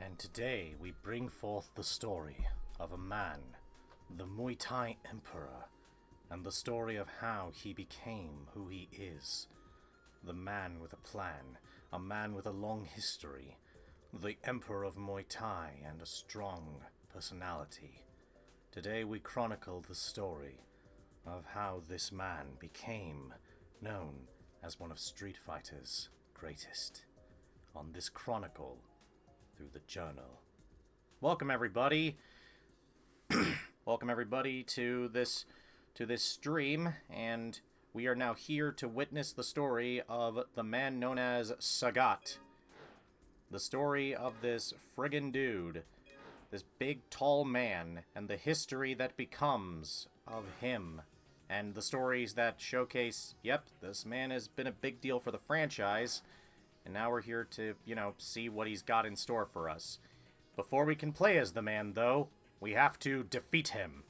And today we bring forth the story of a man, the Muay Thai Emperor, and the story of how he became who he is. The man with a plan, a man with a long history, the Emperor of Muay Thai and a strong personality. Today we chronicle the story of how this man became known as one of Street Fighter's greatest. On this chronicle through the journal. Welcome everybody. Welcome everybody to this stream, and we are now here to witness the story of the man known as Sagat. The story of this friggin' dude, this big tall man, and the history that becomes of him, and the stories that showcase, yep, this man has been a big deal for the franchise. And now we're here to, see what he's got in store for us. Before we can play as the man, though, we have to defeat him.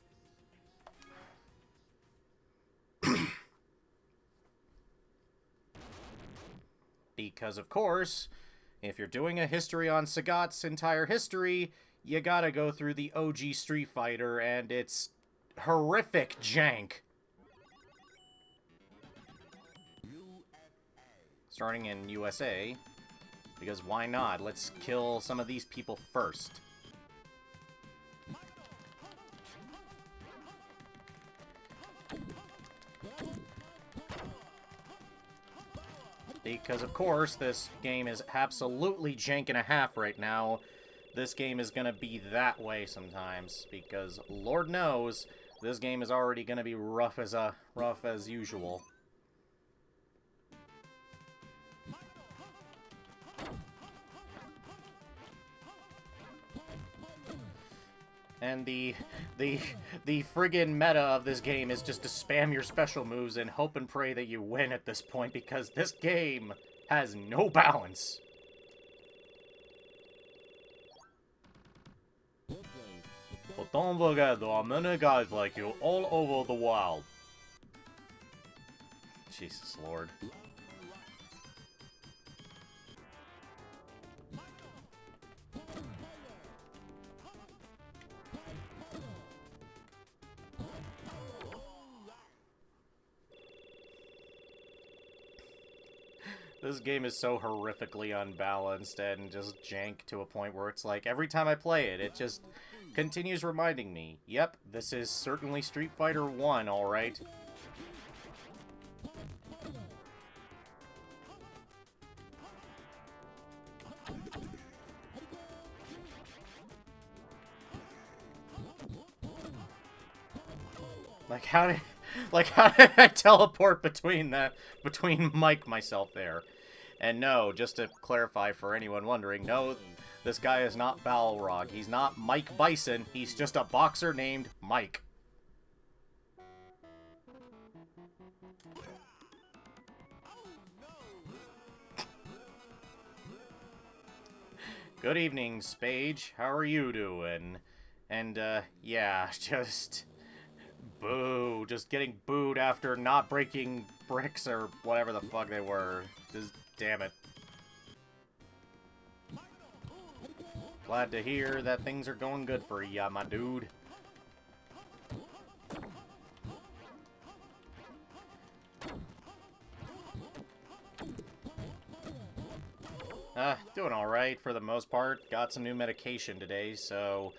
Because, of course, if you're doing a history on Sagat's entire history, you gotta go through the OG Street Fighter, and it's horrific jank. Starting in USA, because why not? Let's kill some of these people first. Because, of course, this game is absolutely jank and a half right now. This game is gonna be that way sometimes, because Lord knows, this game is already gonna be rough as usual. And the friggin' meta of this game is just to spam your special moves and hope and pray that you win at this point, because this game has no balance. But don't forget, there are many guys like you all over the world. Jesus Lord. This game is so horrifically unbalanced and just jank to a point where it's like, every time I play it, it just continues reminding me, yep, this is certainly Street Fighter 1, alright. How did I teleport between myself there? And no, just to clarify for anyone wondering, no, this guy is not Balrog. He's not Mike Bison. He's just a boxer named Mike. Good evening, Spage. How are you doing? And, yeah, just... boo. Just getting booed after not breaking bricks or whatever the fuck they were. Just damn it. Glad to hear that things are going good for ya, my dude. Doing alright for the most part. Got some new medication today, so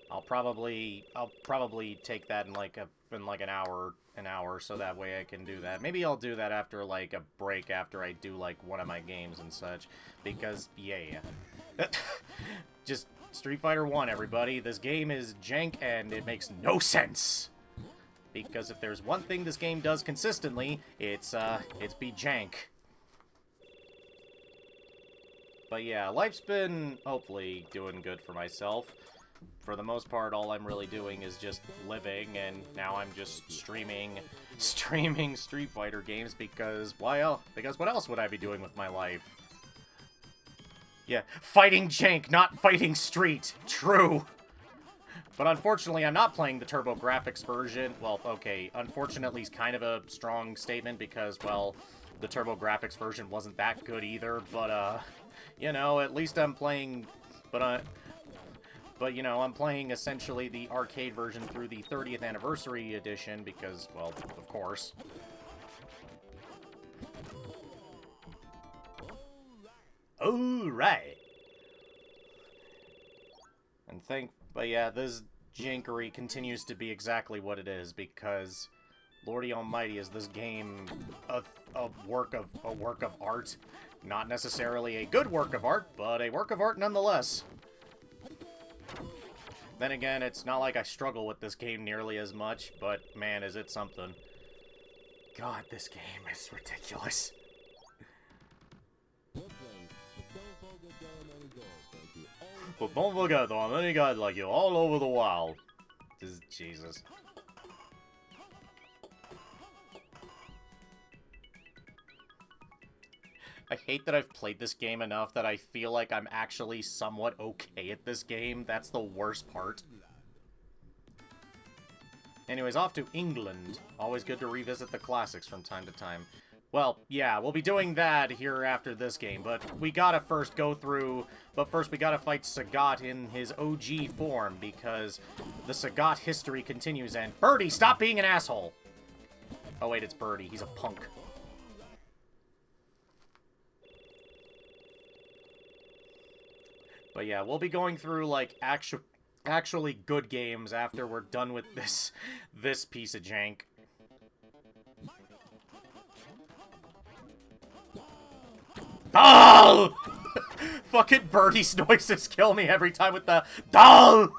I'll probably take that in like an hour, so that way I can do that. Maybe I'll do that after like a break, after I do like one of my games and such, because yeah. Just Street Fighter 1, everybody. This game is jank and it makes no sense. Because if there's one thing this game does consistently, it's be jank. But yeah, life's been hopefully doing good for myself. For the most part, all I'm really doing is just living, and now I'm just streaming Street Fighter games, because why else? Because what else would I be doing with my life? Yeah, fighting jank, not fighting street. True. But unfortunately, I'm not playing the TurboGrafx version. Well, okay, unfortunately is kind of a strong statement, because, well, the TurboGrafx version wasn't that good either, but, at least I'm playing... But, you know, I'm playing essentially the arcade version through the 30th anniversary edition because, well, of course. Alright. But yeah, this jankery continues to be exactly what it is because, Lordy Almighty, is this game a work of art? Not necessarily a good work of art, but a work of art nonetheless. Then again, it's not like I struggle with this game nearly as much, but man, is it something. God, this game is ridiculous. But don't forget, there are many guys like you all over the world. Jesus. I hate that I've played this game enough that I feel like I'm actually somewhat okay at this game. That's the worst part. Anyways, off to England. Always good to revisit the classics from time to time. Well, yeah, we'll be doing that here after this game, but we gotta first go through... But first we gotta fight Sagat in his OG form, because the Sagat history continues, and... Birdie, stop being an asshole! Oh wait, it's Birdie. He's a punk. But yeah, we'll be going through, like, actually good games after we're done with this piece of jank. Oh! Fucking Birdie's noises kill me every time with the DAL!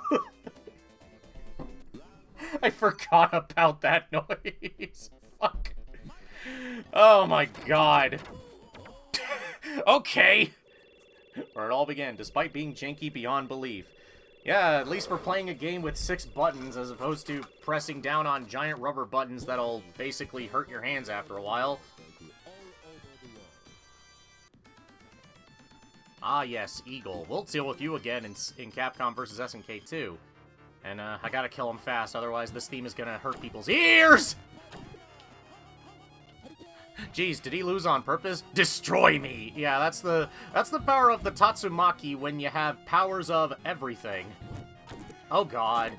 I forgot about that noise. Fuck. Oh my god. Okay. Where it all began, despite being janky beyond belief. Yeah, at least we're playing a game with 6 buttons as opposed to pressing down on giant rubber buttons that'll basically hurt your hands after a while. Ah yes, Eagle. We'll deal with you again in Capcom vs. SNK 2. And I gotta kill him fast, otherwise this theme is gonna hurt people's ears! Jeez, did he lose on purpose? Destroy me! Yeah, that's the power of the Tatsumaki when you have powers of everything. Oh god.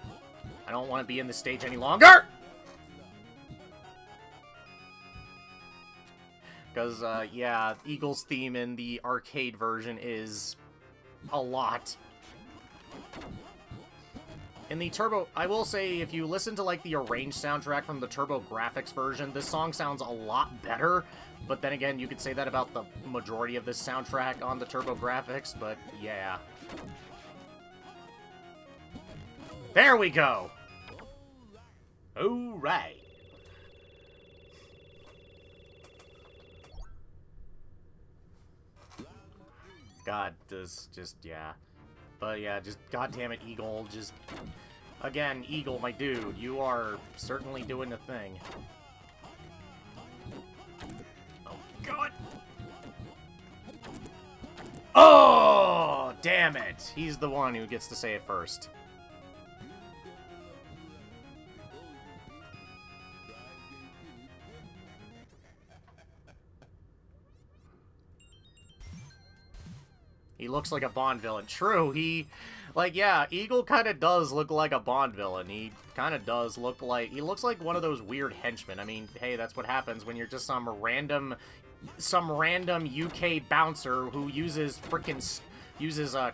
I don't want to be in this stage any longer! Because, yeah, Eagle's theme in the arcade version is a lot. In the Turbo... I will say, if you listen to, like, the arranged soundtrack from the Turbo Graphics version, this song sounds a lot better. But then again, you could say that about the majority of this soundtrack on the Turbo Graphics, but yeah. There we go! Alright. God, this just, yeah. But yeah, just goddammit, Eagle, just... Again, Eagle, my dude, you are certainly doing the thing. Oh, God! Oh, damn it! He's the one who gets to say it first. He looks like a Bond villain. True, like, yeah, Eagle kind of does look like a Bond villain. He kind of does look like... He looks like one of those weird henchmen. I mean, hey, that's what happens when you're just some random UK bouncer who uses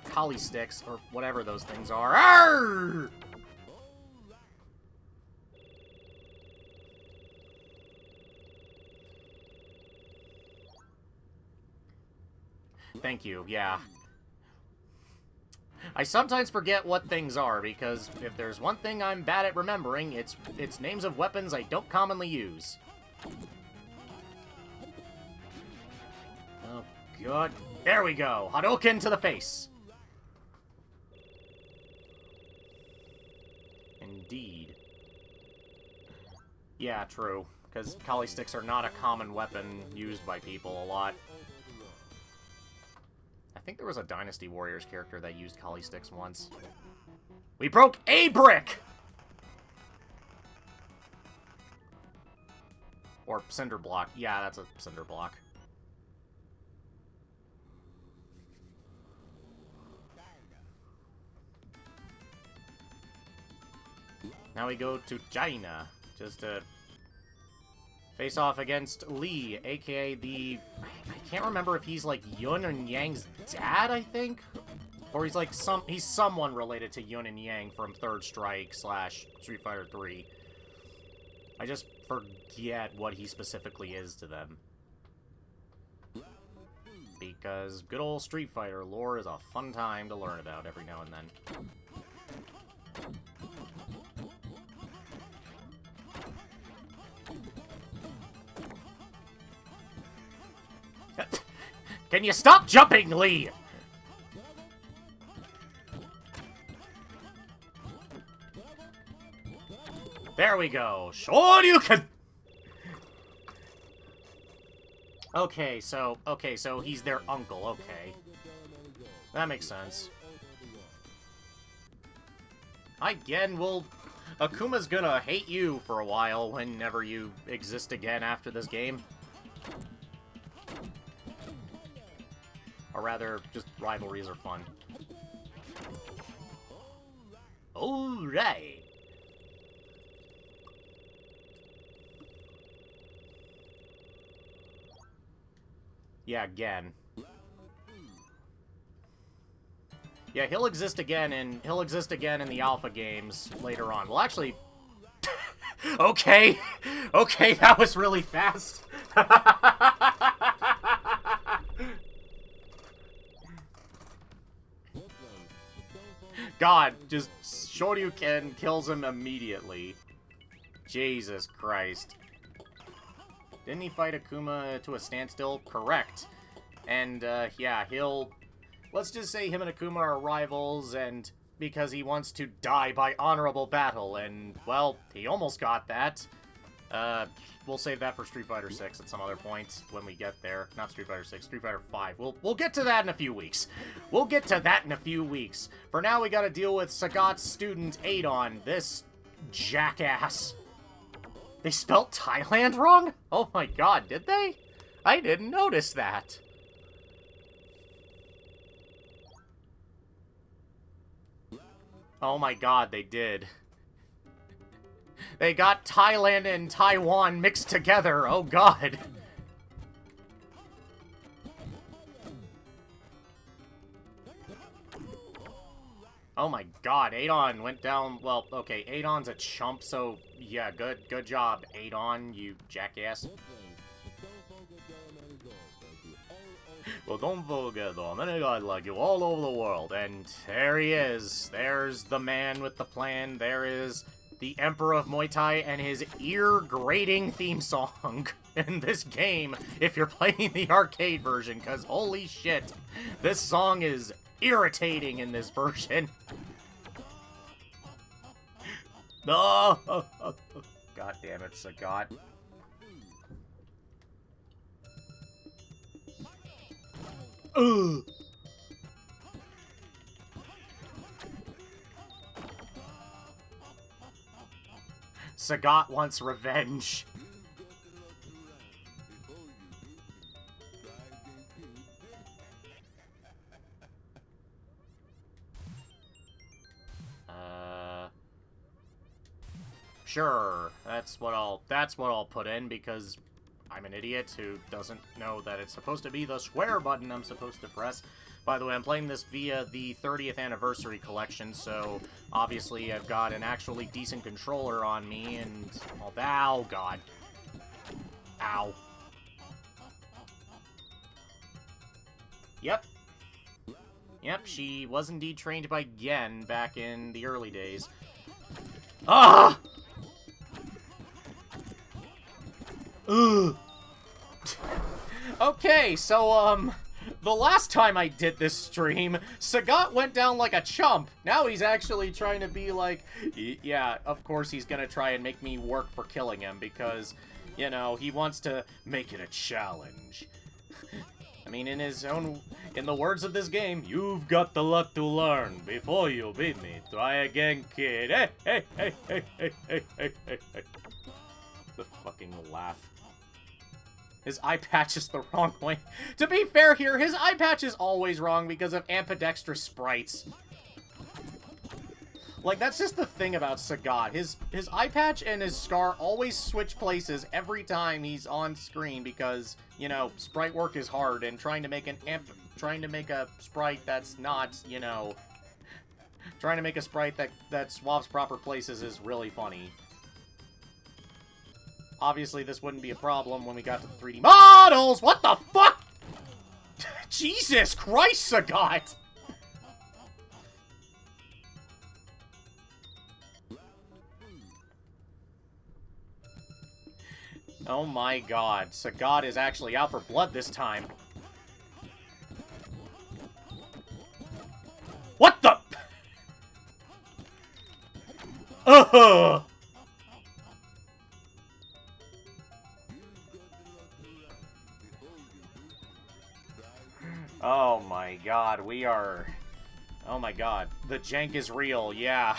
collie sticks, or whatever those things are. Arrgh! Thank you, yeah. I sometimes forget what things are, because if there's one thing I'm bad at remembering, it's names of weapons I don't commonly use. Oh, God. There we go! Hadouken to the face! Indeed. Yeah, true. Because collie sticks are not a common weapon used by people a lot. I think there was a Dynasty Warriors character that used collie sticks once. We broke a brick! Or cinder block. Yeah, that's a cinder block. Now we go to China, just to face off against Lee, aka the... I can't remember if he's like Yun and Yang's dad, I think? Or he's like he's someone related to Yun and Yang from Third Strike / Street Fighter 3. I just forget what he specifically is to them. Because good old Street Fighter lore is a fun time to learn about every now and then. Can you stop jumping, Lee? There we go. Shoryuken! Okay, so he's their uncle, okay. That makes sense. Again, well, Akuma's gonna hate you for a while whenever you exist again after this game. Or rather, just rivalries are fun. Alright. Yeah, again. Yeah, he'll exist again in the alpha games later on. Well, actually, okay, that was really fast. God, just Shoryuken kills him immediately. Jesus Christ. Didn't he fight Akuma to a standstill? Correct. And, yeah, let's just say him and Akuma are rivals, and because he wants to die by honorable battle, and, well, he almost got that. We'll save that for Street Fighter 6 at some other point when we get there. Not Street Fighter 6, Street Fighter 5. We'll get to that in a few weeks. We'll get to that in a few weeks. For now, we gotta deal with Sagat's student, Adon, this jackass. They spelt Thailand wrong? Oh my god, did they? I didn't notice that. Oh my god, they did. They got Thailand and Taiwan mixed together, oh god. Oh my god, Adon went down, well, okay, Adon's a chump, so, yeah, good job, Adon, you jackass. Well, don't forget, though, many guys like you all over the world, and there he is. There's the man with the plan, there is the Emperor of Muay Thai and his ear-grating theme song in this game, if you're playing the arcade version, because holy shit, this song is irritating in this version. No! God damn it, Sagat. Ugh! Sagat wants revenge. Sure, that's what I'll put in because I'm an idiot who doesn't know that it's supposed to be the square button I'm supposed to press. By the way, I'm playing this via the 30th anniversary collection, so obviously I've got an actually decent controller on me, and... oh, God. Ow. Yep. Yep, she was indeed trained by Gen back in the early days. Ah! Ugh. Okay, so, the last time I did this stream, Sagat went down like a chump. Now he's actually trying to be like, yeah, of course he's gonna try and make me work for killing him because, you know, he wants to make it a challenge. I mean, in the words of this game, you've got the lot to learn before you beat me. Try again, kid. Hey, hey, hey, hey, hey, hey, hey, hey, hey. The fucking laugh. His eye patch is the wrong way. To be fair here, his eye patch is always wrong because of ambidextrous sprites. Like, that's just the thing about Sagat. His eye patch and his scar always switch places every time he's on screen because, you know, sprite work is hard, and trying to make a sprite that's not, you know, trying to make a sprite that swaps proper places is really funny. Obviously, this wouldn't be a problem when we got to the 3D models! What the fuck?! Jesus Christ, Sagat! Oh my god, Sagat is actually out for blood this time. What the? Oh my god, we are... Oh my god, the jank is real, yeah.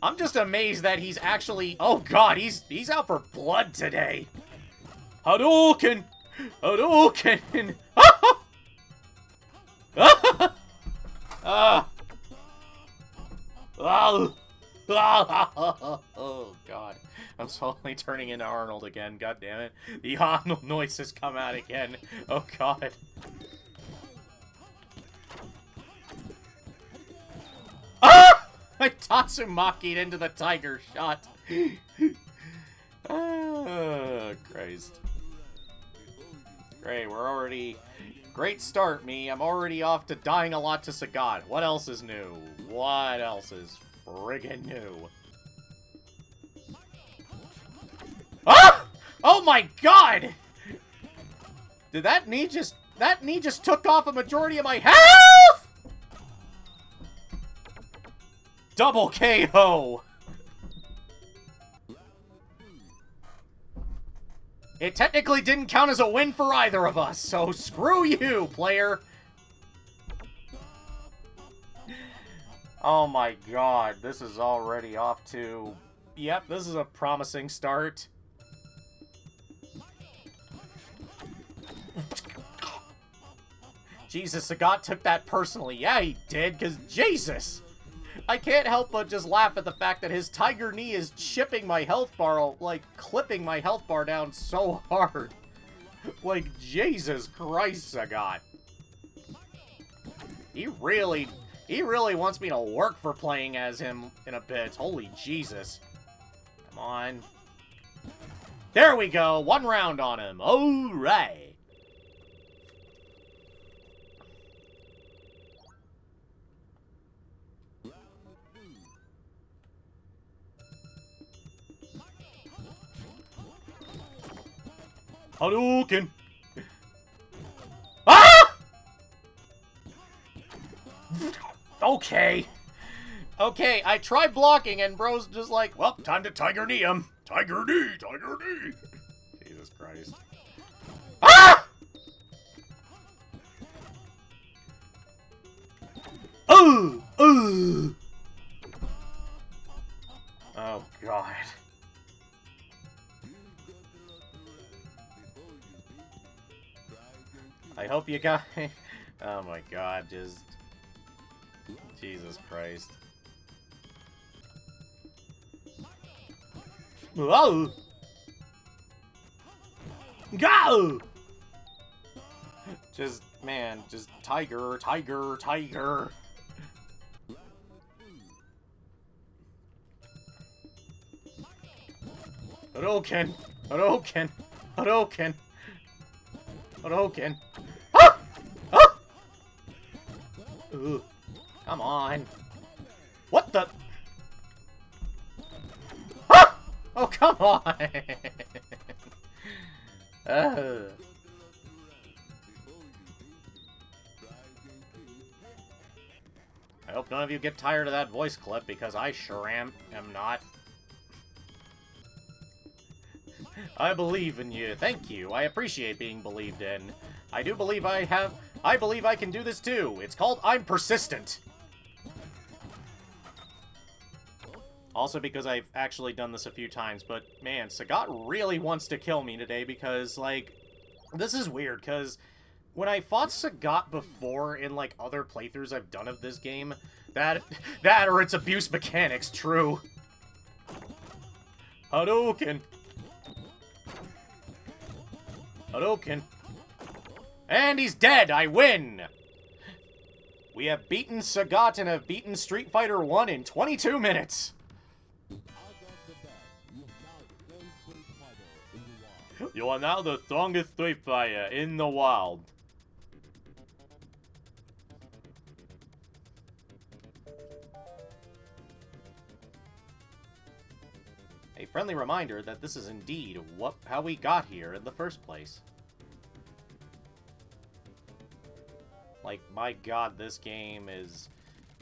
I'm just amazed that he's actually... Oh god, he's out for blood today. Hadouken! Hadouken! Oh god. I'm slowly turning into Arnold again, god damn it. The Arnold noise has come out again. Oh god. Ah! I Tatsumaki'd into the tiger shot. Oh, Christ. Great, we're already... Great start, me. I'm already off to dying a lot to Sagat. What else is new? What else is friggin' new? Ah! Oh my god! Did that knee just... That knee just took off a majority of my health?! Double KO! It technically didn't count as a win for either of us, so screw you, player! Oh my god, this is already off to... Yep, this is a promising start. Jesus, Sagat took that personally. Yeah, he did, because Jesus! I can't help but just laugh at the fact that his tiger knee is chipping my health bar, like, clipping my health bar down so hard. Like, Jesus Christ, Sagat. He really wants me to work for playing as him in a bit. Holy Jesus. Come on. There we go. 1 round on him. All right. Hadouken! Ah! Okay. Okay, I tried blocking and bro's just like, well, time to tiger knee him. Tiger knee, tiger knee. Jesus Christ. Ah! Oh, oh. Oh, God. I hope you got... Oh my god, just... Jesus Christ. Whoa! Go! Just, man, just tiger, tiger, tiger. Hadouken! Hadouken! Hadouken! Hadouken! Ah! Ah! Ugh. Come on. What the? Ah! Oh, come on! I hope none of you get tired of that voice clip, because I sure am not. I believe in you. Thank you. I appreciate being believed in. I do believe I believe I can do this too. It's called I'm persistent. Also because I've actually done this a few times, but man, Sagat really wants to kill me today because, like, this is weird, because when I fought Sagat before in, like, other playthroughs I've done of this game, That or it's abuse mechanics, true. Hadouken! Hadouken! And he's dead! I win! We have beaten Sagat and have beaten Street Fighter 1 in 22 minutes! You are now the strongest Street Fighter in the world. A friendly reminder that this is indeed how we got here in the first place. Like, my god, this game is...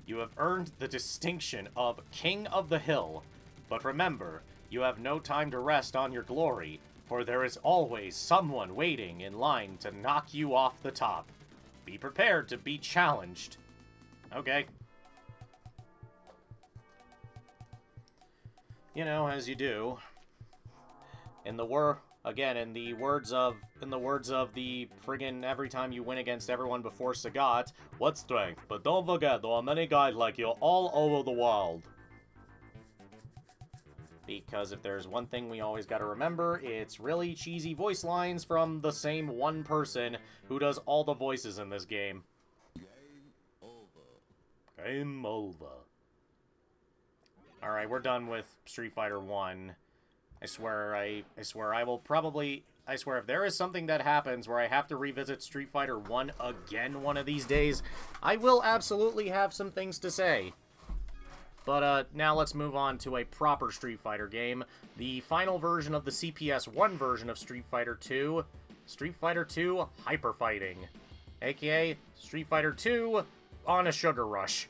You have earned the distinction of King of the Hill, but remember, you have no time to rest on your glory, for there is always someone waiting in line to knock you off the top. Be prepared to be challenged. Okay. You know, as you do. In the words of the friggin' every time you win against everyone before Sagat, what strength? But don't forget, there are many guys like you all over the world. Because if there's one thing we always gotta remember, it's really cheesy voice lines from the same one person who does all the voices in this game. Game over. Game over. Alright, we're done with Street Fighter 1. I swear I will probably... I swear if there is something that happens where I have to revisit Street Fighter 1 again one of these days, I will absolutely have some things to say. But, now let's move on to a proper Street Fighter game. The final version of the CPS-1 version of Street Fighter 2. Street Fighter 2 Hyper Fighting. AKA Street Fighter 2 on a sugar rush.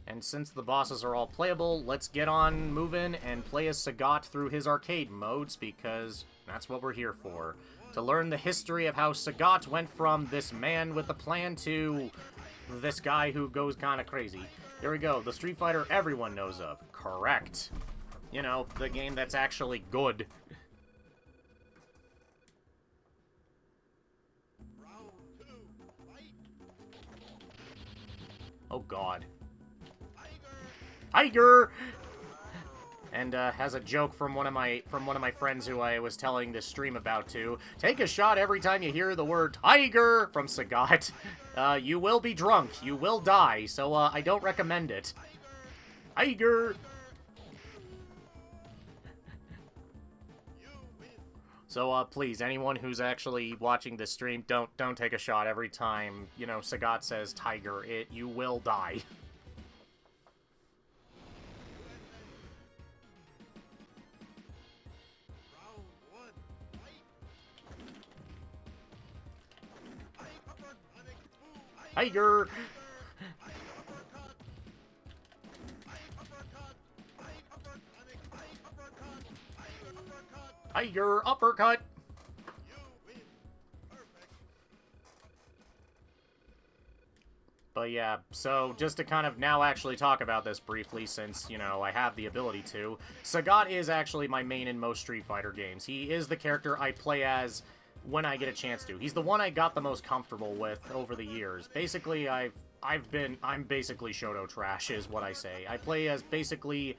And since the bosses are all playable, let's get on moving and play as Sagat through his arcade modes, because that's what we're here for. To learn the history of how Sagat went from this man with a plan to this guy who goes kinda crazy. Here we go, the Street Fighter everyone knows of. Correct. You know, the game that's actually good. Oh god. Tiger! And has a joke from one of my friends who I was telling this stream about to. Take a shot every time you hear the word tiger from Sagat. You will be drunk. You will die. So I don't recommend it. Tiger! So please, anyone who's actually watching this stream, don't take a shot every time, you know, Sagat says tiger. You will die. Tiger! Tiger uppercut! But yeah, so just to kind of now actually talk about this briefly, since, you know, I have the ability to, Sagat is actually my main in most Street Fighter games. He is the character I play as when I get a chance to. He's the one I got the most comfortable with over the years. Basically, I'm basically Shoto trash, is what I say. I play as basically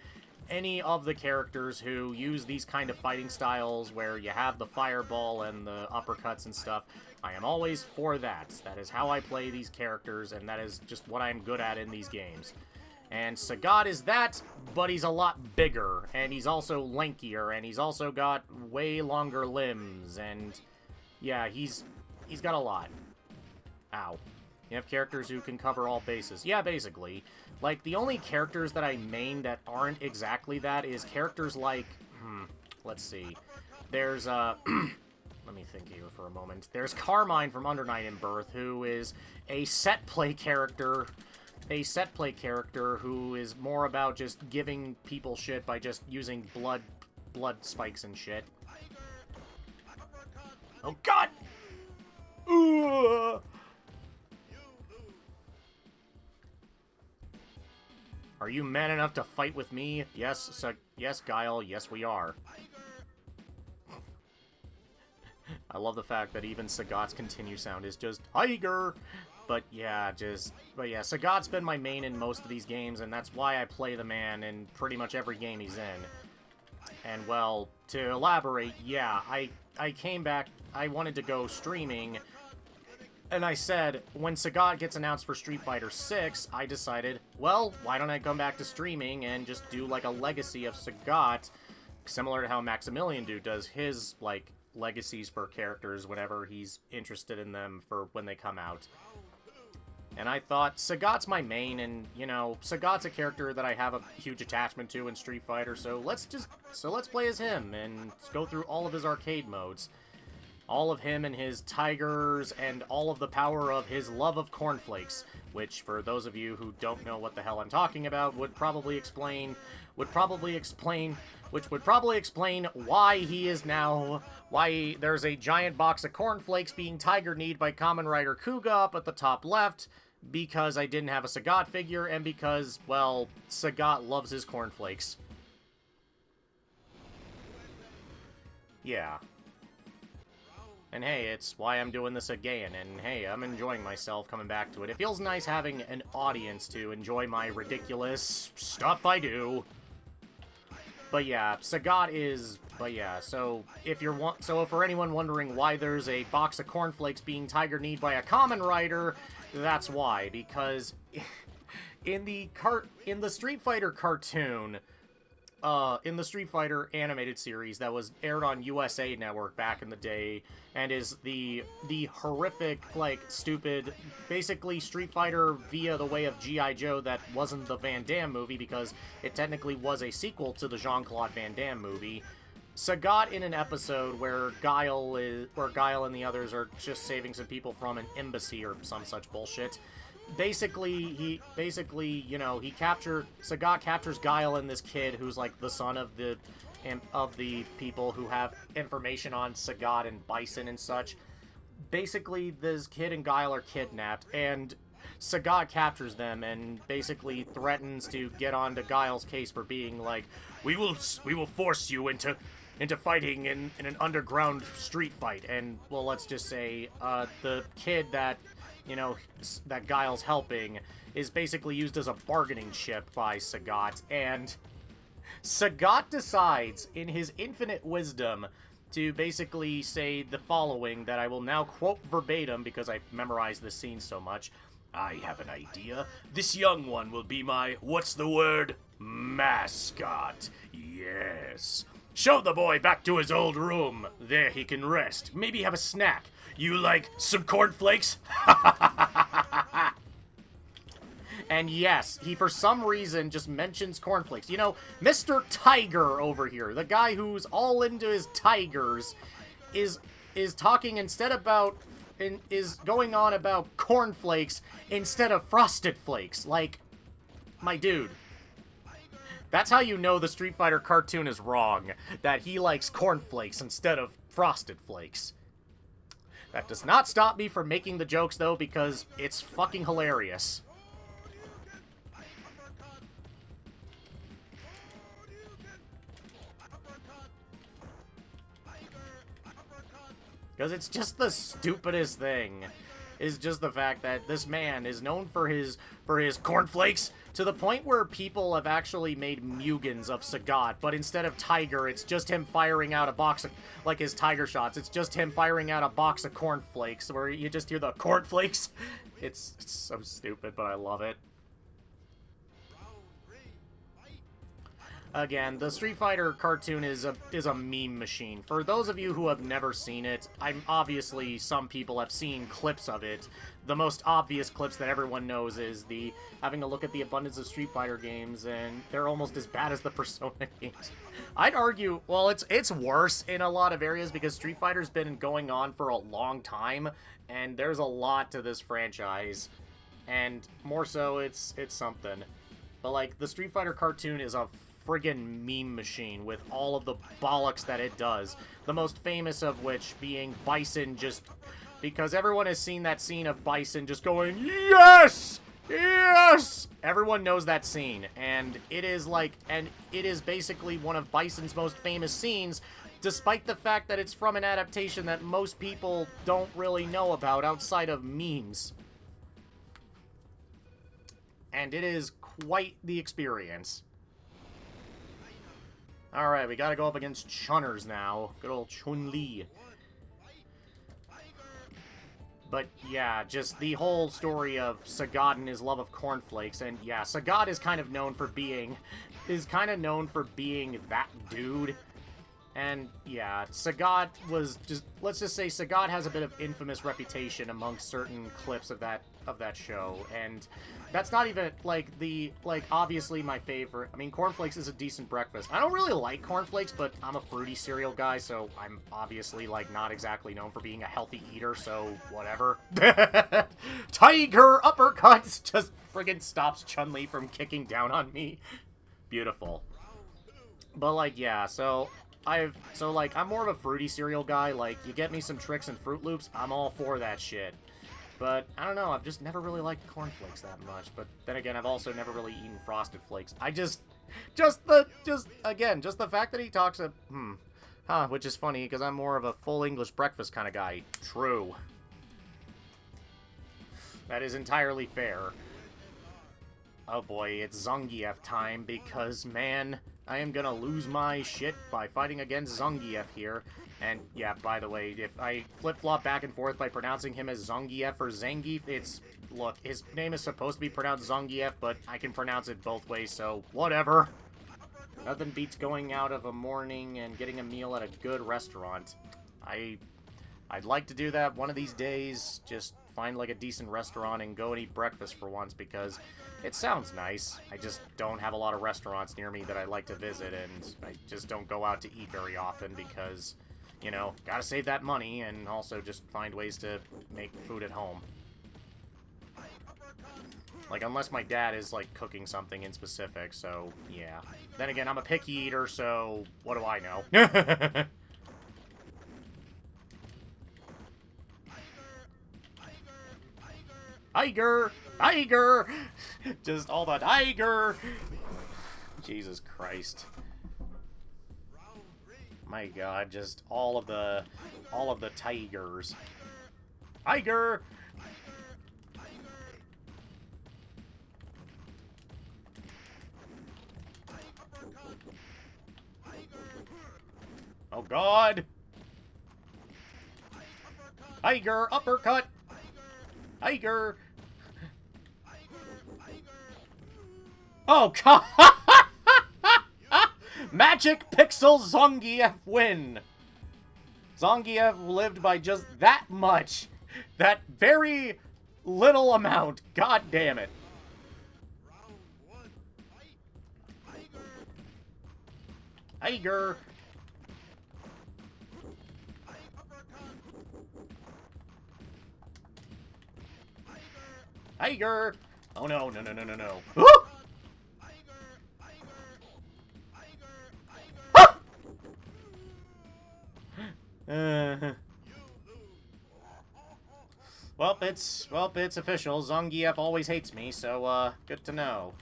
any of the characters who use these kind of fighting styles where you have the fireball and the uppercuts and stuff. I am always for that. That is how I play these characters, and that is just what I'm good at in these games. And Sagat is that, but he's a lot bigger, and he's also lankier, and he's also got way longer limbs, and yeah, he's got a lot. Ow. You have characters who can cover all bases. Yeah, basically. Like, the only characters that I main that aren't exactly that is characters like... let's see. There's, let me think here for a moment. There's Carmine from Under Night in Birth, who is a set play character. A set play character who is more about just giving people shit by just using blood spikes and shit. Oh, God! Are you man enough to fight with me? Yes, yes, Guile, yes we are. I love the fact that even Sagat's continue sound is just Tiger! But yeah, Sagat's been my main in most of these games, and that's why I play the man in pretty much every game he's in. And, well, to elaborate, yeah, I came back, I wanted to go streaming, and I said, when Sagat gets announced for Street Fighter 6, I decided, well, why don't I come back to streaming and just do, like, a legacy of Sagat, similar to how Maximilian Dude does his, like, legacies for characters whenever he's interested in them for when they come out. And I thought, Sagat's my main, and, you know, Sagat's a character that I have a huge attachment to in Street Fighter, so let's play as him, and go through all of his arcade modes. All of him and his tigers, and all of the power of his love of cornflakes, which, for those of you who don't know what the hell I'm talking about, would probably explain why he is now, why there's a giant box of cornflakes being tiger-kneed by Kamen Rider Kuga up at the top left, because I didn't have a Sagat figure, and because, well, Sagat loves his cornflakes. Yeah. And hey, it's why I'm doing this again, and hey, I'm enjoying myself coming back to it. It feels nice having an audience to enjoy my ridiculous stuff I do. But yeah, Sagat is... But yeah, so for anyone wondering why there's a box of cornflakes being tiger-kneed by a Kamen Rider, that's why. Because in the Street Fighter cartoon, in the Street Fighter animated series that was aired on USA Network back in the day, and is the horrific, like, stupid, basically Street Fighter via the way of G.I. Joe that wasn't the Van Damme movie, because it technically was a sequel to the Jean-Claude Van Damme movie. Sagat, in an episode where Guile and the others are just saving some people from an embassy or some such bullshit, Sagat captures Guile and this kid who's like the son of the people who have information on Sagat and Bison and such. Basically, this kid and Guile are kidnapped, and Sagat captures them and basically threatens to get onto Guile's case for being like, we will force you into fighting in an underground street fight. And, well, let's just say, the kid that, you know, that Guile's helping is basically used as a bargaining chip by Sagat, and Sagat decides, in his infinite wisdom, to basically say the following, that I will now quote verbatim because I memorized this scene so much. I have an idea. This young one will be my, what's the word? Mascot. Yes. Show the boy back to his old room. There he can rest. Maybe have a snack. You like some cornflakes? And yes, he for some reason just mentions cornflakes. You know, Mr. Tiger over here, the guy who's all into his tigers, is talking is going on about cornflakes instead of Frosted Flakes. Like, my dude. That's how you know the Street Fighter cartoon is wrong. That he likes cornflakes instead of Frosted Flakes. That does not stop me from making the jokes, though, because it's fucking hilarious. Because it's just the stupidest thing. Is just the fact that this man is known for his cornflakes, to the point where people have actually made Mugans of Sagat, but instead of Tiger, it's just him firing out a box of, like his Tiger shots, it's just him firing out a box of cornflakes, where you just hear the cornflakes. It's so stupid, but I love it. Again, the Street Fighter cartoon is a meme machine. For those of you who have never seen it, obviously some people have seen clips of it. The most obvious clips that everyone knows is having a look at the abundance of Street Fighter games, and they're almost as bad as the Persona games. I'd argue, well, it's worse in a lot of areas because Street Fighter's been going on for a long time, and there's a lot to this franchise, and more so, it's something. But like, the Street Fighter cartoon is a friggin' meme machine with all of the bollocks that it does. The most famous of which being Bison just... Because everyone has seen that scene of Bison just going, yes! Yes! Everyone knows that scene, and it is basically one of Bison's most famous scenes, despite the fact that it's from an adaptation that most people don't really know about outside of memes. And it is quite the experience. Alright, we gotta go up against Chunners now. Good old Chun-Li. But yeah, just the whole story of Sagat and his love of cornflakes, and yeah, Sagat is kind of known for being that dude. And yeah, Sagat was just, let's just say Sagat has a bit of infamous reputation amongst certain clips of that show, and that's not even obviously my favorite. I mean, cornflakes is a decent breakfast. I don't really like cornflakes, but I'm a fruity cereal guy, so I'm obviously not exactly known for being a healthy eater, so whatever. Tiger uppercuts just friggin' stops Chun-Li from kicking down on me. Beautiful. But yeah, I'm more of a fruity cereal guy. You get me some Trix and Fruit Loops, I'm all for that shit. But, I don't know, I've just never really liked cornflakes that much. But then again, I've also never really eaten Frosted Flakes. Just the fact that he talks which is funny, because I'm more of a full English breakfast kind of guy. True. That is entirely fair. Oh boy, it's Zangief time, because, man, I am gonna lose my shit by fighting against Zangief here. And, yeah, by the way, if I flip-flop back and forth by pronouncing him as Zangief or Zangief, look, his name is supposed to be pronounced Zangief, but I can pronounce it both ways, so whatever. Nothing beats going out of a morning and getting a meal at a good restaurant. I'd like to do that one of these days, just find, a decent restaurant and go and eat breakfast for once, because it sounds nice. I just don't have a lot of restaurants near me that I like to visit, and I just don't go out to eat very often because, gotta save that money and also just find ways to make food at home. Unless my dad is, cooking something in specific, so, yeah. Then again, I'm a picky eater, so what do I know? Tiger! Tiger! Just all the tiger! Jesus Christ. My god, just all of the tigers. Tiger! Oh god! Tiger uppercut! Tiger! Oh god! Magic Pixel Zangief win! Zangief lived by just that much. That very little amount. God damn it. Tiger! Tiger! Oh no, no, no, no, no, no. Woo! Well, it's official. Zangief always hates me, so, good to know.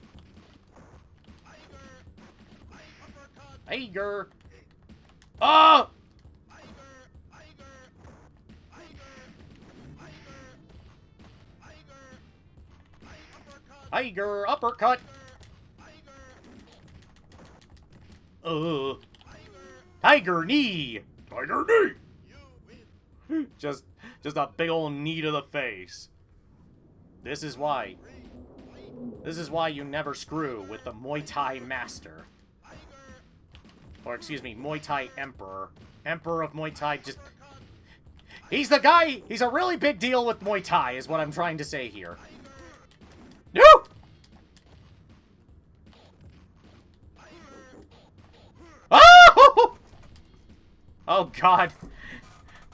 Tiger! Oh! Tiger uppercut! Tiger knee! Tiger knee! Just a big old knee to the face. This is why you never screw with the Muay Thai master. Or, excuse me, Muay Thai emperor. Emperor of Muay Thai, just... He's the guy! He's a really big deal with Muay Thai, is what I'm trying to say here. No! Oh! Oh, God.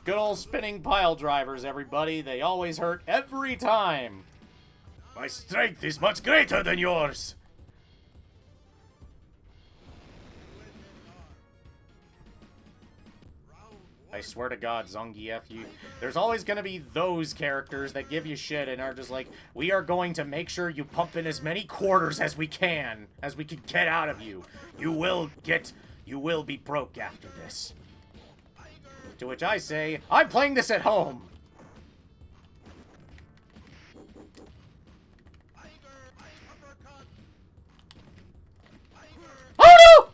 Good old spinning pile drivers, everybody. They always hurt every time. My strength is much greater than yours. I swear to God, Zangief, there's always gonna be those characters that give you shit and are just like, we are going to make sure you pump in as many quarters as we can get out of you. You will be broke after this. To which I say, I'm playing this at home! Oh no!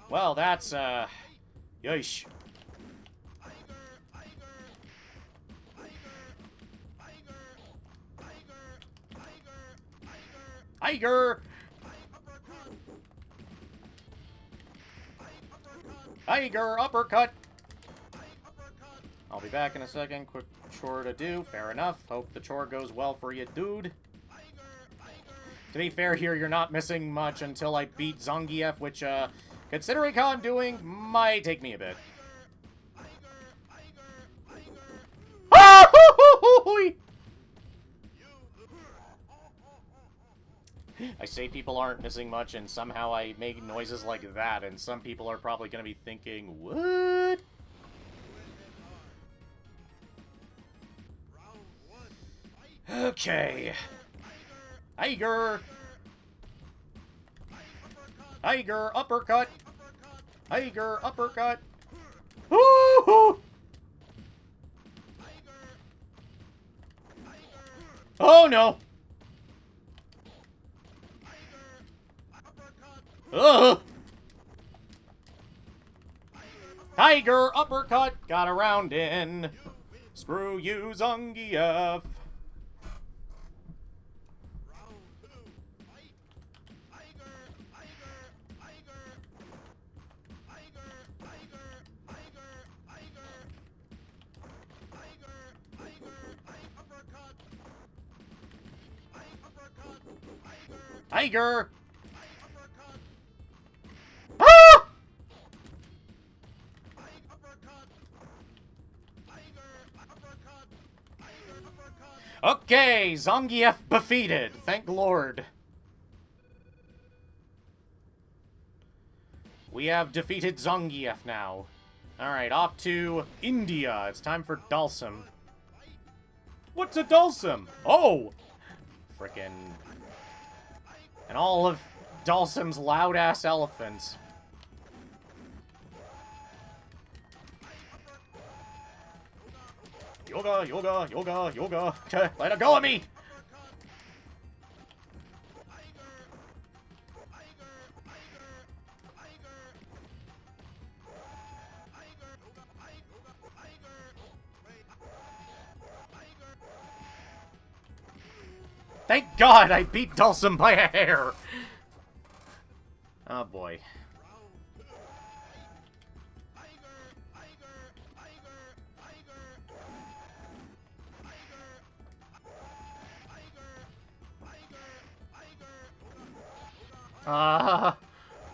Well, that's, yeesh. Tiger! Tiger uppercut! I'll be back in a second. Quick chore to do. Fair enough. Hope the chore goes well for you, dude. To be fair here, you're not missing much until I beat Zangief, which, considering how I'm doing, might take me a bit. I say people aren't missing much, and somehow I make noises like that, and some people are probably going to be thinking, what? Okay. Tiger! Tiger uppercut! Tiger uppercut! Woo-hoo! Oh no! Ugh! Tiger uppercut! Got a round in. Screw you, Zangief. Tiger! Ah! Okay, Zangief defeated. Thank Lord. We have defeated Zangief now. Alright, off to India. It's time for Dalsum. What's a Dalsum? Oh! Frickin'... And all of Dalsum's loud-ass elephants. Yoga, yoga, yoga, yoga. Let go of me! Thank God I beat Dalsum by a hair! Oh boy.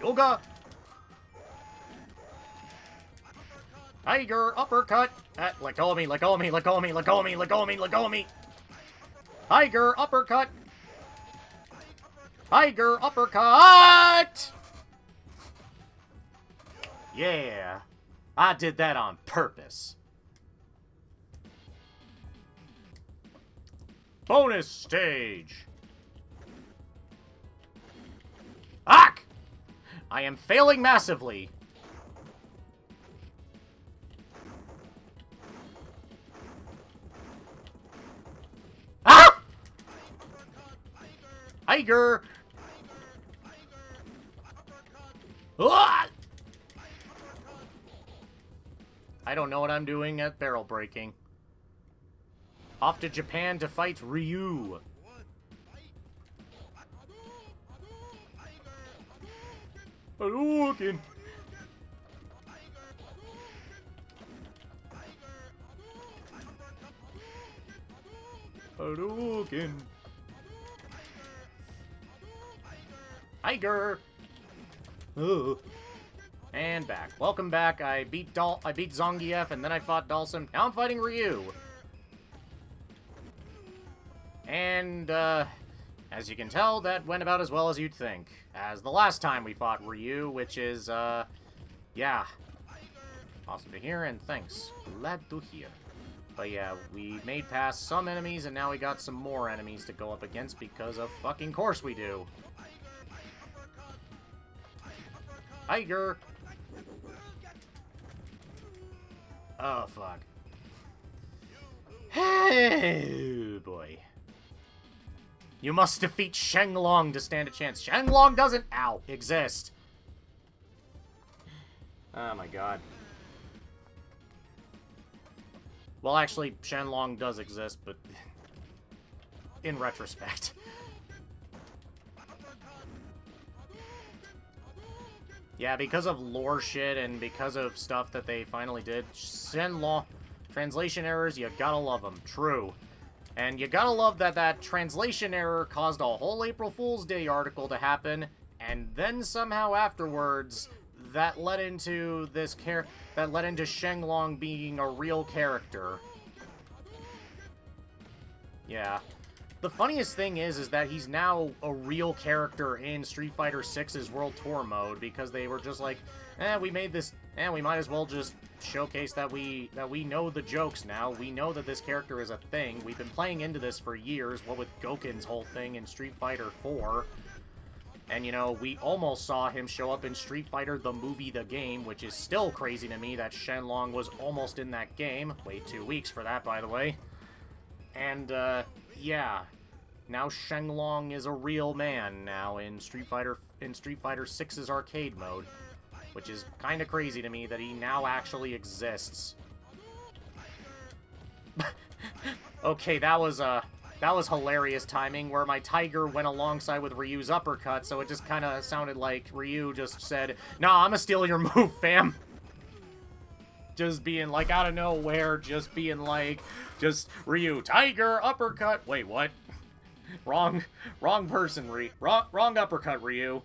Yoga! Tiger uppercut! Let go of me, let go of me, let go of me, let go of me, let go of me, let go of me! Tiger uppercut! Tiger uppercut! Yeah, I did that on purpose. Bonus stage! Ack! I am failing massively. Ah! Tiger! Ah! I don't know what I'm doing at barrel breaking. Off to Japan to fight Ryu. Hadouken! Hadouken! Tiger! Ugh. And back. Welcome back. I beat Zangief, and then I fought Dalsum. Now I'm fighting Ryu. And, As you can tell, that went about as well as you'd think. As the last time we fought Ryu, which is, yeah. Awesome to hear, and thanks. Glad to hear. But yeah, we made past some enemies, and now we got some more enemies to go up against because of fucking course we do. Tiger! Oh, fuck. Hey, boy. You must defeat Shenlong to stand a chance. Shenlong doesn't, ow, exist. Oh my god. Well, actually, Shenlong does exist, but in retrospect. Yeah, because of lore shit and because of stuff that they finally did, Shenlong... Translation errors, you gotta love them. True. And you gotta love that that translation error caused a whole April Fool's Day article to happen, and then somehow afterwards, that led into this that led into Shenlong being a real character. Yeah. The funniest thing is that he's now a real character in Street Fighter 6's World Tour mode, because they were just like, we made this, we might as well just showcase that we know the jokes now. We know that this character is a thing. We've been playing into this for years, what with Goken's whole thing in Street Fighter 4. And, you know, we almost saw him show up in Street Fighter the movie, the game, which is still crazy to me that Shenlong was almost in that game. Wait 2 weeks for that, by the way. And, yeah. Now Shenlong is a real man now in Street Fighter 6's arcade mode. Which is kind of crazy to me that he now actually exists. Okay, that was hilarious timing, where my Tiger went alongside with Ryu's uppercut, so it just kind of sounded like Ryu just said, "Nah, I'ma steal your move, fam." Just being like, out of nowhere, just being like, just Ryu, Tiger, uppercut. Wait, what? Wrong person, wrong uppercut, Ryu.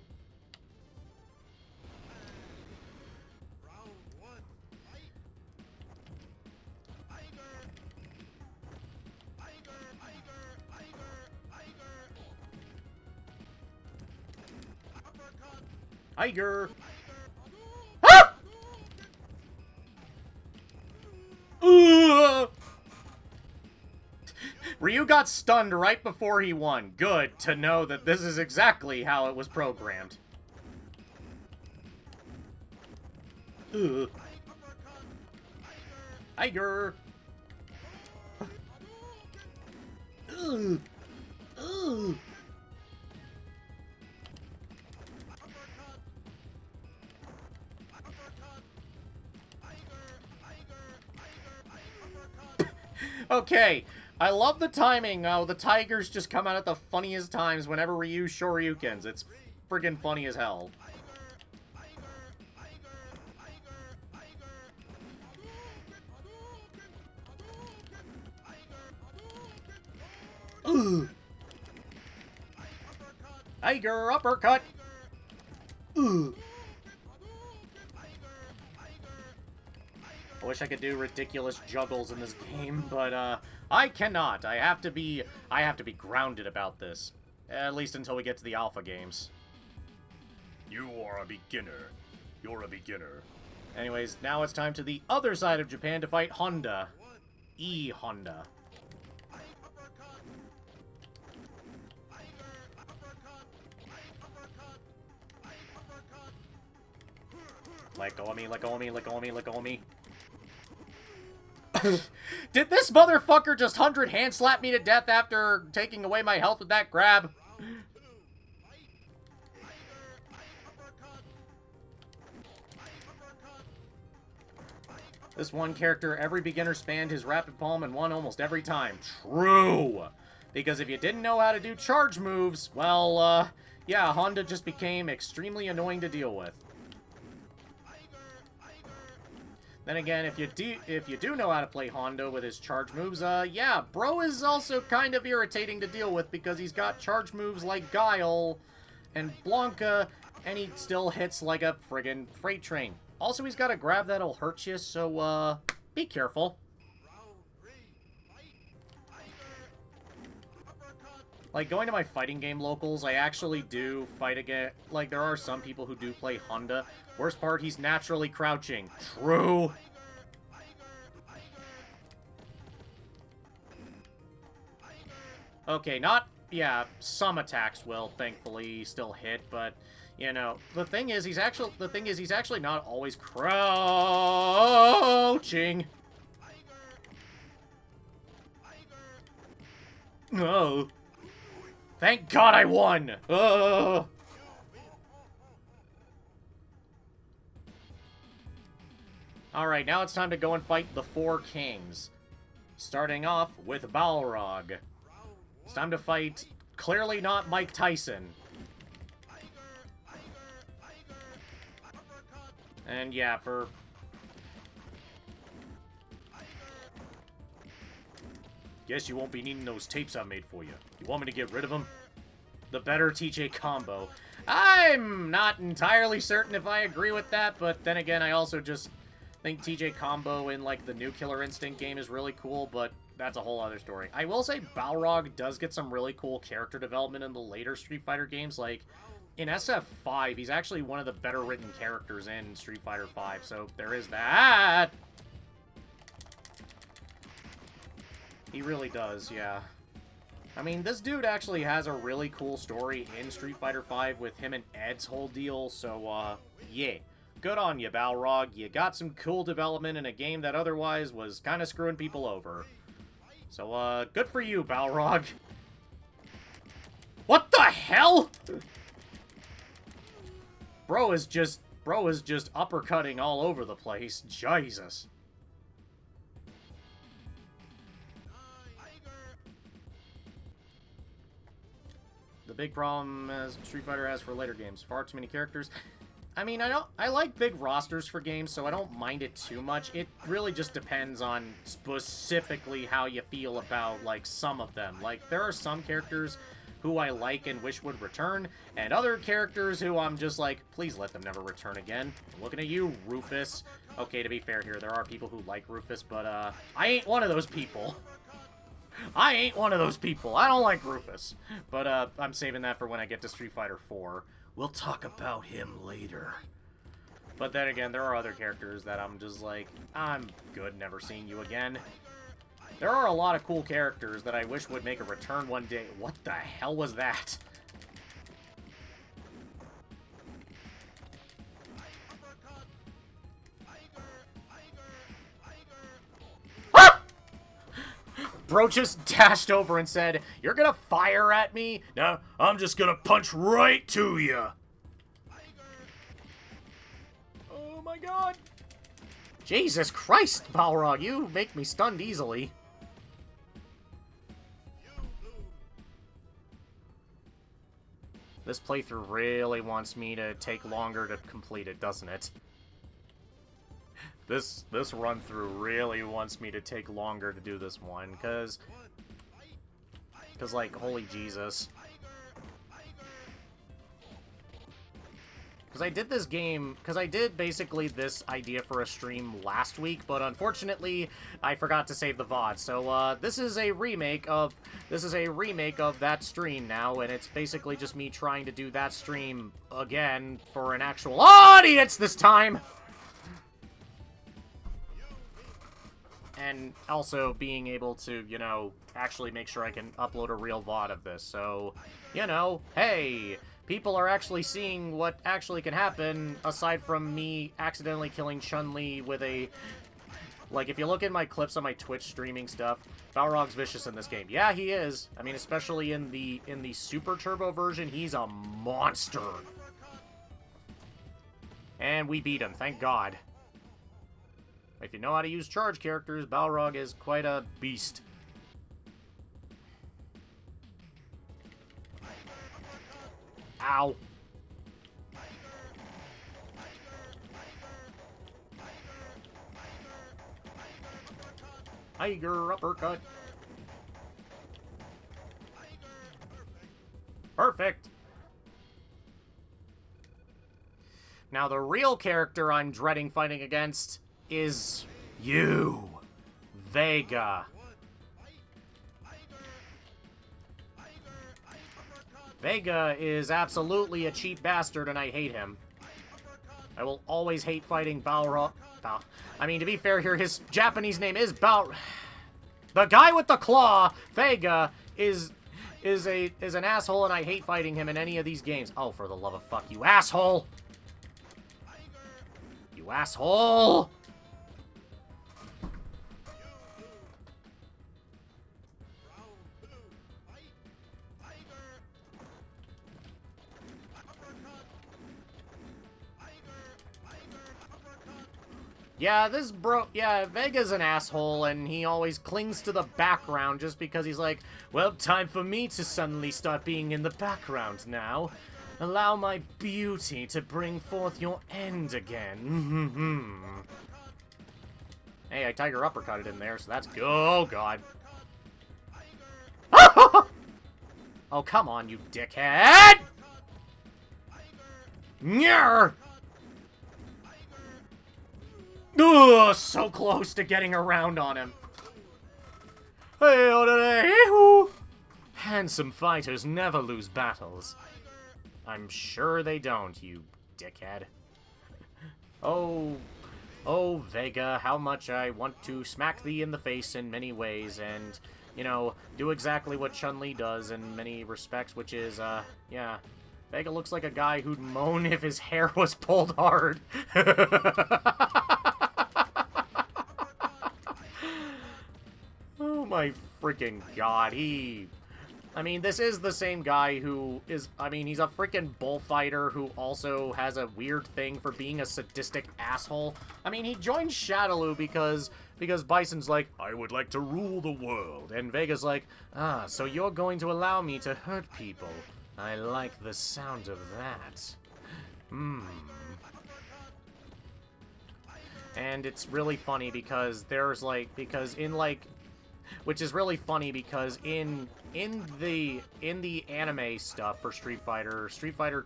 Tiger! Ah! Ryu got stunned right before he won. Good to know that this is exactly how it was programmed. Tiger! Okay, I love the timing. The Tigers just come out at the funniest times whenever Ryu Shoryukens. It's friggin' funny as hell. Tiger uppercut! I wish I could do ridiculous juggles in this game, but I cannot. I have to be grounded about this. At least until we get to the alpha games. You are a beginner. You're a beginner. Anyways, now it's time to the other side of Japan to fight Honda. Honda. Let go of me, let go of me, let go of me, let go of me. Did this motherfucker just 100 hand slap me to death after taking away my health with that grab? This one character, every beginner spanned his rapid palm and won almost every time. True! Because if you didn't know how to do charge moves, well, yeah, Honda just became extremely annoying to deal with. Then again, if you do know how to play Honda with his charge moves, yeah, bro is also kind of irritating to deal with because he's got charge moves like Guile and Blanca, and he still hits like a friggin' freight train. Also, he's got a grab that'll hurt you, so, be careful. Like, going to my fighting game locals, I actually do fight again. Like, there are some people who do play Honda. Worst part, he's naturally crouching. True. Okay, yeah, some attacks will, thankfully, still hit, but, you know, the thing is, he's actually not always crouching. Oh. Thank God I won! Oh. Alright, now it's time to go and fight the 4 kings. Starting off with Balrog. It's time to fight, clearly not Mike Tyson. And yeah, Guess you won't be needing those tapes I made for you. You want me to get rid of them? The better TJ combo. I'm not entirely certain if I agree with that, but then again, I also just think TJ combo in, like, the new Killer Instinct game is really cool, but that's a whole other story. I will say Balrog does get some really cool character development in the later Street Fighter games. Like, in SF5, he's actually one of the better written characters in Street Fighter V, so there is that. He really does, yeah. I mean, this dude actually has a really cool story in Street Fighter V with him and Ed's whole deal, so, yeah. Good on you, Balrog. You got some cool development in a game that otherwise was kind of screwing people over. So, good for you, Balrog. What the hell? Bro is just uppercutting all over the place. Jesus. The big problem as Street Fighter has for later games. Far too many characters. I mean, I like big rosters for games, so I don't mind it too much. It really just depends on specifically how you feel about, like, some of them. Like, there are some characters who I like and wish would return, and other characters who I'm just like, please let them never return again. I'm looking at you, Rufus. Okay, to be fair here, there are people who like Rufus, but, I ain't one of those people. I ain't one of those people. I don't like Rufus. But, I'm saving that for when I get to Street Fighter 4. We'll talk about him later. But then again, there are other characters that I'm just like, I'm good never seeing you again. There are a lot of cool characters that I wish would make a return one day. What the hell was that? Bro just dashed over and said, "You're gonna fire at me? No, I'm just gonna punch right to you." Oh my god. Jesus Christ, Balrog, you make me stunned easily. This playthrough really wants me to take longer to complete it, doesn't it? This run-through really wants me to take longer to do this one, because, like, holy Jesus. Because I did basically this idea for a stream last week, but unfortunately, I forgot to save the VOD. So, this is a remake of that stream now, and it's basically just me trying to do that stream again for an actual audience this time! And also being able to, you know, actually make sure I can upload a real VOD of this. So, you know, hey, people are actually seeing what actually can happen, aside from me accidentally killing Chun-Li with a... Like, if you look at my clips on my Twitch streaming stuff, Balrog's vicious in this game. Yeah, he is. I mean, especially in the Super Turbo version, he's a monster. And we beat him, thank God. If you know how to use charge characters, Balrog is quite a beast. Ow. Tiger uppercut. Perfect. Now the real character I'm dreading fighting against is you, Vega. Vega is absolutely a cheap bastard, and I hate him. I will always hate fighting I mean, to be fair here, his Japanese name is The guy with the claw, Vega, is an asshole, and I hate fighting him in any of these games. Oh, for the love of fuck, you asshole! You asshole! Yeah, Vega's an asshole, and he always clings to the background just because he's like, well, time for me to suddenly start being in the background now. Allow my beauty to bring forth your end again. Hey, I tiger uppercutted him there, so that's good. Oh, God. Oh, come on, you dickhead! Nyar! Ugh, so close to getting around on him. Handsome fighters never lose battles. I'm sure they don't, you dickhead. Oh, Vega, how much I want to smack thee in the face in many ways and, you know, do exactly what Chun-Li does in many respects, which is, yeah. Vega looks like a guy who'd moan if his hair was pulled hard. Oh my freaking god, I mean, this is the same guy who is, I mean, he's a freaking bullfighter who also has a weird thing for being a sadistic asshole. I mean, he joined Shadaloo because Bison's like, I would like to rule the world. And Vega's like, ah, so you're going to allow me to hurt people. I like the sound of that. And it's really funny because which is really funny because in the anime stuff for Street Fighter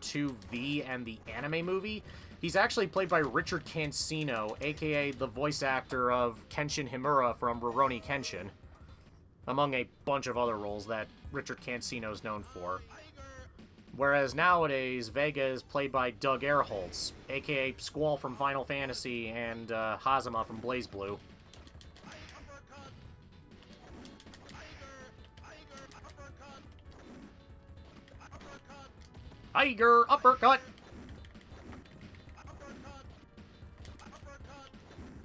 2 V and the anime movie, he's actually played by Richard Cancino, aka the voice actor of Kenshin Himura from Rurouni Kenshin, among a bunch of other roles that Richard Cancino's known for. Whereas nowadays, Vega is played by Doug Erholtz, aka Squall from Final Fantasy and Hazama from BlazBlue. Tiger uppercut!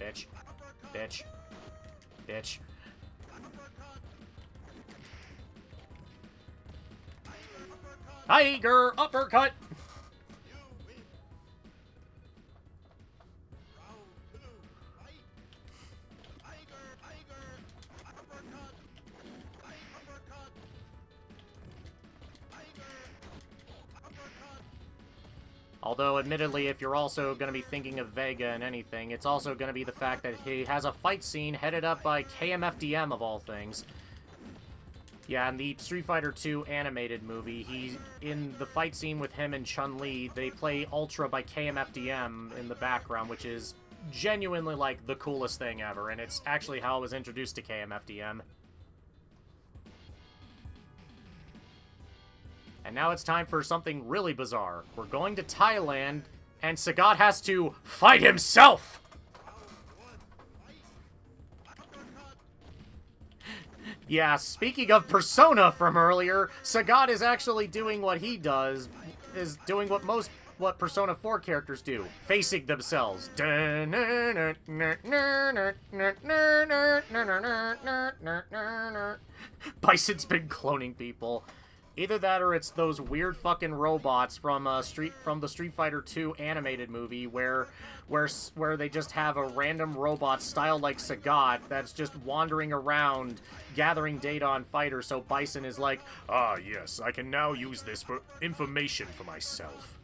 Bitch. Bitch. Bitch. Tiger uppercut! Although, admittedly, if you're also going to be thinking of Vega and anything, it's also going to be the fact that he has a fight scene headed up by KMFDM, of all things. Yeah, in the Street Fighter 2 animated movie, in the fight scene with him and Chun-Li, they play Ultra by KMFDM in the background, which is genuinely, like, the coolest thing ever, and it's actually how I was introduced to KMFDM. And now it's time for something really bizarre. We're going to Thailand, and Sagat has to fight himself! Yeah, speaking of Persona from earlier, Sagat is actually doing what he does, is doing what Persona 4 characters do, facing themselves. Bison's been cloning people. Either that or it's those weird fucking robots from the Street Fighter 2 animated movie where they just have a random robot styled like Sagat that's just wandering around gathering data on fighters, so Bison is like, ah yes, I can now use this for information for myself.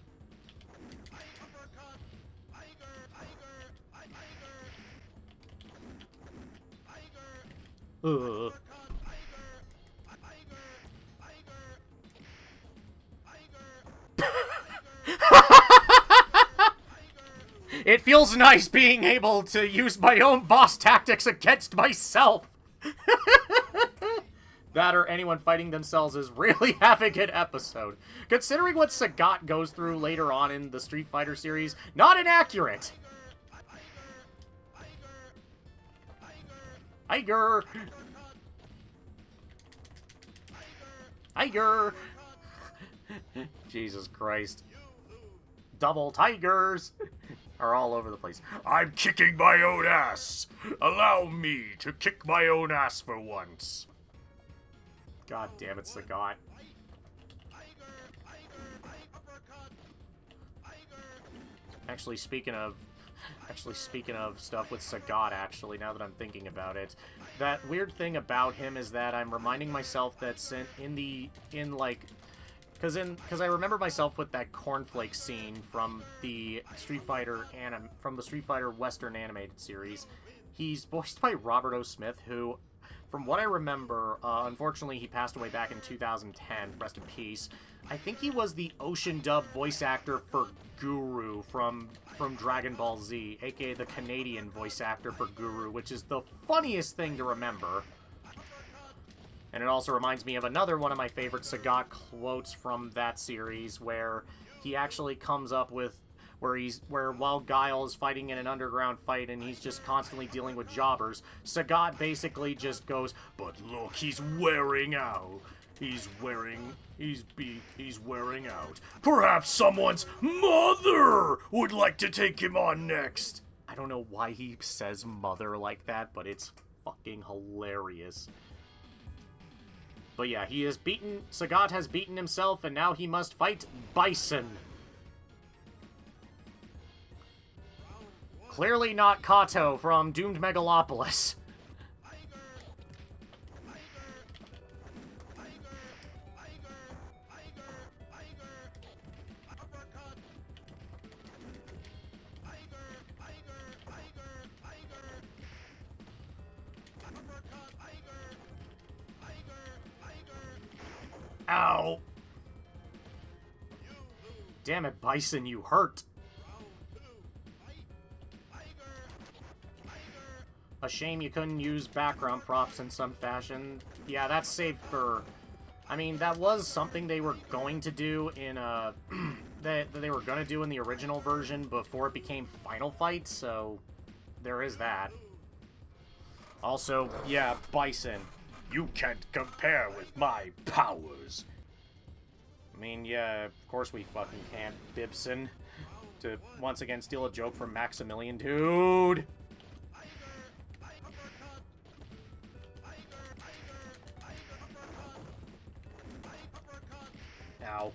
Ugh. It feels nice being able to use my own boss tactics against myself. That or anyone fighting themselves is really having an episode. Considering what Sagat goes through later on in the Street Fighter series, not inaccurate! Tiger! Tiger! Jesus Christ. Double tigers are all over the place. I'm kicking my own ass! Allow me to kick my own ass for once. God damn it, Sagat. Actually, speaking of stuff with Sagat, actually, now that I'm thinking about it, that weird thing about him is that I'm reminding myself that because I remember myself with that cornflake scene from the Street Fighter Western animated series. He's voiced by Robert O. Smith, who, from what I remember, unfortunately he passed away back in 2010, rest in peace. I think he was the Ocean dub voice actor for Guru from Dragon Ball Z, aka the Canadian voice actor for Guru, which is the funniest thing to remember. And it also reminds me of another one of my favorite Sagat quotes from that series, where he actually comes up with where while Guile is fighting in an underground fight and he's just constantly dealing with jobbers, Sagat basically just goes, "But look, he's wearing out. He's wearing out. Perhaps someone's mother would like to take him on next." I don't know why he says mother like that, but it's fucking hilarious. But yeah, Sagat has beaten himself, and now he must fight Bison. Clearly not Kato from Doomed Megalopolis. Ow! Damn it, Bison, you hurt. A shame you couldn't use background props in some fashion. Yeah, that's saved for... I mean, that was something they were going to do in, that they were going to do in the original version before it became Final Fight, so there is that. Also, yeah, Bison. You can't compare with my powers. I mean, yeah, of course we fucking can't, Bibson. To once again steal a joke from Maximilian, dude! Ow.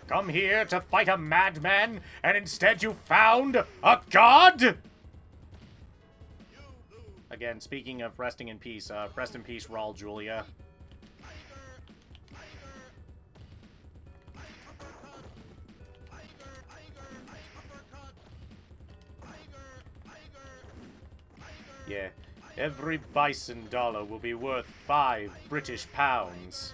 Come here to fight a madman, and instead you found a god? Again, speaking of resting in peace, rest in peace, Raul Julia. Yeah, every bison dollar will be worth 5 British pounds.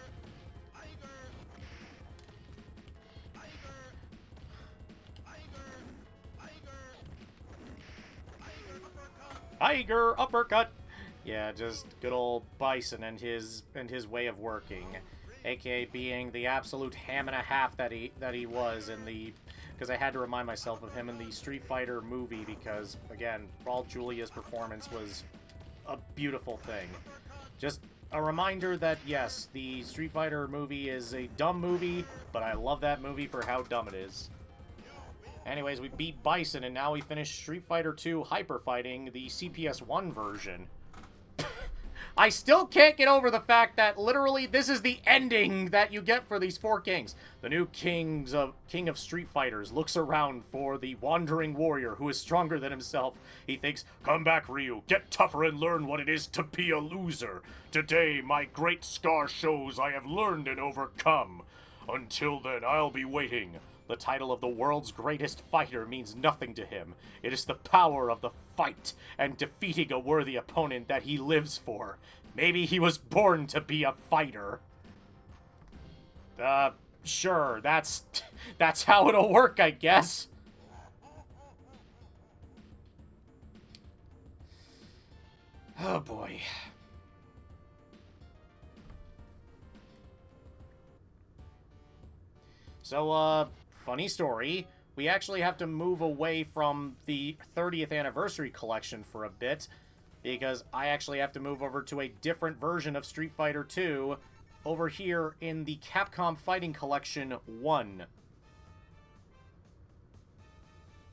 Tiger uppercut. Yeah, just good old Bison and his way of working, aka being the absolute ham and a half that he was in the. Because I had to remind myself of him in the Street Fighter movie because, again, Raul Julia's performance was a beautiful thing. Just a reminder that, yes, the Street Fighter movie is a dumb movie, but I love that movie for how dumb it is. Anyways, we beat Bison, and now we finish Street Fighter 2 Hyper Fighting, the CPS-1 version. I still can't get over the fact that literally this is the ending that you get for these 4 kings. The new king of Street Fighters looks around for the wandering warrior who is stronger than himself. He thinks, "Come back, Ryu, get tougher and learn what it is to be a loser. Today, my great scar shows I have learned and overcome. Until then, I'll be waiting." The title of the world's greatest fighter means nothing to him. It is the power of the fight and defeating a worthy opponent that he lives for. Maybe he was born to be a fighter. Sure, that's how it'll work, I guess. Oh boy. So, funny story. We actually have to move away from the 30th anniversary collection for a bit, because I actually have to move over to a different version of Street Fighter 2 over here in the Capcom Fighting Collection 1.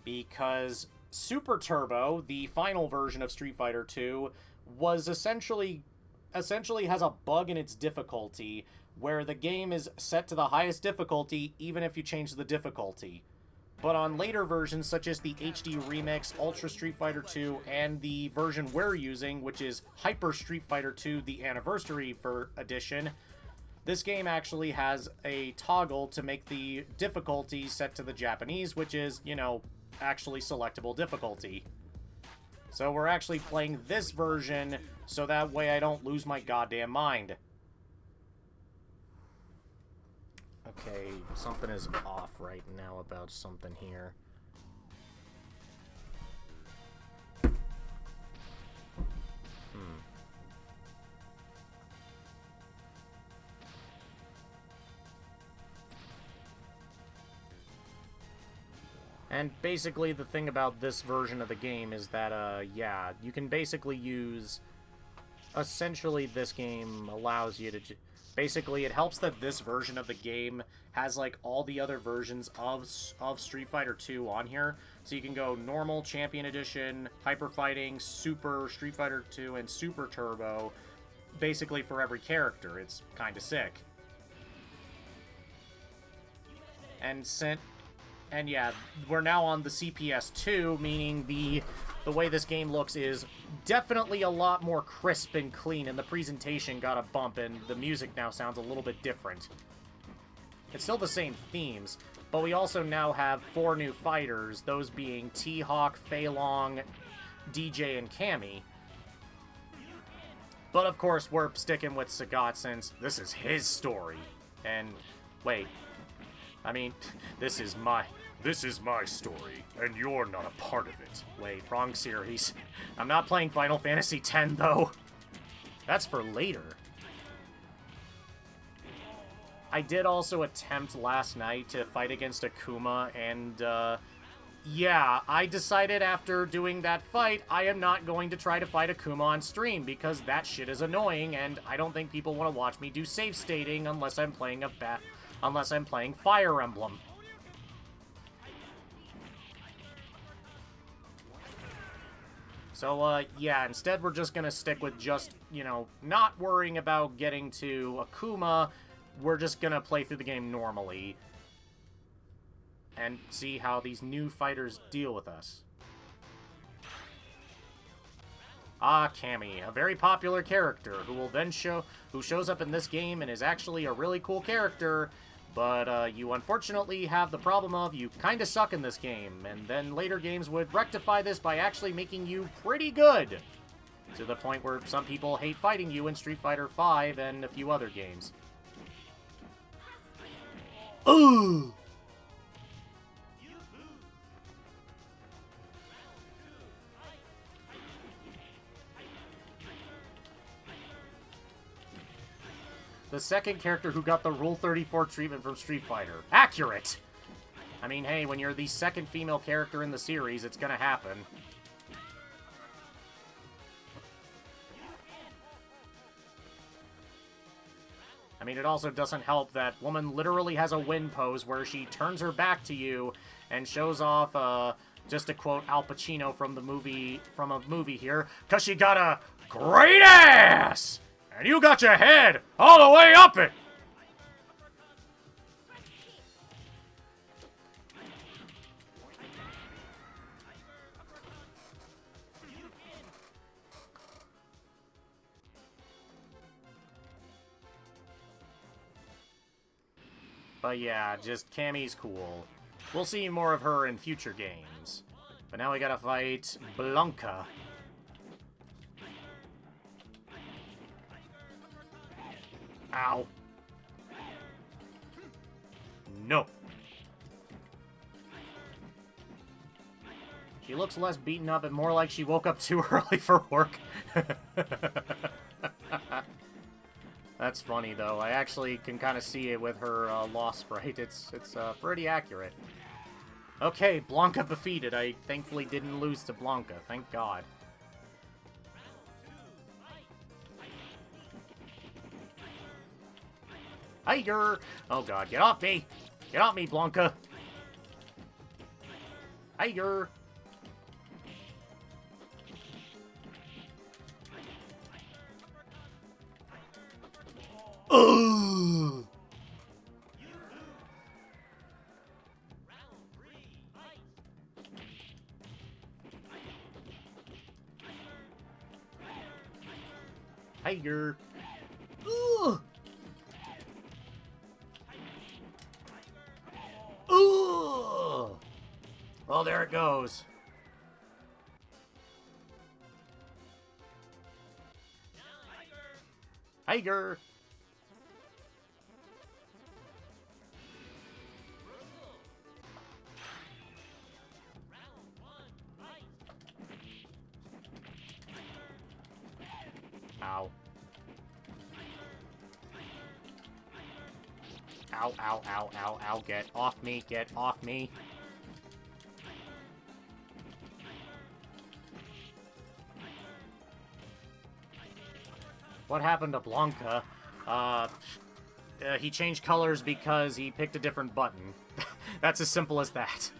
Because Super Turbo, the final version of Street Fighter 2, was essentially has a bug in its difficulty where the game is set to the highest difficulty even if you change the difficulty. But on later versions such as the HD Remix, Ultra Street Fighter 2, and the version we're using, which is Hyper Street Fighter 2, the Anniversary Edition, this game actually has a toggle to make the difficulty set to the Japanese, which is, you know, actually selectable difficulty. So we're actually playing this version so that way I don't lose my goddamn mind. Okay, something is off right now about something here. And basically the thing about this version of the game is that, yeah, you can basically use... Essentially, this game allows you to... Basically, it helps that this version of the game has, like, all the other versions of Street Fighter 2 on here. So you can go Normal, Champion Edition, Hyper Fighting, Super, Street Fighter 2, and Super Turbo, basically for every character. It's kinda sick. And yeah, we're now on the CPS2, meaning the way this game looks is definitely a lot more crisp and clean, and the presentation got a bump, and the music now sounds a little bit different. It's still the same themes, but we also now have 4 new fighters, those being T-Hawk, Fei Long, DJ, and Cammy. But of course, we're sticking with Sagat since this is his story. And, wait, I mean, this is my story, and you're not a part of it. Wait, wrong series. I'm not playing Final Fantasy X, though. That's for later. I did also attempt last night to fight against Akuma, and, yeah, I decided after doing that fight, I am not going to try to fight Akuma on stream, because that shit is annoying, and I don't think people want to watch me do save stating unless I'm playing Fire Emblem. So, yeah, instead we're just gonna stick with just, you know, not worrying about getting to Akuma. We're just gonna play through the game normally and see how these new fighters deal with us. Ah, Cammy, a very popular character who shows up in this game and is actually a really cool character. But, you unfortunately have the problem of you kinda suck in this game, and then later games would rectify this by actually making you pretty good. To the point where some people hate fighting you in Street Fighter V and a few other games. Ooh! The second character who got the Rule 34 treatment from Street Fighter. Accurate! I mean, hey, when you're the second female character in the series, it's gonna happen. I mean, it also doesn't help that woman literally has a win pose where she turns her back to you and shows off, just to quote Al Pacino from a movie here, 'cause she got a great ass! And you got your head all the way up it! But yeah, just Cammy's cool. We'll see more of her in future games. But now we gotta fight Blanca. Ow. No. She looks less beaten up and more like she woke up too early for work. That's funny, though. I actually can kind of see it with her loss sprite. It's pretty accurate. Okay, Blanca defeated. I thankfully didn't lose to Blanca. Thank God. Tiger! Oh God, get off me! Get off me, Blanca! Tiger! Ugh! Tiger! Ugh! Ugh! Well, there it goes. Tiger! Ow. Ow, ow, ow, ow, ow, get off me, get off me. What happened to Blanca? He changed colors because he picked a different button. That's as simple as that.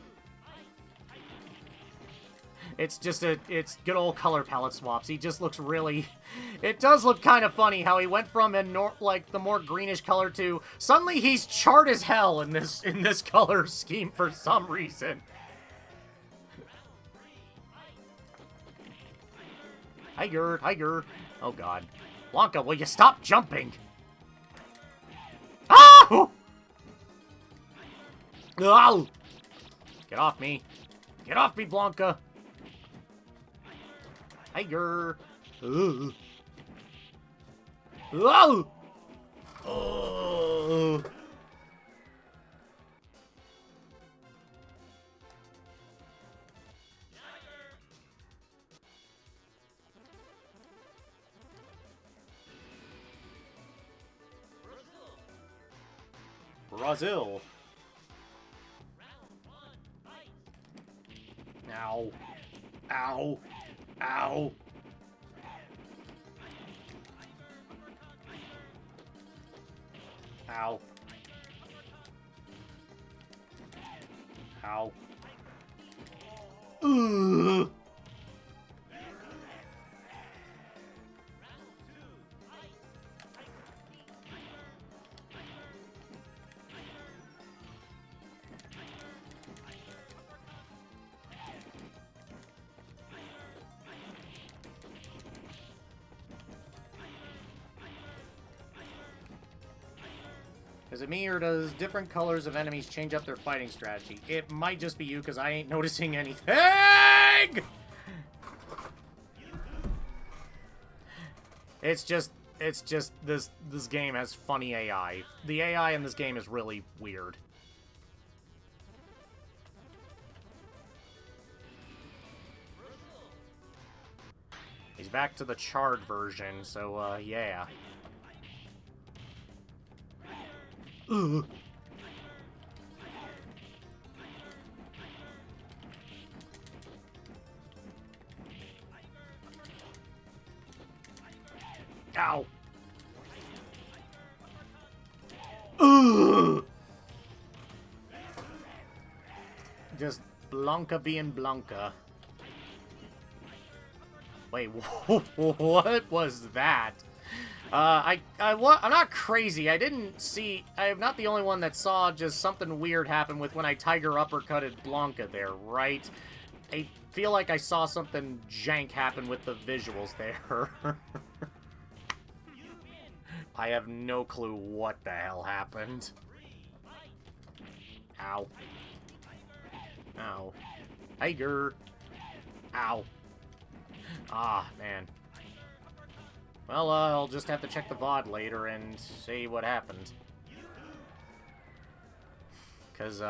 It's just it's good old color palette swaps. He just looks really... It does look kind of funny how he went from like the more greenish color to suddenly he's charred as hell in this color scheme for some reason. Tiger, tiger. Oh God. Blanca, will you stop jumping? Ah! Oh! Get off me. Get off me, Blanca. Tiger. Ugh. Oh! Oh! Brazil. Ow. Ow. Ow. Ow. Ow. Ugh. Is it me, or does different colors of enemies change up their fighting strategy? It might just be you, because I ain't noticing anything! It's just this game has funny AI. The AI in this game is really weird. He's back to the charred version, so, yeah. Ugh. Ow. Ugh. Just Blanca being Blanca. Wait, what was that? I'm not crazy. I'm not the only one that saw just something weird happen with when I Tiger uppercutted Blanca there, right? I feel like I saw something jank happen with the visuals there. I have no clue what the hell happened. Ow. Ow. Tiger. Ow. Ah, man. Well, I'll just have to check the VOD later and see what happened. Because,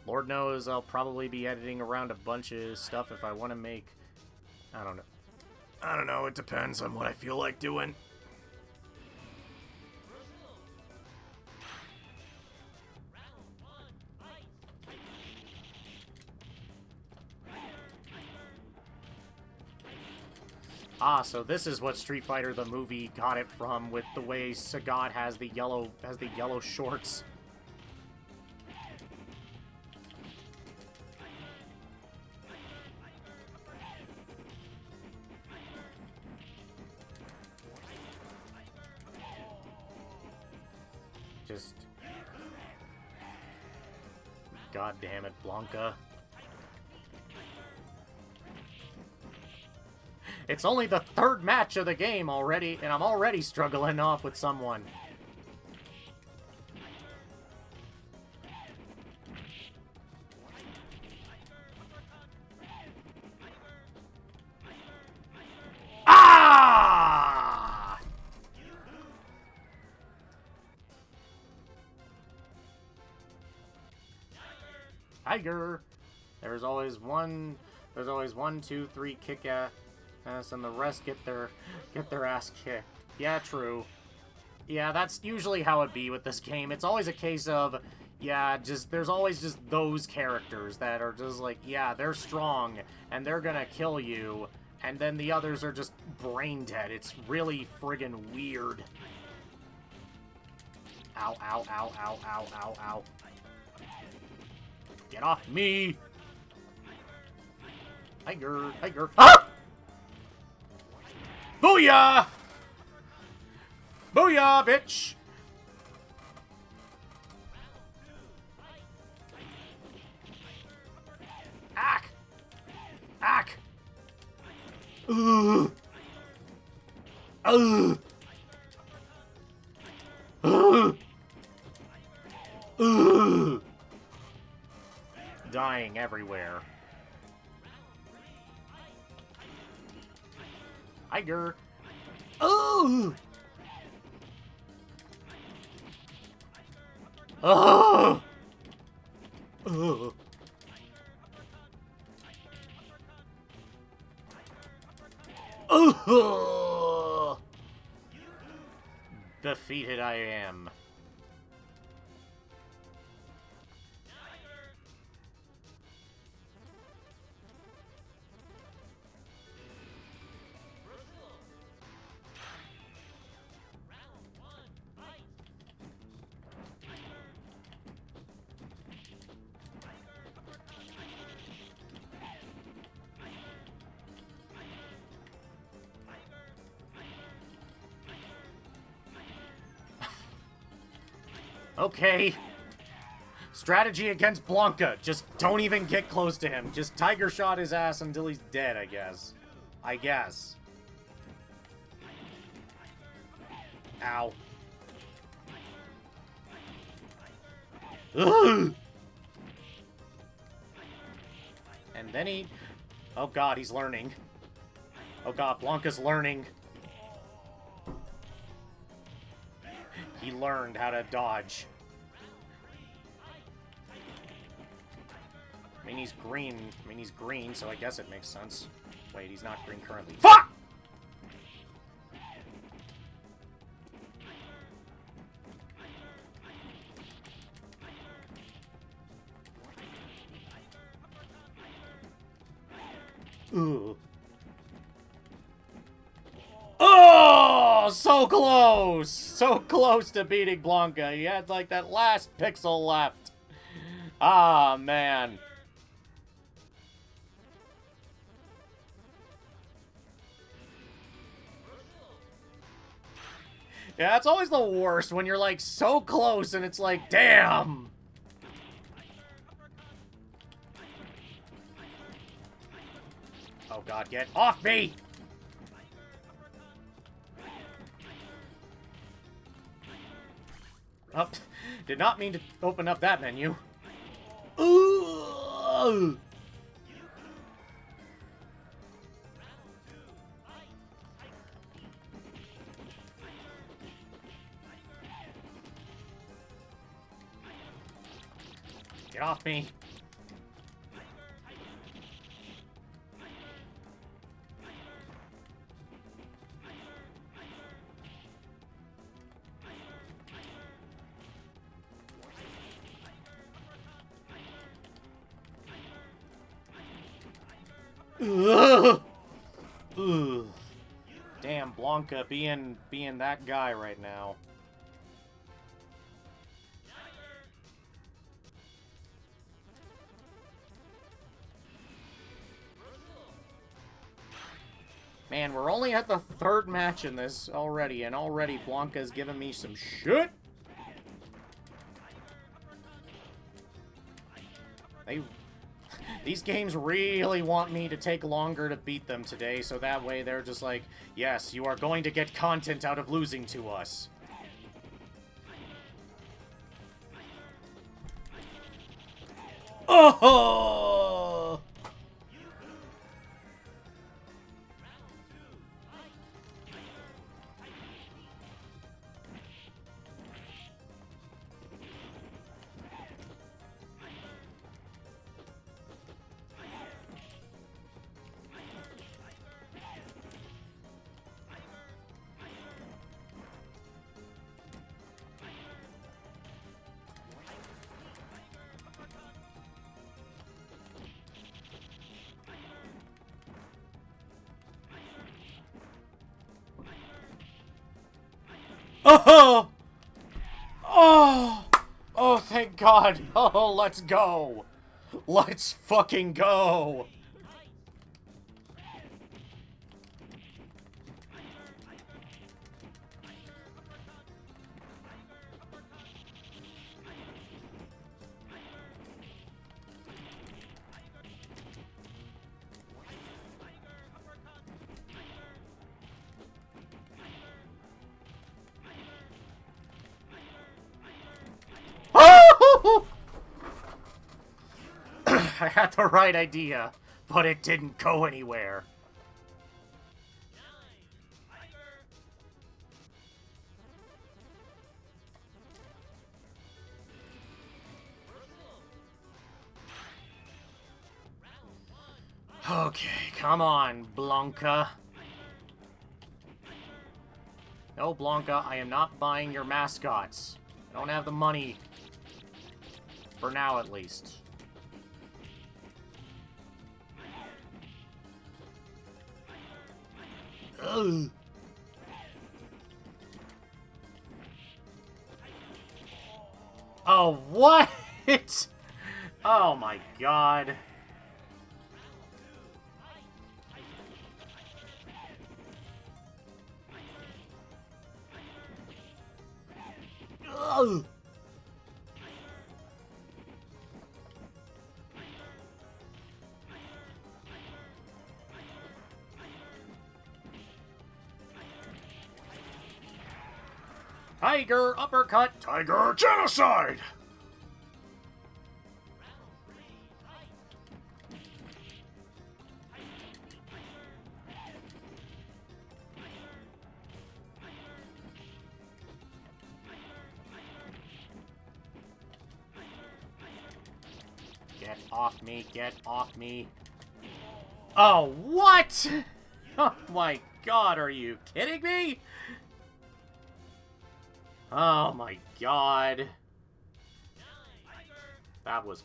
Lord knows I'll probably be editing around a bunch of stuff if I want to make... I don't know. I don't know, it depends on what I feel like doing. Ah, so this is what Street Fighter the movie got it from, with the way Sagat has the yellow shorts. Just... God damn it, Blanca. It's only the third match of the game already, and I'm already struggling off with someone. Ah! Tiger! There's always one, 2, 3 kick-ass. And the rest get their ass kicked. Yeah, true. Yeah, that's usually how it be with this game. It's always a case of, yeah, there's always just those characters that are just like, yeah, they're strong, and they're gonna kill you, and then the others are just brain dead. It's really friggin' weird. Ow, ow, ow, ow, ow, ow, ow. Get off me! Tiger, tiger. Ah! Booyah! Booyah, bitch! Ack! Ack! Ugh! Ugh! Ugh! Ugh! Dying everywhere. Tiger. Oh! Oh! Oh! Oh! Defeated I am. Okay. Strategy against Blanca. Just don't even get close to him. Just Tiger Shot his ass until he's dead, I guess. I guess. Ow. Ugh! And then he... Oh god, he's learning. Oh god, Blanca's learning. He learned how to dodge. I mean, he's green. So I guess it makes sense. Wait, he's not green currently. Fuck! Ugh. Oh, so close! So close to beating Blanca. He had, like, that last pixel left. Ah, man. Yeah, it's always the worst when you're, like, so close and it's like, damn! Oh god, get off me! Oh, did not mean to open up that menu. Ooh! Get off me. Ugh. Ugh. Damn, Blanca being that guy right now. Man, we're only at the third match in this already, and already Blanca's giving me some shit. These games really want me to take longer to beat them today, so that way they're just like, yes, you are going to get content out of losing to us. Oh! Oh! Oh! Oh, thank God. Oh, let's go. Let's fucking go. I had the right idea, but it didn't go anywhere. Okay, come on, Blanca. No, Blanca, I am not buying your mascots. I don't have the money. For now, at least. Ugh. Oh, what? Oh my God. Ugh. Tiger uppercut. Tiger genocide. Get off me, get off me. Oh, what? Oh my God, are you kidding me? Oh my God. That was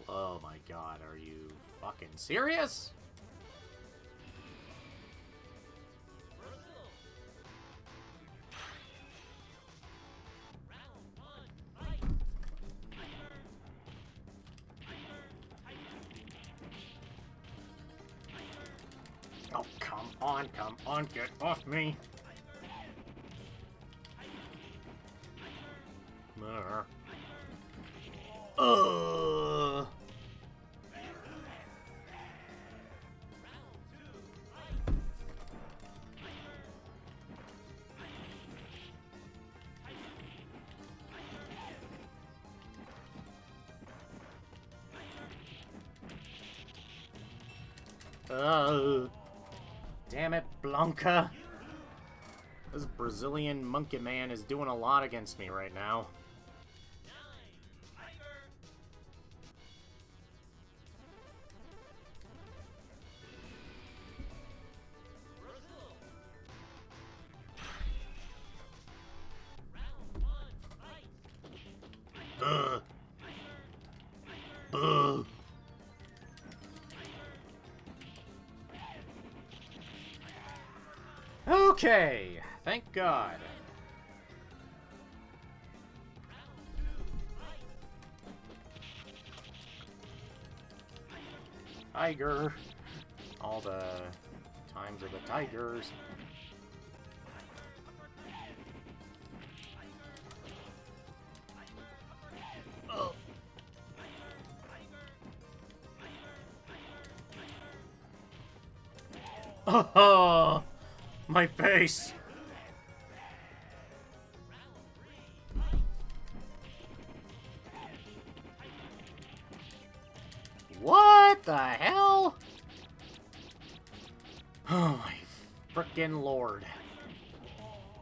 oh my God, are you fucking serious? Oh, come on, get off me. Ugh. Damn it, Blanca. This Brazilian monkey man is doing a lot against me right now. Boo. Okay, thank God. Tiger. All the times of the tigers. Oh, my face. What the hell? Oh my frickin' lord.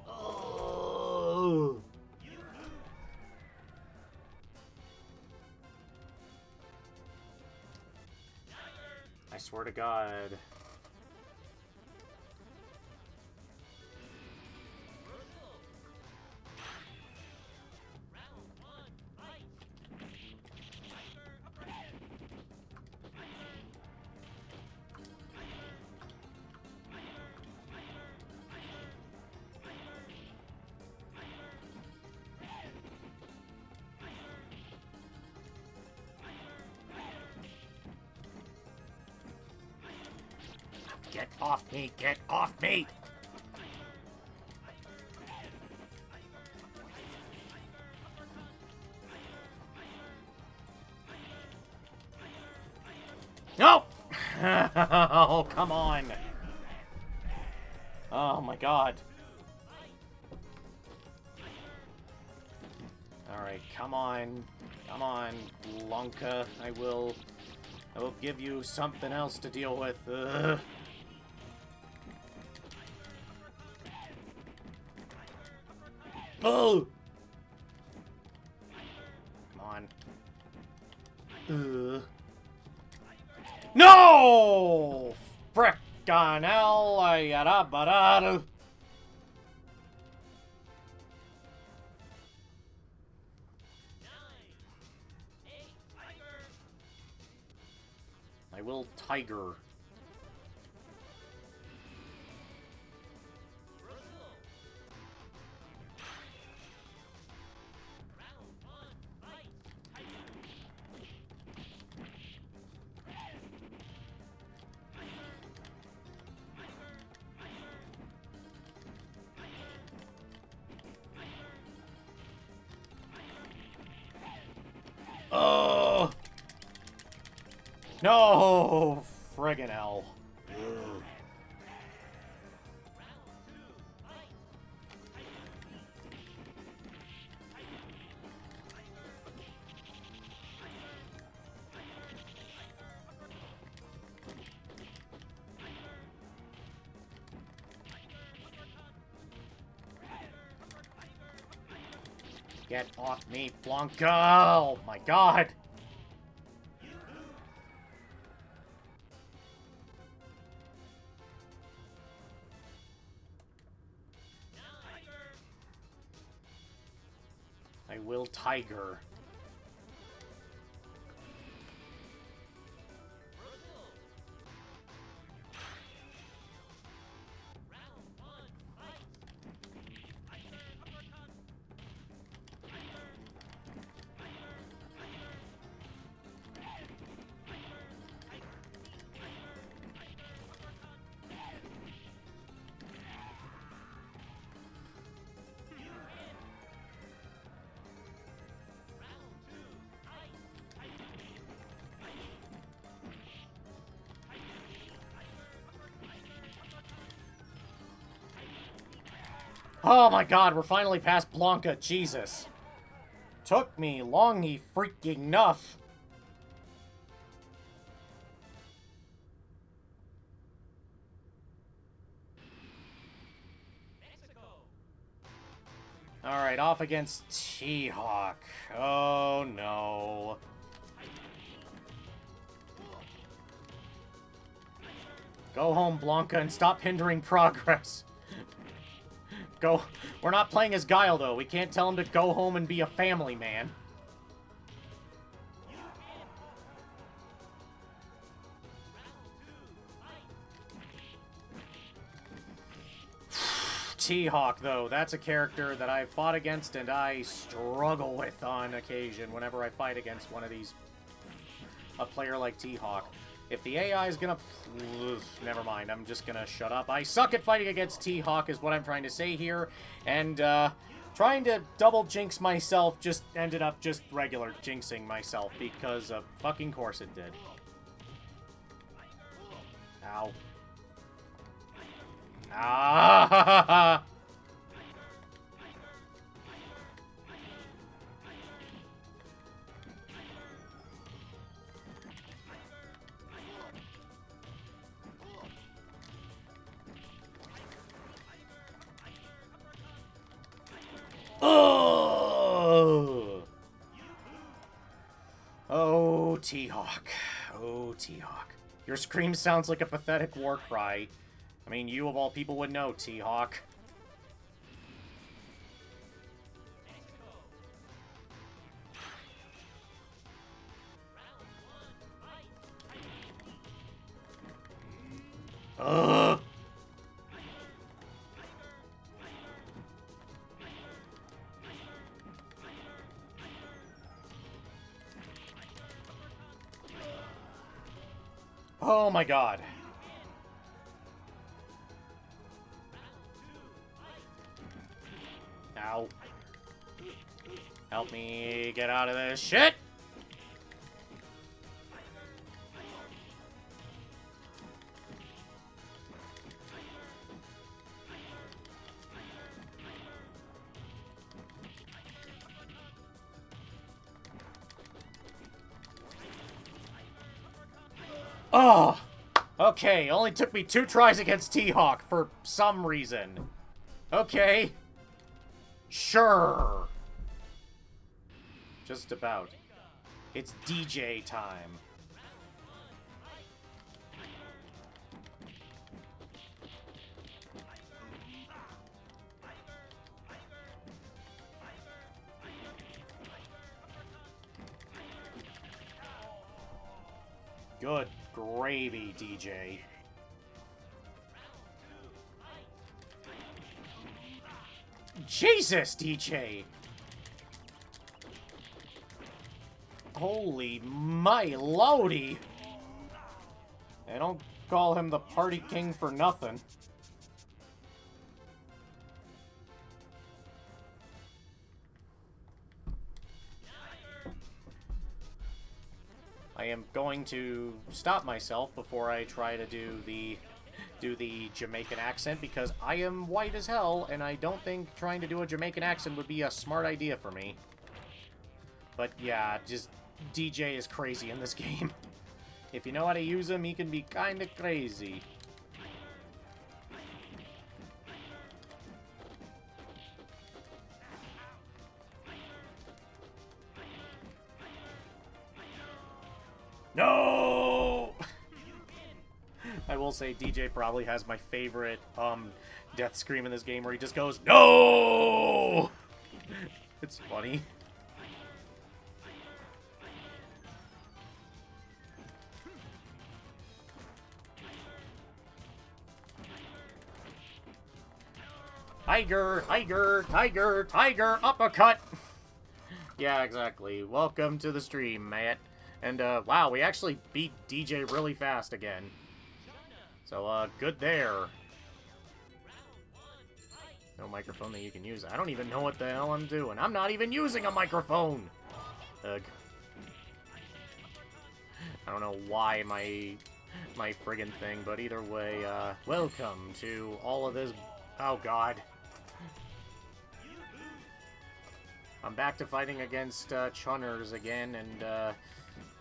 Oh. I swear to God. Get off me! Get off me! No! Oh, come on! Oh my God. Alright, come on. Come on, Blanca. I will give you something else to deal with. Ugh. Oh! Come on. No! Frickin' hell! I will tiger. Oh! No! Friggin' hell. Ugh. Get off me, Blanca! Oh my God! I will tiger. Oh my God, we're finally past Blanca. Jesus. Took me longy freaking enough. Alright, off against T-Hawk. Oh no. Go home, Blanca, and stop hindering progress. Go. We're not playing as Guile, though. We can't tell him to go home and be a family man. T-Hawk, though. That's a character that I've fought against and I struggle with on occasion whenever I fight against one of these... a player like T-Hawk. If the AI is gonna... never mind, I'm just gonna shut up. I suck at fighting against T-Hawk is what I'm trying to say here. And, trying to double jinx myself just ended up just regular jinxing myself because of fucking course it did. Ow. Ah! Oh! Oh, T-Hawk. Oh, T-Hawk. Your scream sounds like a pathetic war cry. I mean, you of all people would know, T-Hawk. Ugh! Oh my god. Ow. Help me get out of this shit! Oh! Okay, only took me 2 tries against T-Hawk for some reason. Okay. Sure. Just about. It's DJ time. Good gravy, DJ. Jesus, DJ! Holy my lordy! They don't call him the party king for nothing. I am going to stop myself before I try to do the Jamaican accent because I am white as hell and I don't think trying to do a Jamaican accent would be a smart idea for me. But yeah, just DJ is crazy in this game. If you know how to use him, he can be kinda crazy. No! I will say DJ probably has my favorite death scream in this game where he just goes, "No!" It's funny. Tiger, tiger, tiger, tiger, uppercut! Yeah, exactly. Welcome to the stream, Matt. And, wow, we actually beat DJ really fast again. So, good there. No microphone that you can use. I don't even know what the hell I'm doing. I'm not even using a microphone! Ugh. I don't know why my friggin' thing, but either way, welcome to all of this... Oh, God. I'm back to fighting against, Chunners again, and,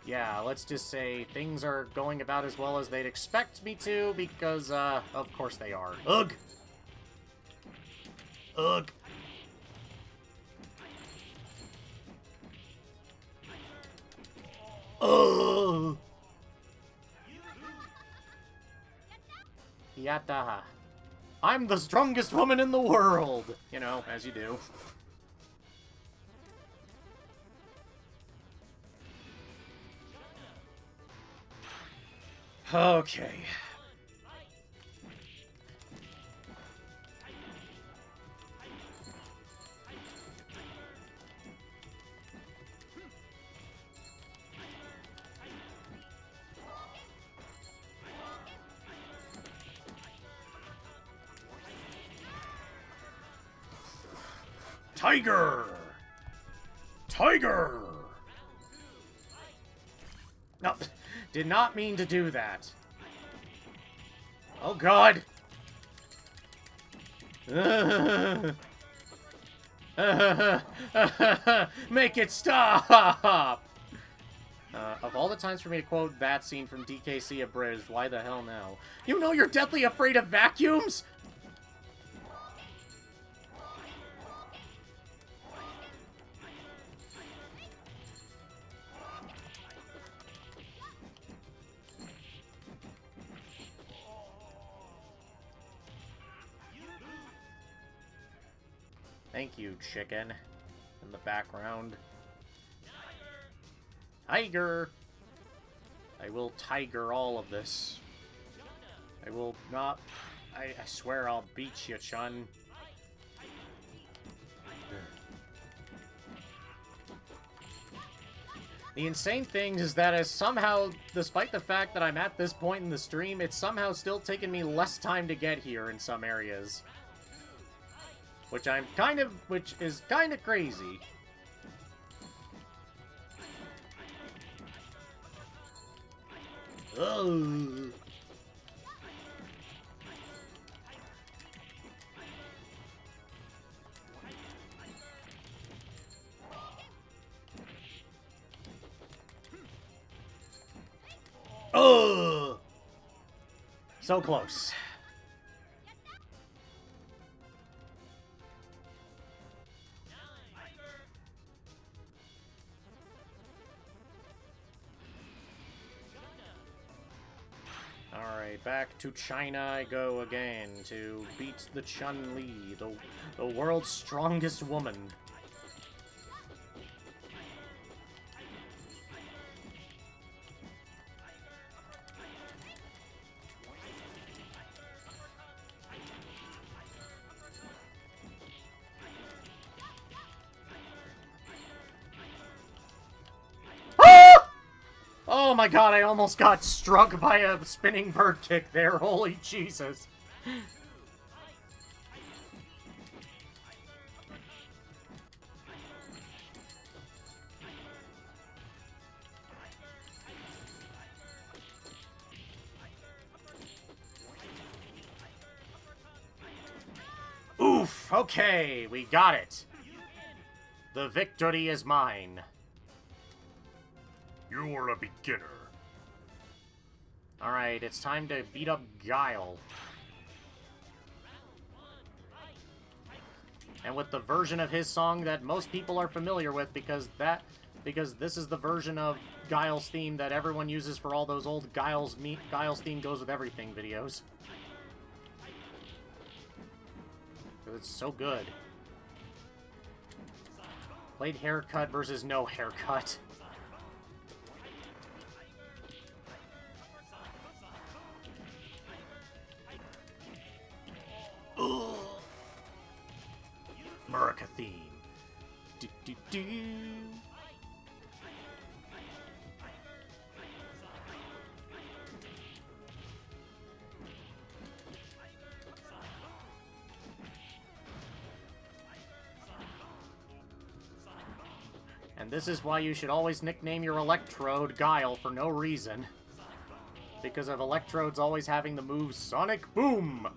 yeah, let's just say things are going about as well as they'd expect me to, because, of course they are. Ugh! Ugh! Ugh! Yatta. I'm the strongest woman in the world! You know, as you do. Okay. Tiger! Tiger! No, did not mean to do that. Oh god! Make it stop! Of all the times for me to quote that scene from DKC Abridged, why the hell now? You know you're deathly afraid of vacuums? Thank you, chicken. In the background. Tiger! I will tiger all of this. I will not... I swear I'll beat you, Chun. The insane thing is that as somehow, despite the fact that I'm at this point in the stream, it's somehow still taken me less time to get here in some areas. Which is kind of crazy. Ugh. Ugh. So close. Alright, back to China I go again to beat the Chun-Li, the world's strongest woman. Oh my god, I almost got struck by a spinning bird kick there. Holy Jesus. Oof, okay, we got it. The victory is mine. You're a beginner. Alright, it's time to beat up Guile. And with the version of his song that most people are familiar with, because this is the version of Guile's theme that everyone uses for all those old Guile's theme goes with everything videos. It's so good. Played haircut versus no haircut. America theme. Do, do, do. And this is why you should always nickname your Electrode Guile for no reason. Because of Electrodes always having the move Sonic Boom!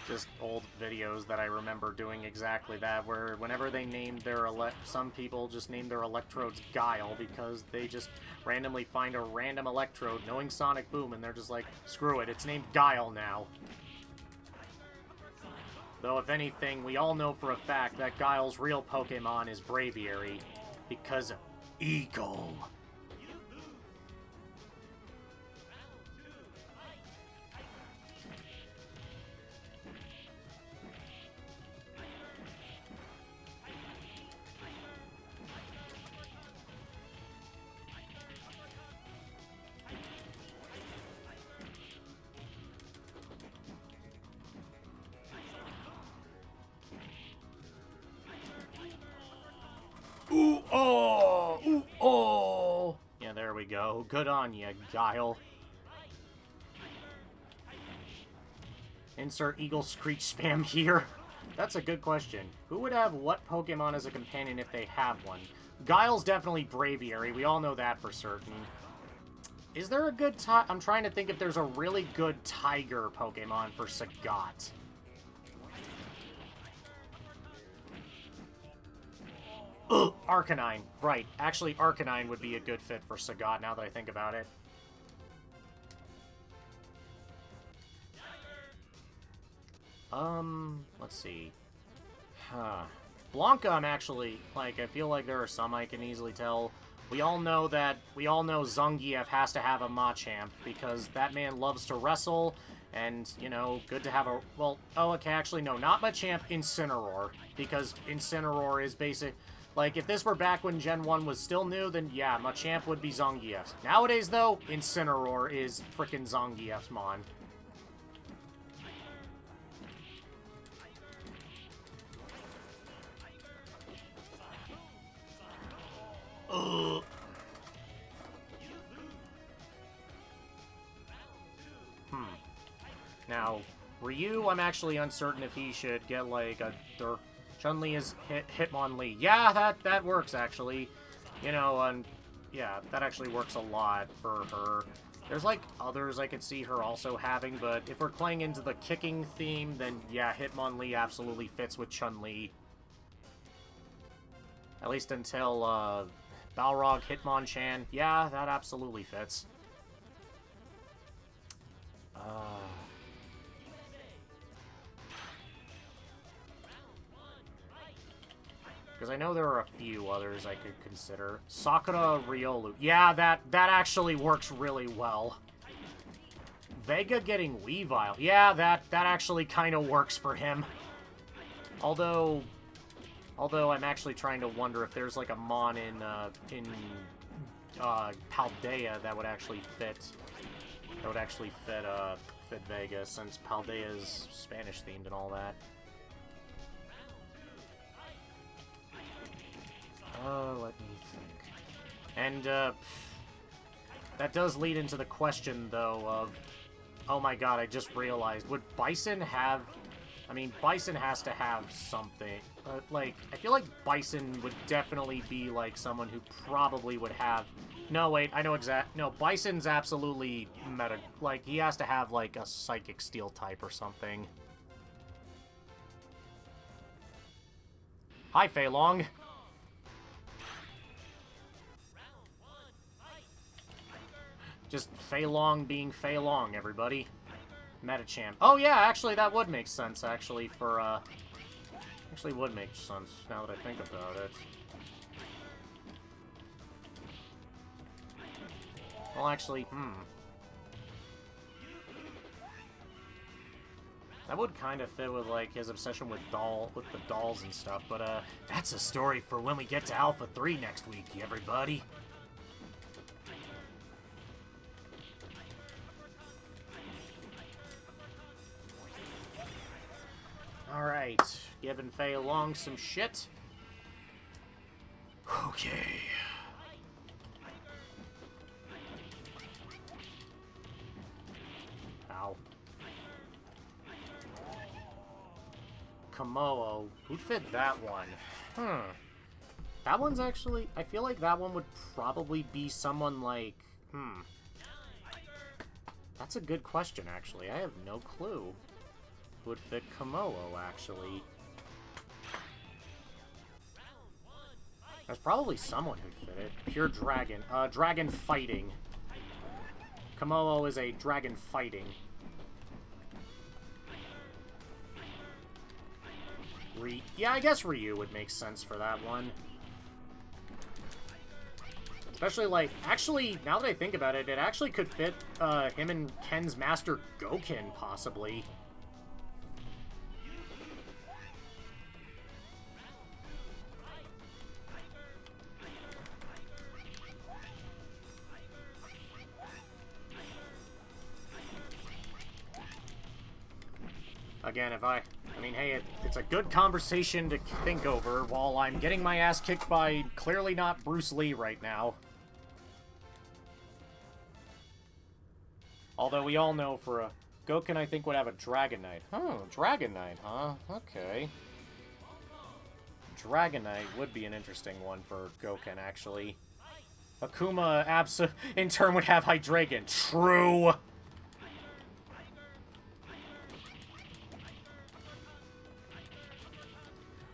Just old videos that I remember doing exactly that, where whenever they named their some people just named their electrodes Guile because they just randomly find a random electrode knowing Sonic Boom and they're just like, screw it, it's named Guile now. Though if anything, we all know for a fact that Guile's real Pokemon is Braviary, because Eagle. Ooh, oh! Ooh, go. Good on ya, Guile. Insert Eagle Screech spam here. That's a good question. Who would have what Pokemon as a companion if they have one? Guile's definitely Braviary. We all know that for certain. Is there a good I'm trying to think if there's a really good Tiger Pokemon for Sagat. Ugh, Arcanine. Right. Actually, Arcanine would be a good fit for Sagat now that I think about it. Let's see. Blanca, I'm actually, like, I feel like there are some I can easily tell. We all know Zangief has to have a Machamp, because that man loves to wrestle, and, you know, good to have a, well, oh, okay, actually, no, not Machamp, Incineroar, because Incineroar is basic, like, if this were back when Gen 1 was still new, then, yeah, Machamp would be Zangief's. Nowadays, though, Incineroar is frickin' Zangief's mon. Ugh. Now, Ryu, I'm actually uncertain if he should get, like, a... Chun-Li is Hitmonlee. Yeah, that works, actually. You know, and... Yeah, that actually works a lot for her. There's, like, others I could see her also having, but if we're playing into the kicking theme, then, yeah, Hitmonlee absolutely fits with Chun-Li. At least until, Balrog Hitmonchan. Yeah, that absolutely fits. Because I know there are a few others I could consider. Sakura Riolu. Yeah, that actually works really well. Vega getting Weavile. Yeah, that actually kind of works for him. Although I'm actually trying to wonder if there's like a mon in Paldea that would actually fit. That would actually fit Vega, since Paldea is Spanish themed and all that. Let me think. And that does lead into the question though of, oh my god, I just realized, would Bison have? I mean, Bison has to have something. Like, I feel like Bison would definitely be, like, someone who probably would have... No, wait, I know No, Bison's absolutely meta... Like, he has to have, like, a Psychic Steel type or something. Hi, Fei Long. Just Fei Long being Fei Long, everybody. Metachamp. Oh, yeah, actually, that would make sense, actually, for, Actually would make sense, now that I think about it. Well, actually, that would kind of fit with, like, his obsession with the dolls and stuff, but, that's a story for when we get to Alpha 3 next week, everybody. Alright, giving Fei Long some shit. Okay. Ow. Komodo. Who'd fit that one? That one's actually... I feel like that one would probably be someone like... That's a good question, actually. I have no clue. Would fit Komodo, actually. There's probably someone who'd fit it. Pure Dragon. Dragon fighting. Komodo is a dragon fighting. Yeah, I guess Ryu would make sense for that one. Especially, like, actually, now that I think about it, it actually could fit, him and Ken's Master Goken, possibly. Again, I mean, hey, it's a good conversation to think over while I'm getting my ass kicked by clearly not Bruce Lee right now. Although we all know for a... Goken, I think, would have a Dragon Knight. Oh, Dragon Knight, huh? Okay. Dragon Knight would be an interesting one for Goken, actually. Akuma, in turn, would have Hydreigon. True!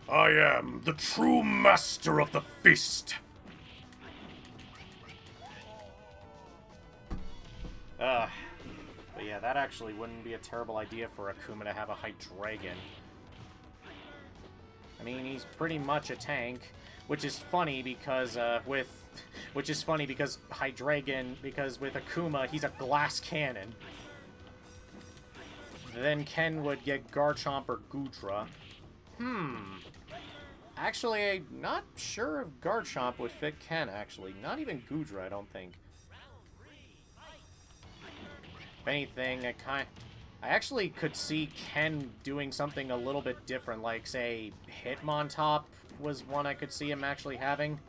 I am the true master of the fist. But yeah, that actually wouldn't be a terrible idea for Akuma to have a Hydreigon. I mean, he's pretty much a tank, which is funny because Hydreigon, because with Akuma, he's a glass cannon. Then Ken would get Garchomp or Goodra. Actually, I'm not sure if Garchomp would fit Ken, actually. Not even Goodra, I don't think. If anything, I actually could see Ken doing something a little bit different, like, say, Hitmontop was one I could see him actually having.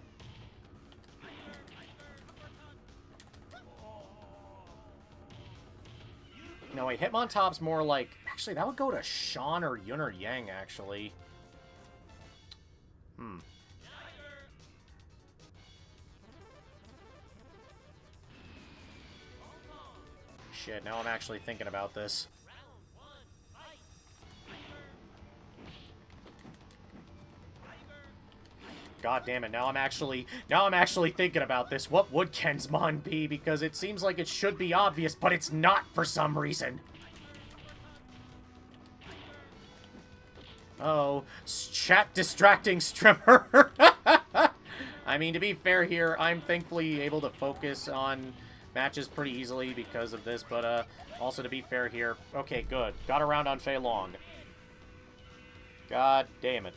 No, wait, Hitmontop's more like... Actually, that would go to Sean or Yun or Yang, actually. Shit, now I'm actually thinking about this. God damn it, now I'm actually thinking about this. What would Ken's Mon be? Because it seems like it should be obvious, but it's not for some reason. Oh, chat distracting Strimmer. I mean, to be fair here, I'm thankfully able to focus on matches pretty easily because of this, but also to be fair here, okay, good. Got around on Fei Long. God damn it.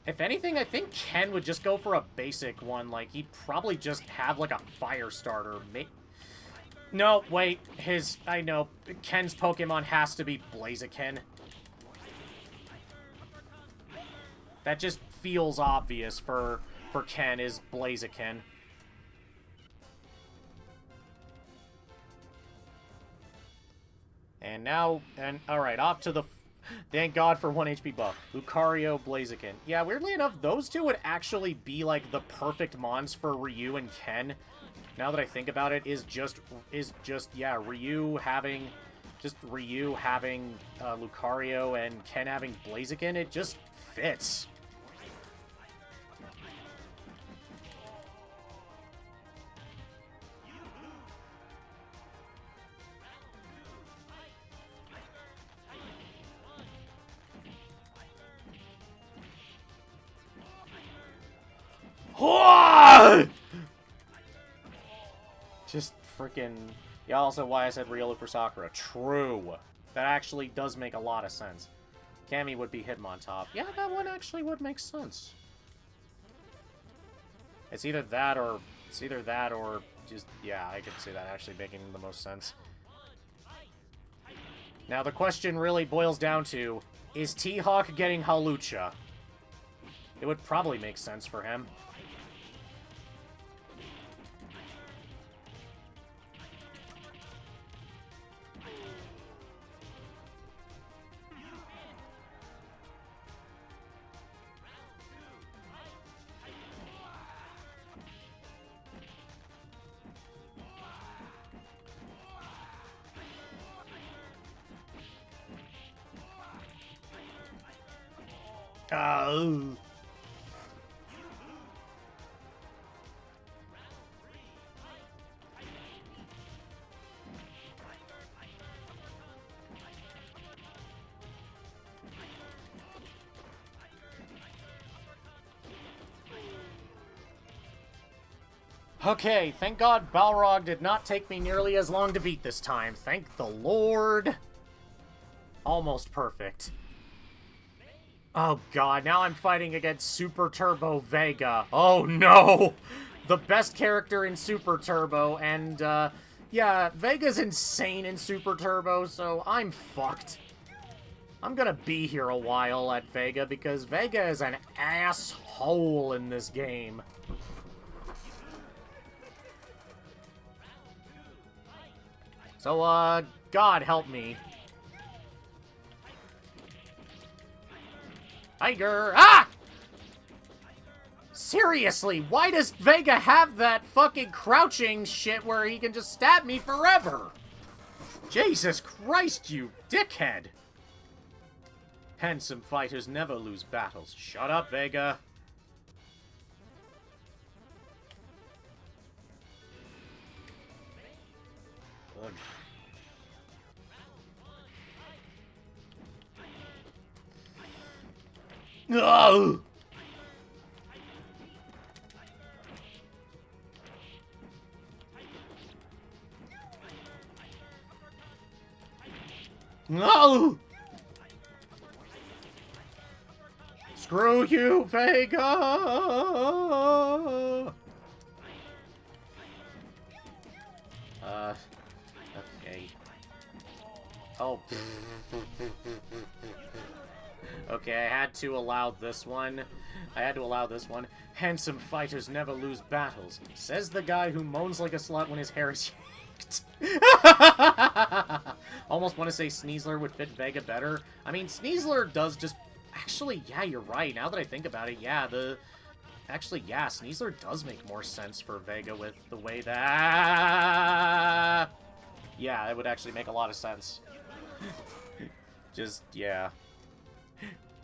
If anything, I think Ken would just go for a basic one. Like, he'd probably just have, like, a fire starter. No, wait. I know. Ken's Pokemon has to be Blaziken. That just feels obvious for Ken, is Blaziken. And now, alright, off to the... Thank God for 1 HP buff. Lucario, Blaziken. Yeah, weirdly enough, those two would actually be, like, the perfect mons for Ryu and Ken. Now that I think about it, yeah, Ryu having Lucario and Ken having Blaziken, it just fits. Just freaking... Yeah, also why I said Riolu for Sakura. True. That actually does make a lot of sense. Cammy would be Hitmontop. Yeah, that one actually would make sense. It's either that or just... Yeah, I could see that actually making the most sense. Now, the question really boils down to, is T-Hawk getting Hawlucha? It would probably make sense for him. Okay, thank God Balrog did not take me nearly as long to beat this time. Thank the Lord. Almost perfect. Oh god, now I'm fighting against Super Turbo Vega. Oh no! The best character in Super Turbo, and yeah, Vega's insane in Super Turbo, so I'm fucked. I'm gonna be here a while at Vega, because Vega is an asshole in this game. So, God help me. Tiger! Ah! Seriously, why does Vega have that fucking crouching shit where he can just stab me forever? Jesus Christ, you dickhead! Handsome fighters never lose battles. Shut up, Vega. Ugh. No! No! Screw you, Vega! Okay. Oh. Okay, I had to allow this one. Handsome fighters never lose battles, says the guy who moans like a slut when his hair is yanked. Almost want to say Sneasler would fit Vega better. I mean, Sneasler does just... Actually, yeah, you're right. Now that I think about it, yeah, Actually, yeah, Sneasler does make more sense for Vega with the way that... Yeah, it would actually make a lot of sense. Just, yeah.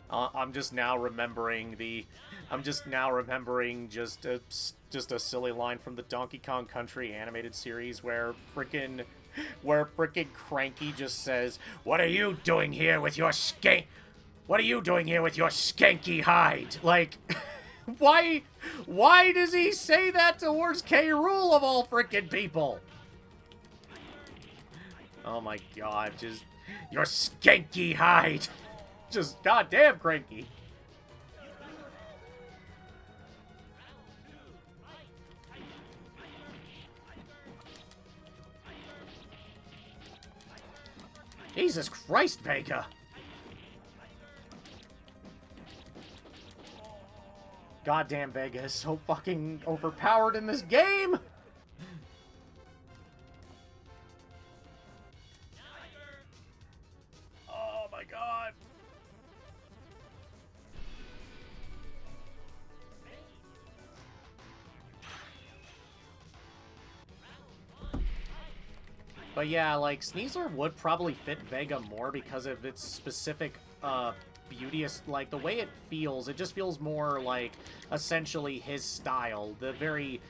I'm just now remembering just a silly line from the Donkey Kong Country animated series where frickin' Cranky just says, What are you doing here with your skanky hide? Like, why does he say that towards K. Rool of all frickin' people? Oh my god, just, your skanky hide. Just goddamn Cranky. Jesus Christ, Vega. Goddamn, Vega is so fucking overpowered in this game. Oh my god. But yeah, like, Sneasler would probably fit Vega more because of its specific, beauteous, like, the way it just feels more, like, essentially his style. The very,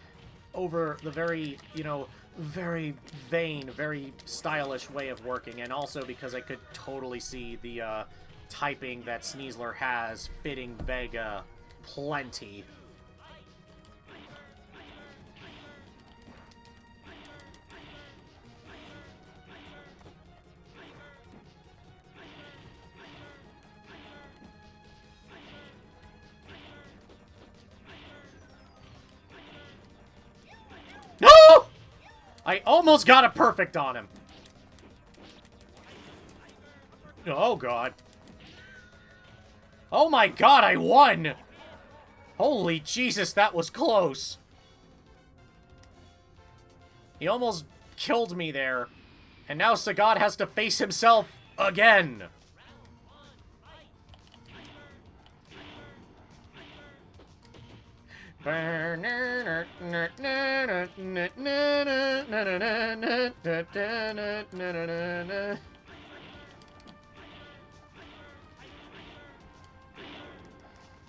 you know, very vain, very stylish way of working, and also because I could totally see the, typing that Sneasler has fitting Vega plenty. No! I almost got a perfect on him. Oh, God. Oh, my God, I won! Holy Jesus, that was close. He almost killed me there. And now Sagat has to face himself again.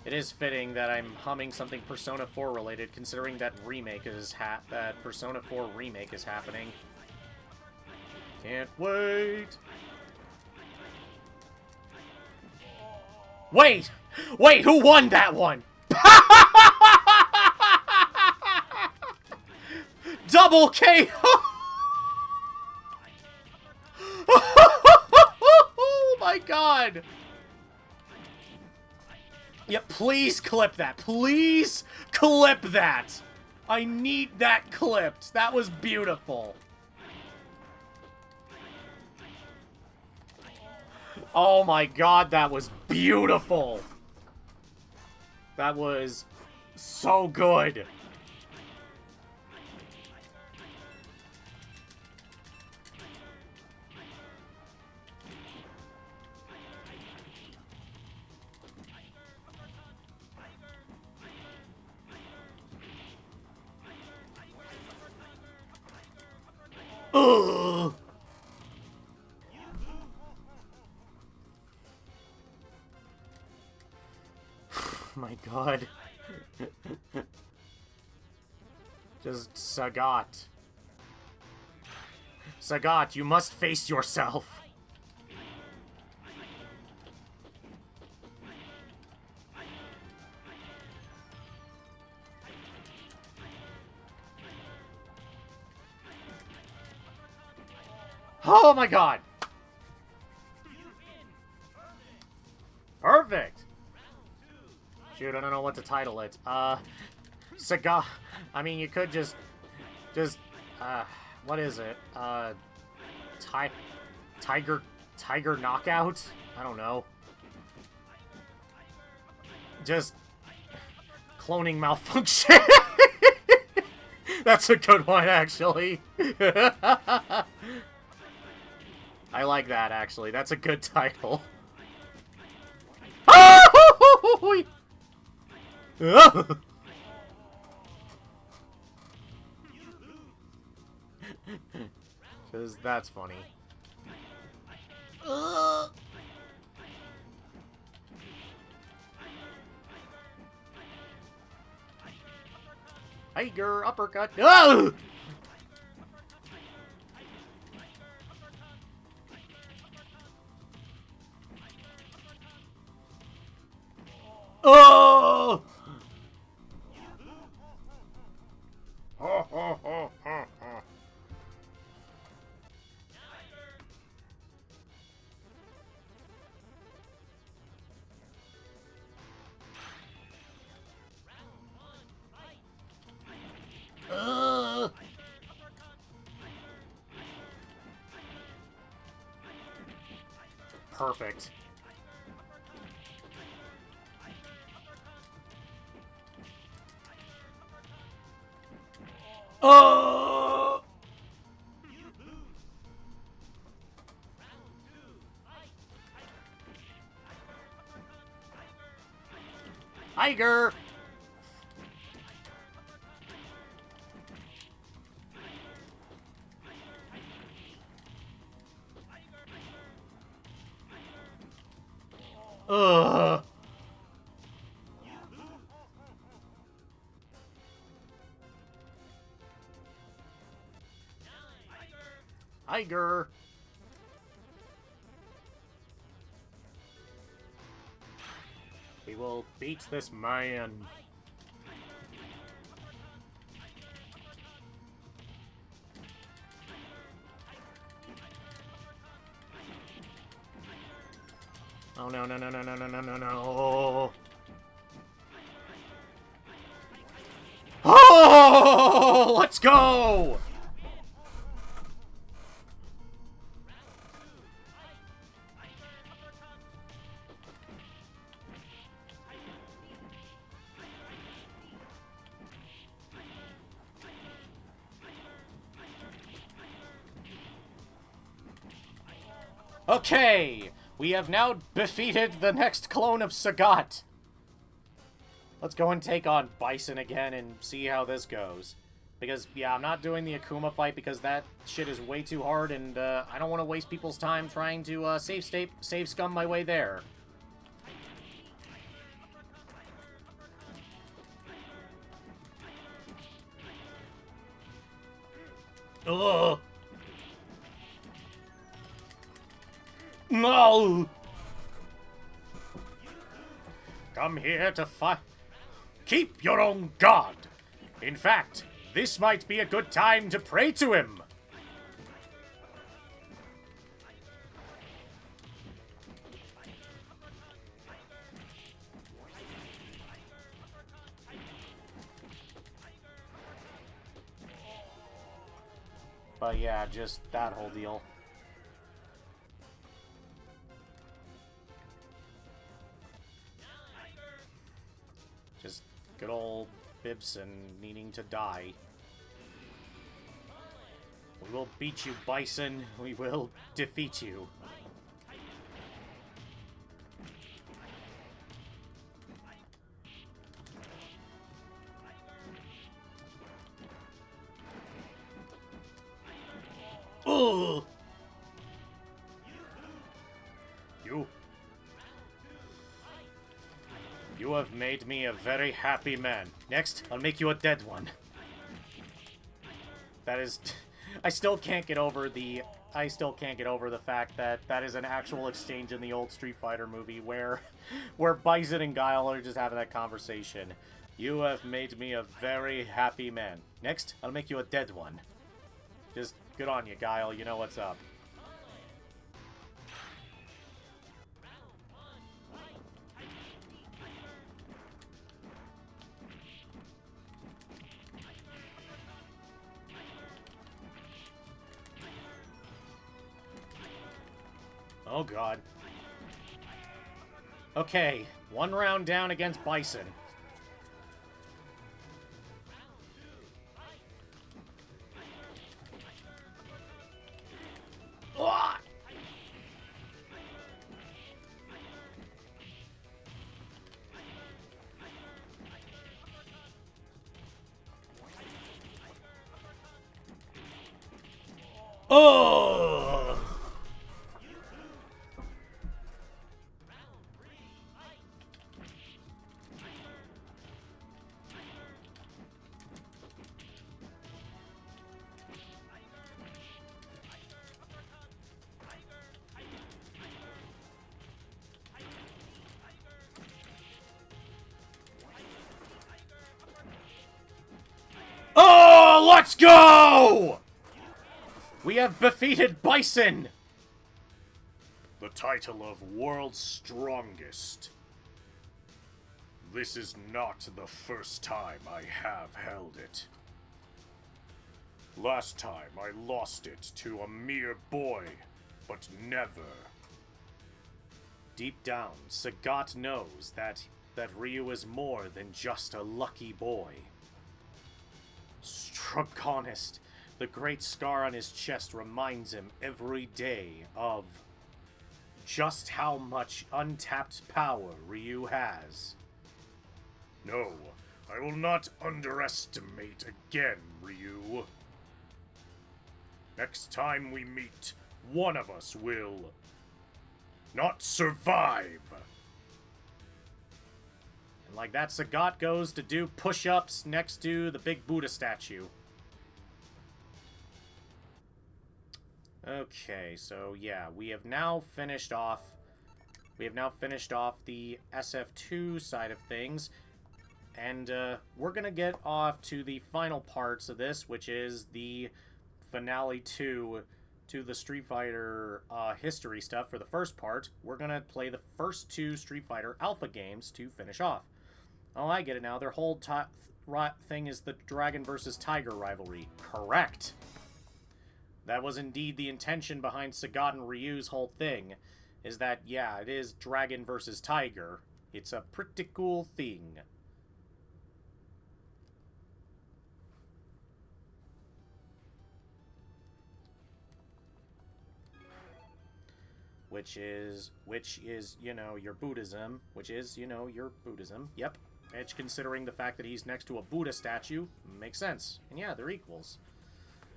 It is fitting that I'm humming something Persona 4 related, considering that Persona 4 remake is happening. Can't wait. Wait! Wait, who won that one? Double KO! Oh my god! Yeah, please clip that. Please clip that. I need that clipped. That was beautiful. Oh my god, that was beautiful. That was so good. Ugh! My god. Just Sagat. Sagat, you must face yourself. Oh my god! Perfect! Shoot, I don't know what to title it. Sagat. I mean, you could just, what is it? Tiger Knockout? I don't know. Just cloning malfunction. That's a good one, actually. I like that, actually. That's a good title. Because that's funny. Tiger uppercut. Oh! Oh! Perfect. Oh! Tiger! Ugh. Tiger. We will beat this man. Oh no, no, no, no, no, no, no, no, no. Oh, let's go! Okay, we have now defeated the next clone of Sagat. Let's go and take on Bison again and see how this goes. Because, yeah, I'm not doing the Akuma fight because that shit is way too hard, and I don't want to waste people's time trying to save scum my way there. Ugh! No! Come here to fight. Keep your own god. In fact, this might be a good time to pray to him. But yeah, just that whole deal. Just good old Bibson needing to die. We will beat you, Bison. We will defeat you. Oh! You have made me a very happy man. Next, I'll make you a dead one. That is... I still can't get over the fact that that is an actual exchange in the old Street Fighter movie where Bison and Guile are just having that conversation. You have made me a very happy man. Next, I'll make you a dead one. Just good on you, Guile. You know what's up. Oh, God. Okay, one round down against Bison. Ah! Oh! Oh, let's go! We have defeated Bison! The title of World's Strongest. This is not the first time I have held it. Last time I lost it to a mere boy, but never. Deep down, Sagat knows that Ryu is more than just a lucky boy. Honest, the great scar on his chest reminds him every day of just how much untapped power Ryu has. No, I will not underestimate again, Ryu. Next time we meet, one of us will not survive. And like that, Sagat goes to do push-ups next to the big Buddha statue. Okay, so yeah, we have now finished off the SF2 side of things, and we're gonna get off to the final parts of this, which is the finale to the Street Fighter history stuff. For the first part, we're gonna play the first two Street Fighter Alpha games to finish off. Oh, I get it now. Their whole thing is the Dragon versus Tiger rivalry. Correct. That was indeed the intention behind Sagat and Ryu's whole thing, is that, yeah, it is Dragon versus Tiger. It's a pretty cool thing. Which is, you know, your Buddhism. Yep. Edge, considering the fact that he's next to a Buddha statue, makes sense. And yeah, they're equals.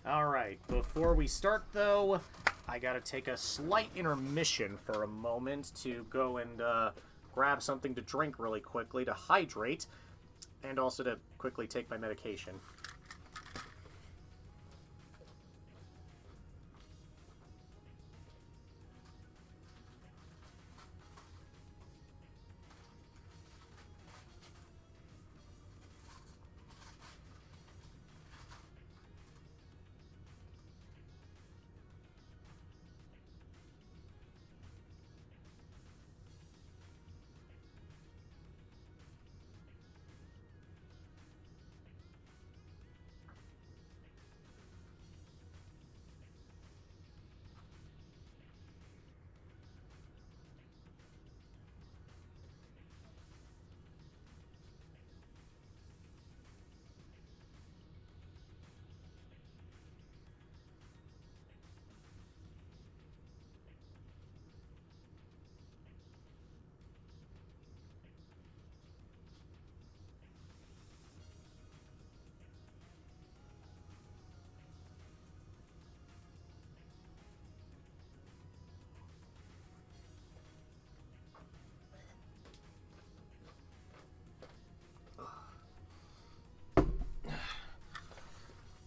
Alright, before we start, though, I gotta take a slight intermission for a moment to go and grab something to drink really quickly to hydrate, and also to quickly take my medication.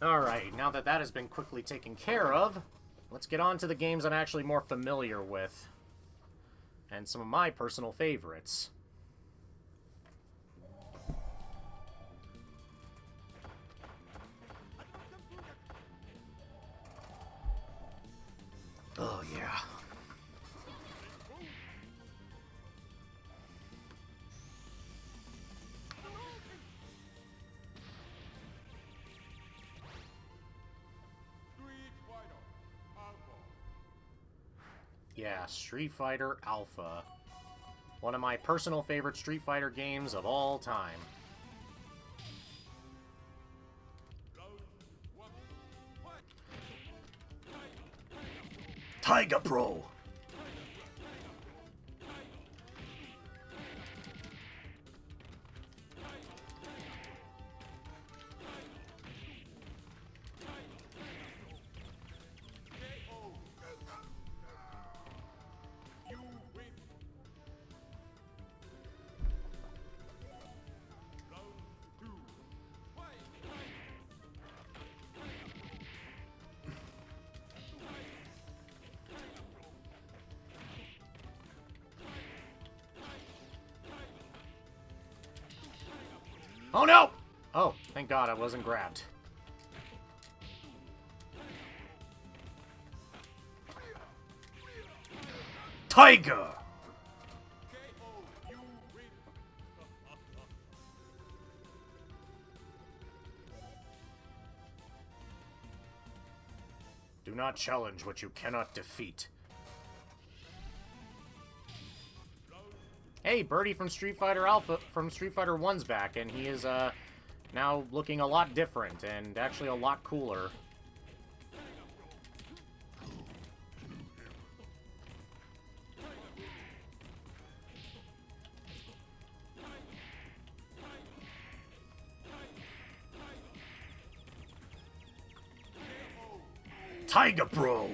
Alright, now that that has been quickly taken care of, let's get on to the games I'm actually more familiar with. And some of my personal favorites. Oh, yeah. Yeah, Street Fighter Alpha. One of my personal favorite Street Fighter games of all time. Tiger Pro! Oh no! Oh, thank God I wasn't grabbed. Tiger! Do not challenge what you cannot defeat. Hey, Birdie from Street Fighter Alpha, from Street Fighter 1's back, and he is, now looking a lot different, and actually a lot cooler. Tiger Pro!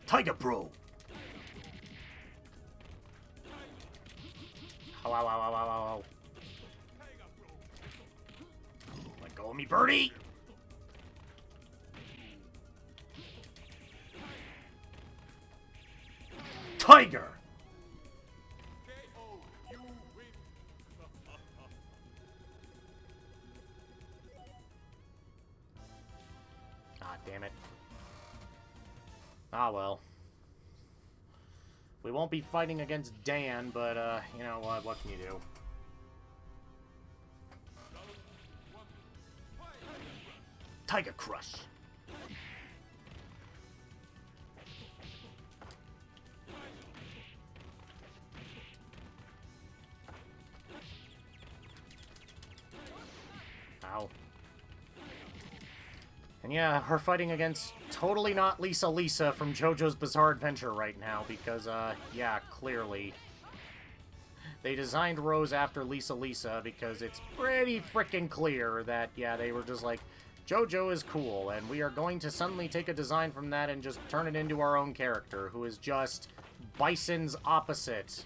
Tiger Pro! Ow, ow, ow, ow, ow, ow. Let go of me, Birdie! Tiger! Ah, damn it. Ah, well. We won't be fighting against Dan, but, you know what can you do? Tiger Crush! Ow. And yeah, we're fighting against totally not Lisa from JoJo's Bizarre Adventure right now, because, yeah, clearly. They designed Rose after Lisa because it's pretty freaking clear that, yeah, they were just like, JoJo is cool, and we are going to suddenly take a design from that and just turn it into our own character, who is just Bison's opposite.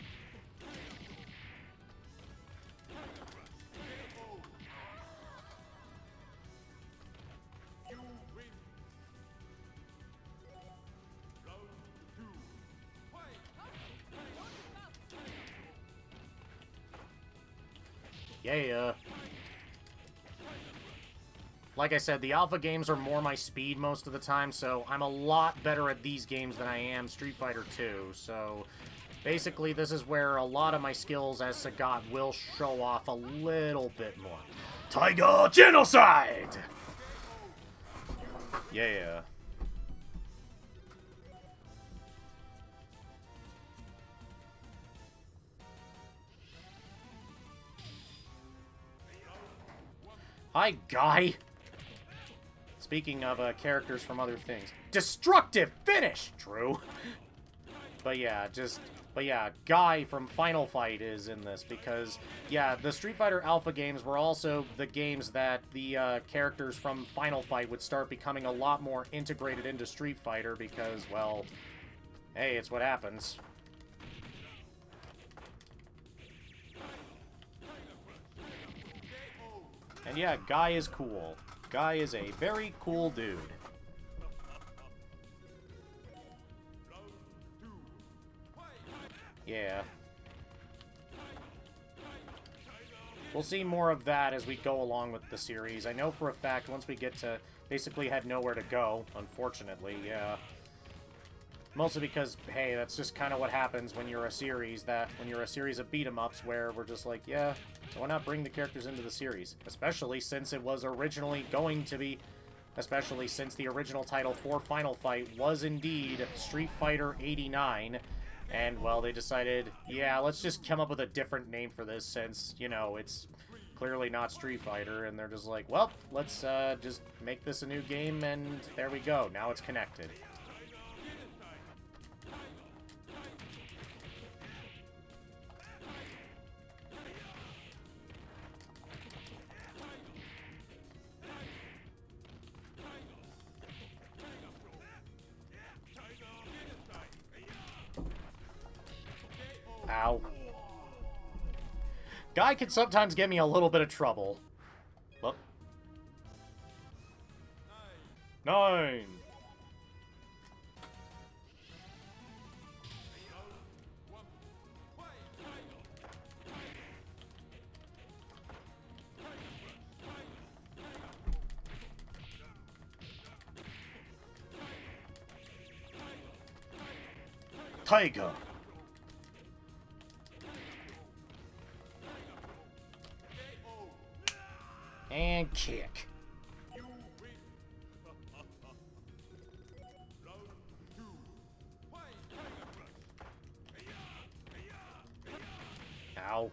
Yeah. Like I said, the alpha games are more my speed most of the time, so I'm a lot better at these games than I am Street Fighter 2, so basically this is where a lot of my skills as Sagat will show off a little bit more. Tiger Genocide! Yeah. Hi, guy! Speaking of characters from other things. Destructive finish! True. But yeah, Guy from Final Fight is in this because, yeah, the Street Fighter Alpha games were also the games that the characters from Final Fight would start becoming a lot more integrated into Street Fighter because, well, hey, it's what happens. And yeah, Guy is cool. Guy is a very cool dude. Yeah. We'll see more of that as we go along with the series. I know for a fact once we get to basically have nowhere to go, unfortunately, yeah. Mostly because, hey, that's just kind of what happens when you're a series of beat-em-ups where we're just like, yeah, why not bring the characters into the series? Especially since it was originally going to be, especially since the original title for Final Fight was indeed Street Fighter 89. And, well, they decided, yeah, let's just come up with a different name for this since, you know, it's clearly not Street Fighter. And they're just like, well, let's just make this a new game, and there we go. Now it's connected. Ow. Guy can sometimes get me a little bit of trouble. Whoop. 9. Tiger. And kick. Ow.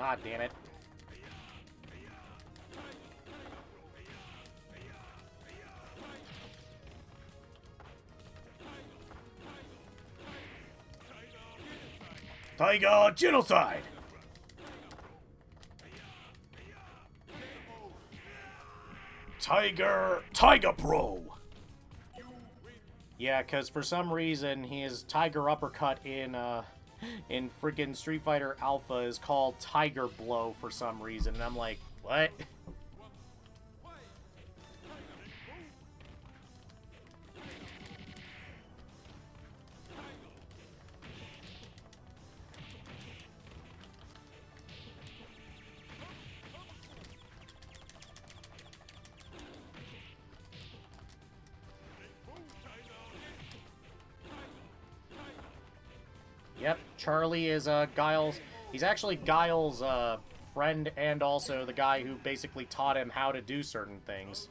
Ah, damn it. Tiger Genocide! Tiger Pro! Yeah, because for some reason his Tiger Uppercut in freaking Street Fighter Alpha is called Tiger Blow for some reason, and I'm like, what? Yep, Charlie is Guile's. He's actually Guile's friend and also the guy who basically taught him how to do certain things.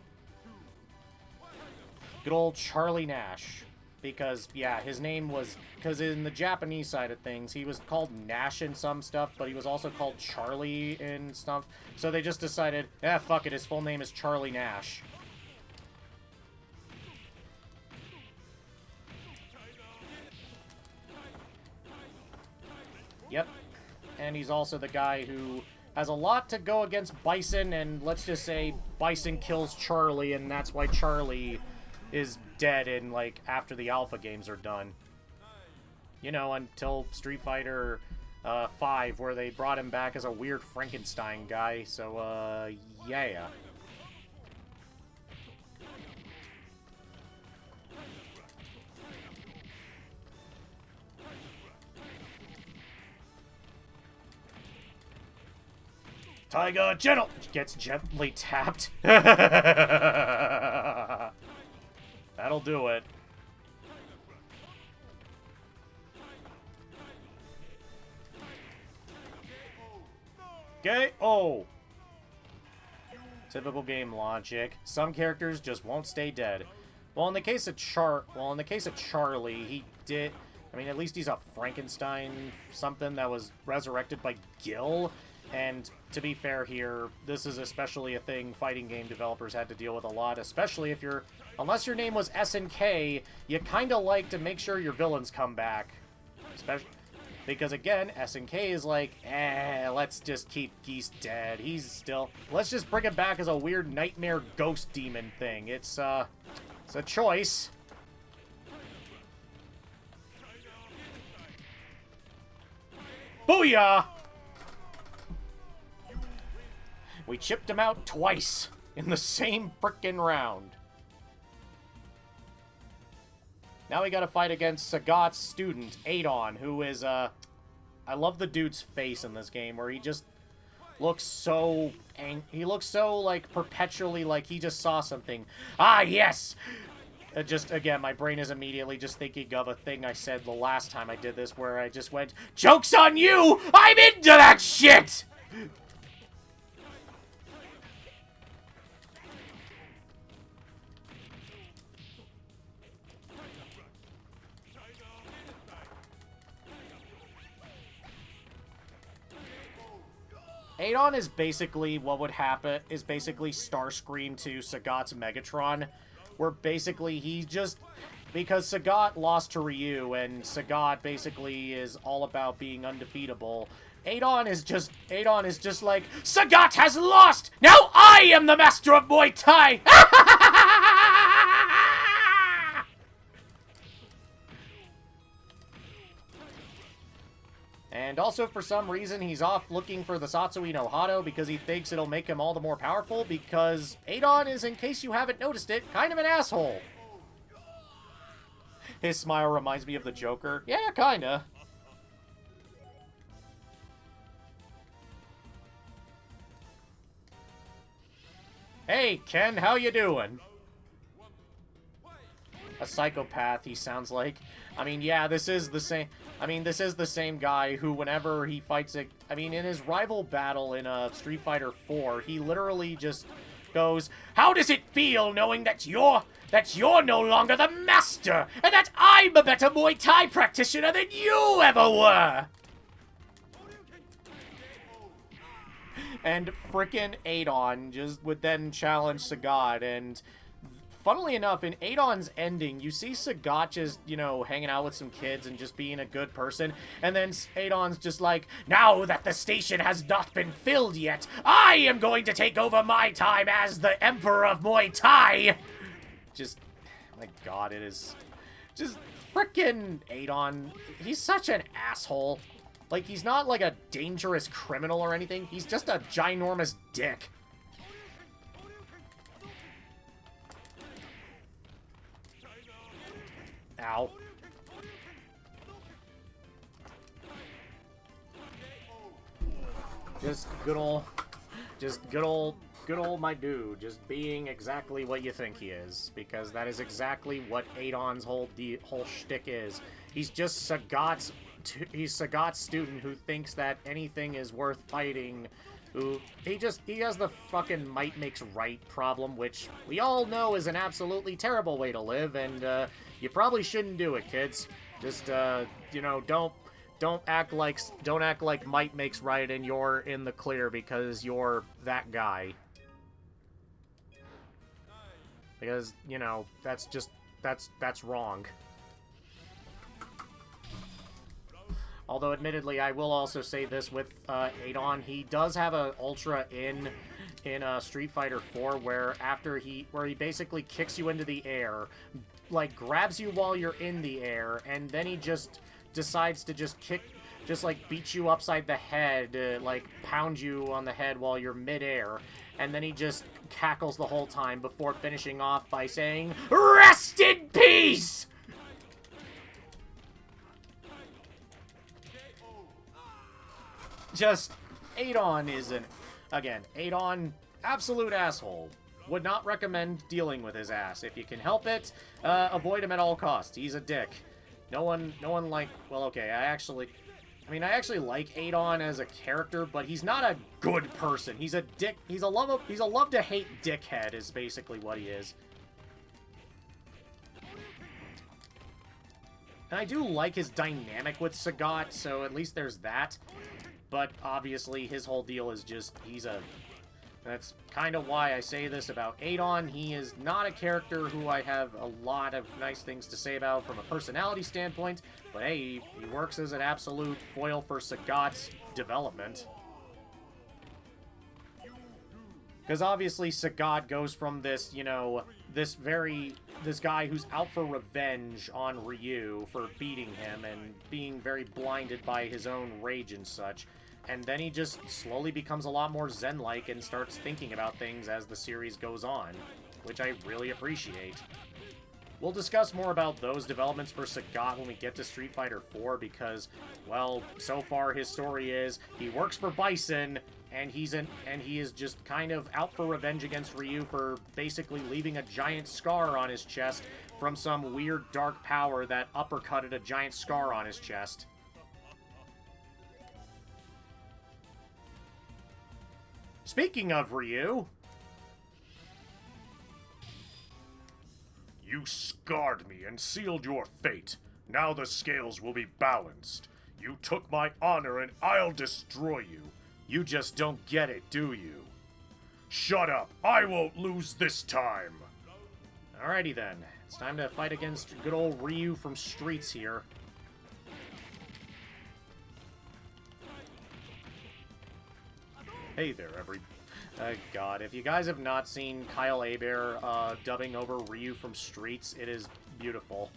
Good old Charlie Nash. Because, yeah, his name was... Because in the Japanese side of things, he was called Nash in some stuff, but he was also called Charlie in stuff. So they just decided, fuck it, his full name is Charlie Nash. Yep. And he's also the guy who has a lot to go against Bison, and let's just say Bison kills Charlie, and that's why Charlie is dead in, like, after the Alpha games are done. You know, until Street Fighter 5, where they brought him back as a weird Frankenstein guy, so, yeah. Tiger Gets gently tapped. That'll do it. KO. Typical game logic. Some characters just won't stay dead. Well, in the case of Charlie, he did. I mean, at least he's a Frankenstein something that was resurrected by Gil. And to be fair here, this is especially a thing fighting game developers had to deal with a lot, especially if you're... Unless your name was SNK, you kind of like to make sure your villains come back. Especially... Because again, SNK is like, let's just keep Geese dead. He's still... Let's just bring him back as a weird nightmare ghost demon thing. It's a choice. Booyah! We chipped him out twice in the same frickin' round. Now we gotta fight against Sagat's student, Adon, who is, I love the dude's face in this game, where he just looks so... He looks so, like, perpetually like he just saw something. Ah, yes! Just, again, my brain is immediately just thinking of a thing I said the last time I did this, where I just went, "Joke's on you! I'm into that shit!" Adon is basically what would happen, is basically Starscream to Sagat's Megatron, where basically he just, because Sagat lost to Ryu, and Sagat basically is all about being undefeatable, Adon is just like, "Sagat has lost! Now I am the master of Muay Thai!" And also, for some reason, he's off looking for the Satsui no Hado because he thinks it'll make him all the more powerful, because Adon is, in case you haven't noticed it, kind of an asshole. His smile reminds me of the Joker. Yeah, kinda. Hey, Ken, how you doing? A psychopath, he sounds like. I mean, yeah, this is the same... I mean, this is the same guy who, whenever he fights it... I mean, in his rival battle in Street Fighter 4, he literally just goes, "How does it feel knowing that you're no longer the master, and that I'm a better Muay Thai practitioner than you ever were?" And frickin' Adon just would then challenge Sagat, and... Funnily enough, in Adon's ending, you see Sagat just, you know, hanging out with some kids and just being a good person, and then Adon's just like, "Now that the station has not been filled yet, I am going to take over my time as the Emperor of Muay Thai!" Just, my god, it is... Just frickin' Adon, he's such an asshole. Like, he's not like a dangerous criminal or anything, he's just a ginormous dick. Ow. Just good old my dude, just being exactly what you think he is, because that is exactly what Adon's whole shtick is. He's just Sagat's student who thinks that anything is worth fighting. He has the fucking might makes right problem, which we all know is an absolutely terrible way to live, and you probably shouldn't do it, kids. Just you know, don't act like might makes right and you're in the clear because you're that guy. Because, you know, that's wrong. Although, admittedly, I will also say this with Adon. He does have an Ultra in Street Fighter 4 where he basically kicks you into the air, like, grabs you while you're in the air, and then he just decides to just beat you upside the head, like, pound you on the head while you're mid-air, and then he just cackles the whole time before finishing off by saying, "Rest in peace!" Just, Adon Adon, absolute asshole. Would not recommend dealing with his ass. If you can help it, avoid him at all costs. He's a dick. No one like, well, okay, I actually like Adon as a character, but he's not a good person. He's a dick. He's a love to hate dickhead is basically what he is. And I do like his dynamic with Sagat, so at least there's that. But obviously, his whole deal is just, that's kind of why I say this about Adon. He is not a character who I have a lot of nice things to say about from a personality standpoint, but hey, he works as an absolute foil for Sagat's development. Because obviously Sagat goes from this, you know, this guy who's out for revenge on Ryu for beating him and being very blinded by his own rage and such. And then he just slowly becomes a lot more zen-like and starts thinking about things as the series goes on, which I really appreciate. We'll discuss more about those developments for Sagat when we get to Street Fighter 4 because, well, so far his story is he works for Bison and he is just kind of out for revenge against Ryu for basically leaving a giant scar on his chest from some weird dark power that uppercutted a giant scar on his chest. Speaking of Ryu... You scarred me and sealed your fate. Now the scales will be balanced. You took my honor and I'll destroy you. You just don't get it, do you? Shut up! I won't lose this time! Alrighty then. It's time to fight against good old Ryu from Streets here. Hey there, God, if you guys have not seen Kyle Hebert dubbing over Ryu from Streets, it is beautiful.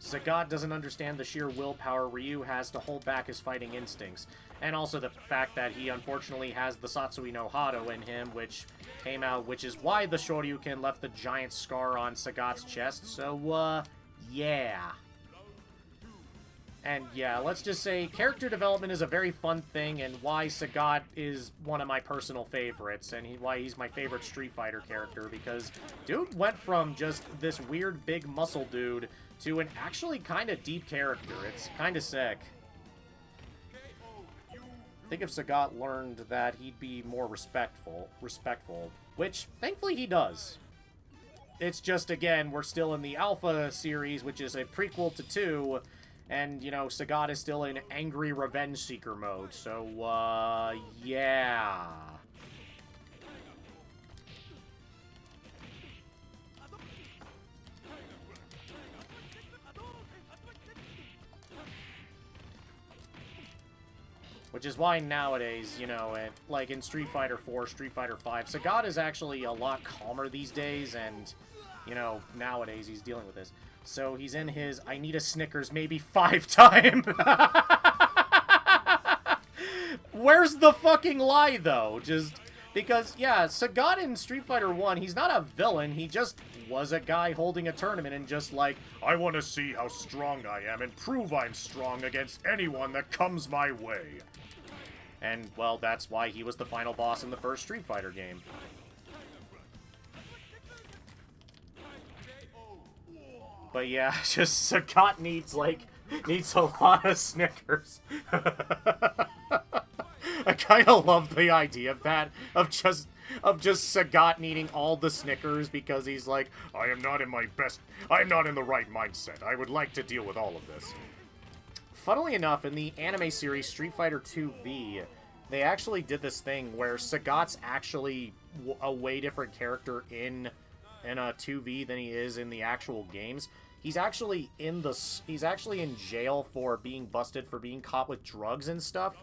Sagat doesn't understand the sheer willpower Ryu has to hold back his fighting instincts, and also the fact that he unfortunately has the Satsui no Hado in him, which is why the Shoryuken left the giant scar on Sagat's chest, so, yeah. And yeah, let's just say character development is a very fun thing, and why Sagat is one of my personal favorites, and why he's my favorite Street Fighter character, because dude went from just this weird big muscle dude to an actually kind of deep character. It's kind of sick. I think if Sagat learned that, he'd be more respectful, which thankfully he does. It's just, again, we're still in the Alpha series, which is a prequel to 2, and, you know, Sagat is still in angry revenge seeker mode, so, yeah. Which is why nowadays, you know, like in Street Fighter 4, Street Fighter 5, Sagat is actually a lot calmer these days, and, you know, nowadays he's dealing with this. So he's in his I need a Snickers maybe 5 time. Where's the fucking lie, though? Just because, yeah, Sagat in Street Fighter 1, he's not a villain. He just was a guy holding a tournament and just like, I want to see how strong I am and prove I'm strong against anyone that comes my way. And, well, that's why he was the final boss in the first Street Fighter game. But yeah, just Sagat needs a lot of Snickers. I kind of love the idea of that, of just Sagat needing all the Snickers because he's like, I'm not in the right mindset. I would like to deal with all of this. Funnily enough, in the anime series Street Fighter 2V, they actually did this thing where Sagat's actually a way different character in a 2V than he is in the actual games. He's actually in jail for being busted for being caught with drugs and stuff.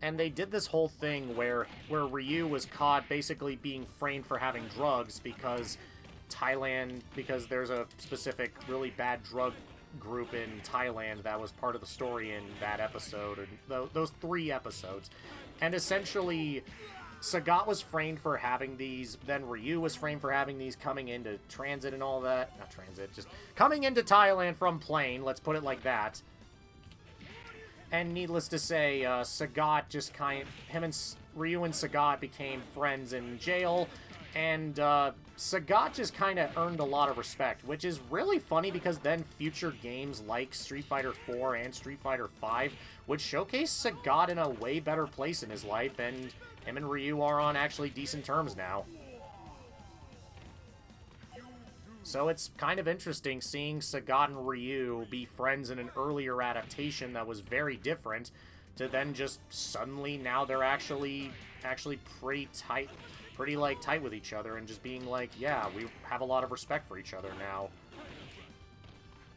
And they did this whole thing where Ryu was caught basically being framed for having drugs because there's a specific really bad drug group in Thailand that was part of the story in that episode, and those 3 episodes. And essentially, Sagat was framed for having these, then Ryu was framed for having these coming into transit and all that. Not transit, just coming into Thailand from plane, let's put it like that. And needless to say, Sagat just Ryu and Sagat became friends in jail, and Sagat just kind of earned a lot of respect, which is really funny because then future games like Street Fighter 4 and Street Fighter 5 would showcase Sagat in a way better place in his life, and him and Ryu are on actually decent terms now. So it's kind of interesting seeing Sagat and Ryu be friends in an earlier adaptation that was very different, to then just suddenly now they're actually pretty tight, tight with each other, and just being like, yeah, we have a lot of respect for each other now.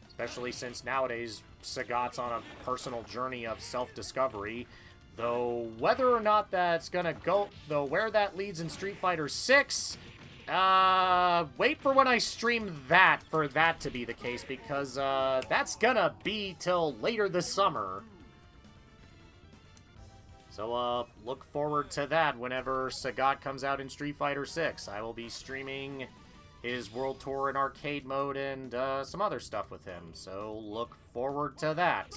Especially since nowadays Sagat's on a personal journey of self-discovery. Though whether or not that's gonna go, though where that leads in Street Fighter 6, wait for when I stream that for that to be the case, because that's gonna be till later this summer. So look forward to that whenever Sagat comes out in Street Fighter 6. I will be streaming his World Tour in arcade mode and some other stuff with him, so look forward to that.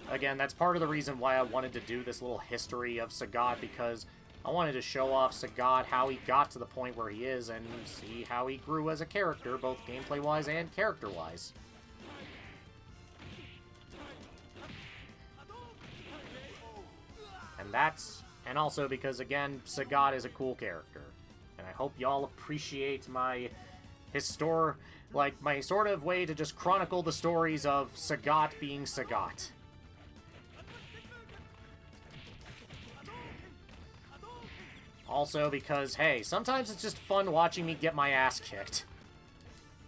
Again, that's part of the reason why I wanted to do this little history of Sagat, because I wanted to show off Sagat, how he got to the point where he is, and see how he grew as a character, both gameplay-wise and character-wise. And also because, again, Sagat is a cool character. And I hope y'all appreciate my my sort of way to just chronicle the stories of Sagat being Sagat. Also because, hey, sometimes it's just fun watching me get my ass kicked.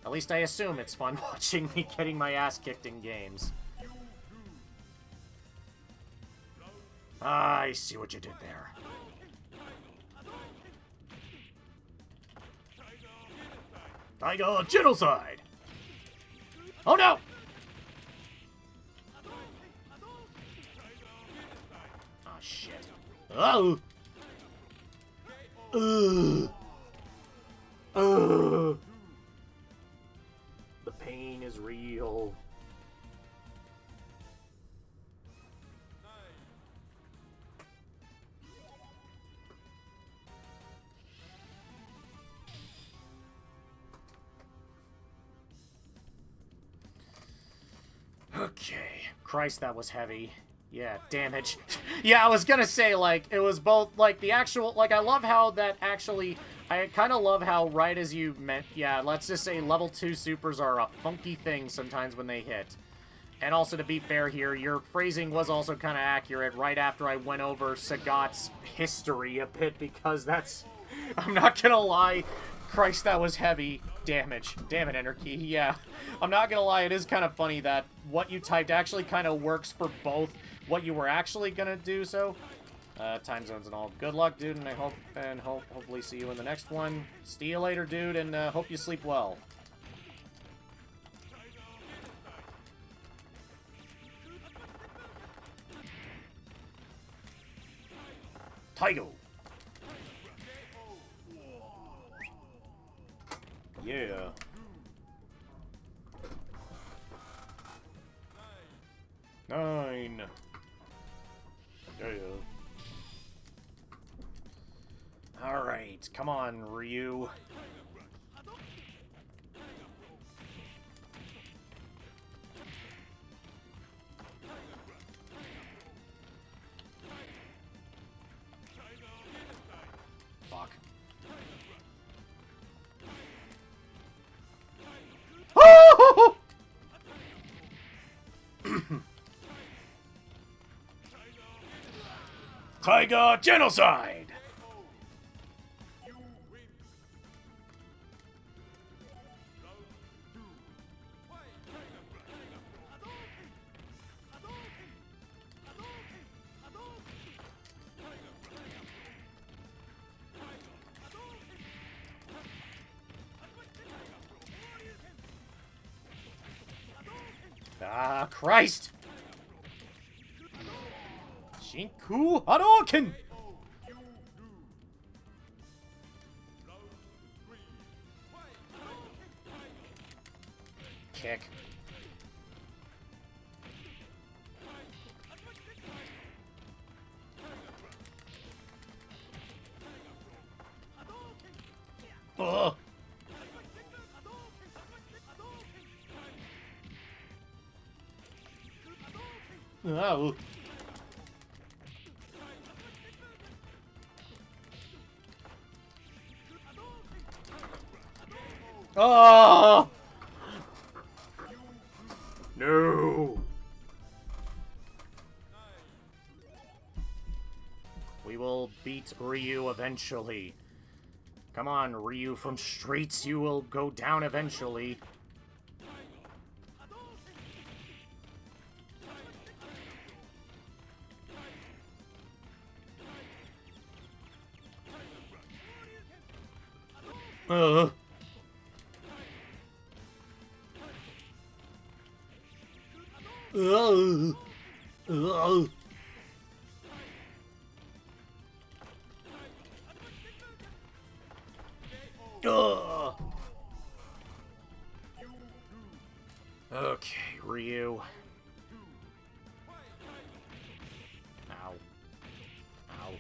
At least I assume it's fun watching me getting my ass kicked in games. I see what you did there. Tiger genocide! Oh no! Oh shit. Oh! The pain is real. Okay. Christ, that was heavy. Yeah, damage. Yeah, I was gonna say, like, it was both, like, the actual, like, I love how that actually, I kind of love how right as you meant, yeah, let's just say level 2 supers are a funky thing sometimes when they hit. And also, to be fair here, your phrasing was also kind of accurate right after I went over Sagat's history a bit, because that's, I'm not gonna lie, Christ, that was heavy. Damage. Damn it, Energy. Yeah. I'm not gonna lie, it is kind of funny that what you typed actually kind of works for both what you were actually gonna do, so time zones and all. Good luck, dude, and I hopefully see you in the next one. See you later, dude, and hope you sleep well. Tiger. Yeah. Nine. Yeah. Alright, come on, Ryu. Fuck. Tiger genocide! Ah, Christ! Shinku Hadouken! Kick. Ugh. Oh. Oh! No! We will beat Ryu eventually. Come on, Ryu from Streets, you will go down eventually. Uh. Okay, Ryu. Ow. Ow.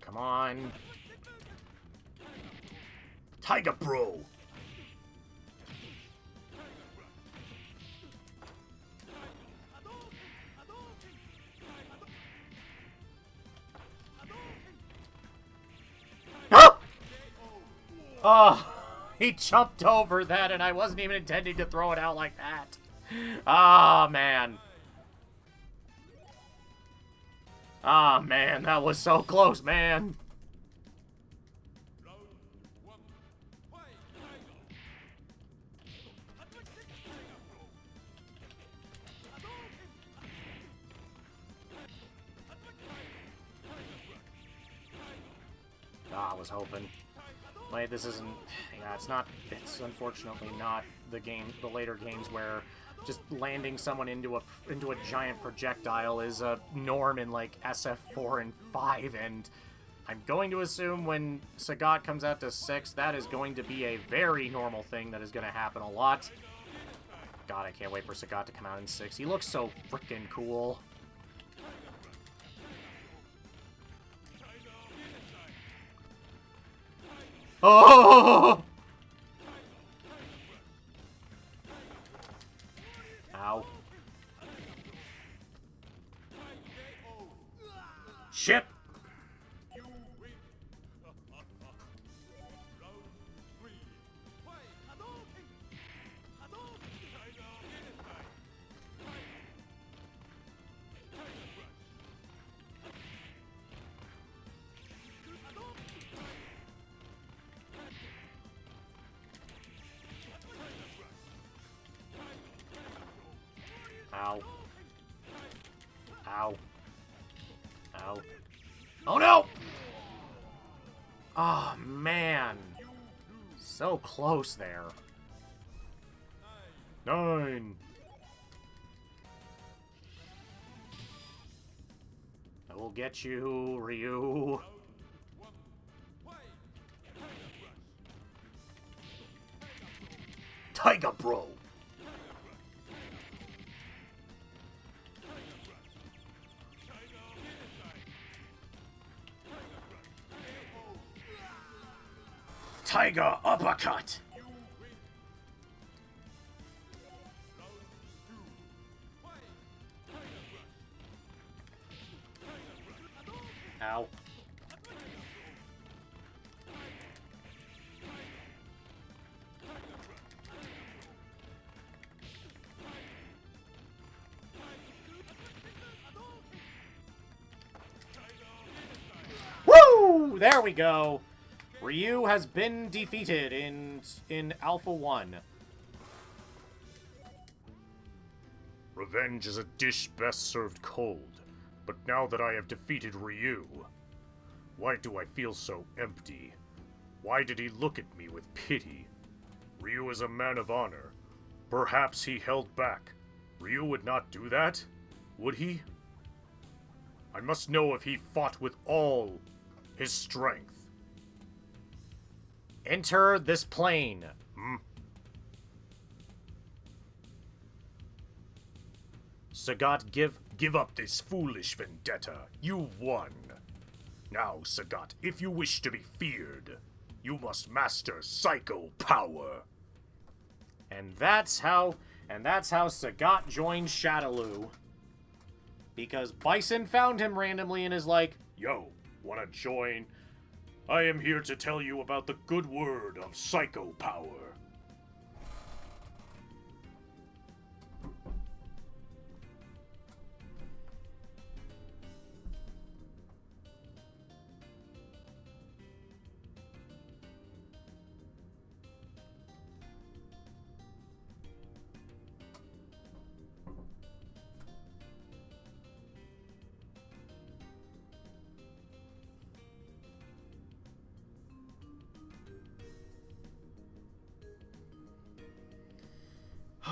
Come on. Tiger Bro! Oh, he jumped over that and I wasn't even intending to throw it out like that. Ah, man. Ah, man, that was so close, man. Ah, I was hoping. Wait, this isn't... Yeah, it's not... It's unfortunately not the later games where just landing someone into a giant projectile is a norm in, like, SF4 and 5, and I'm going to assume when Sagat comes out to 6, that is going to be a very normal thing that is going to happen a lot. God, I can't wait for Sagat to come out in 6. He looks so freaking cool. Oh! Ow. Ship! Ow. Ow. Ow. Oh no! Oh man. So close there. 9. I will get you, Ryu. Tiger Bro! Tiger Uppercut! Ow. Woo! There we go. Ryu has been defeated in Alpha 1. Revenge is a dish best served cold, but now that I have defeated Ryu, why do I feel so empty? Why did he look at me with pity? Ryu is a man of honor. Perhaps he held back. Ryu would not do that? Would he? I must know if he fought with all his strength. Enter this plane. Sagat, give up this foolish vendetta. You won. Now, Sagat, if you wish to be feared, you must master Psycho Power. And that's how Sagat joined Shadaloo. Because Bison found him randomly and is like, Yo, wanna join? I am here to tell you about the good word of psycho power.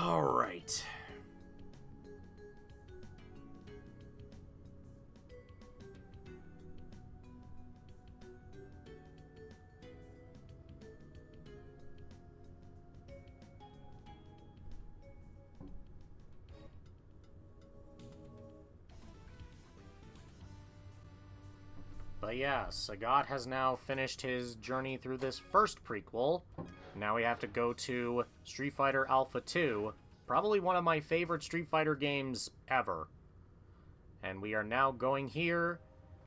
all right. But yeah, Sagat has now finished his journey through this first prequel. Now we have to go to Street Fighter Alpha 2, probably one of my favorite Street Fighter games ever. And we are now going here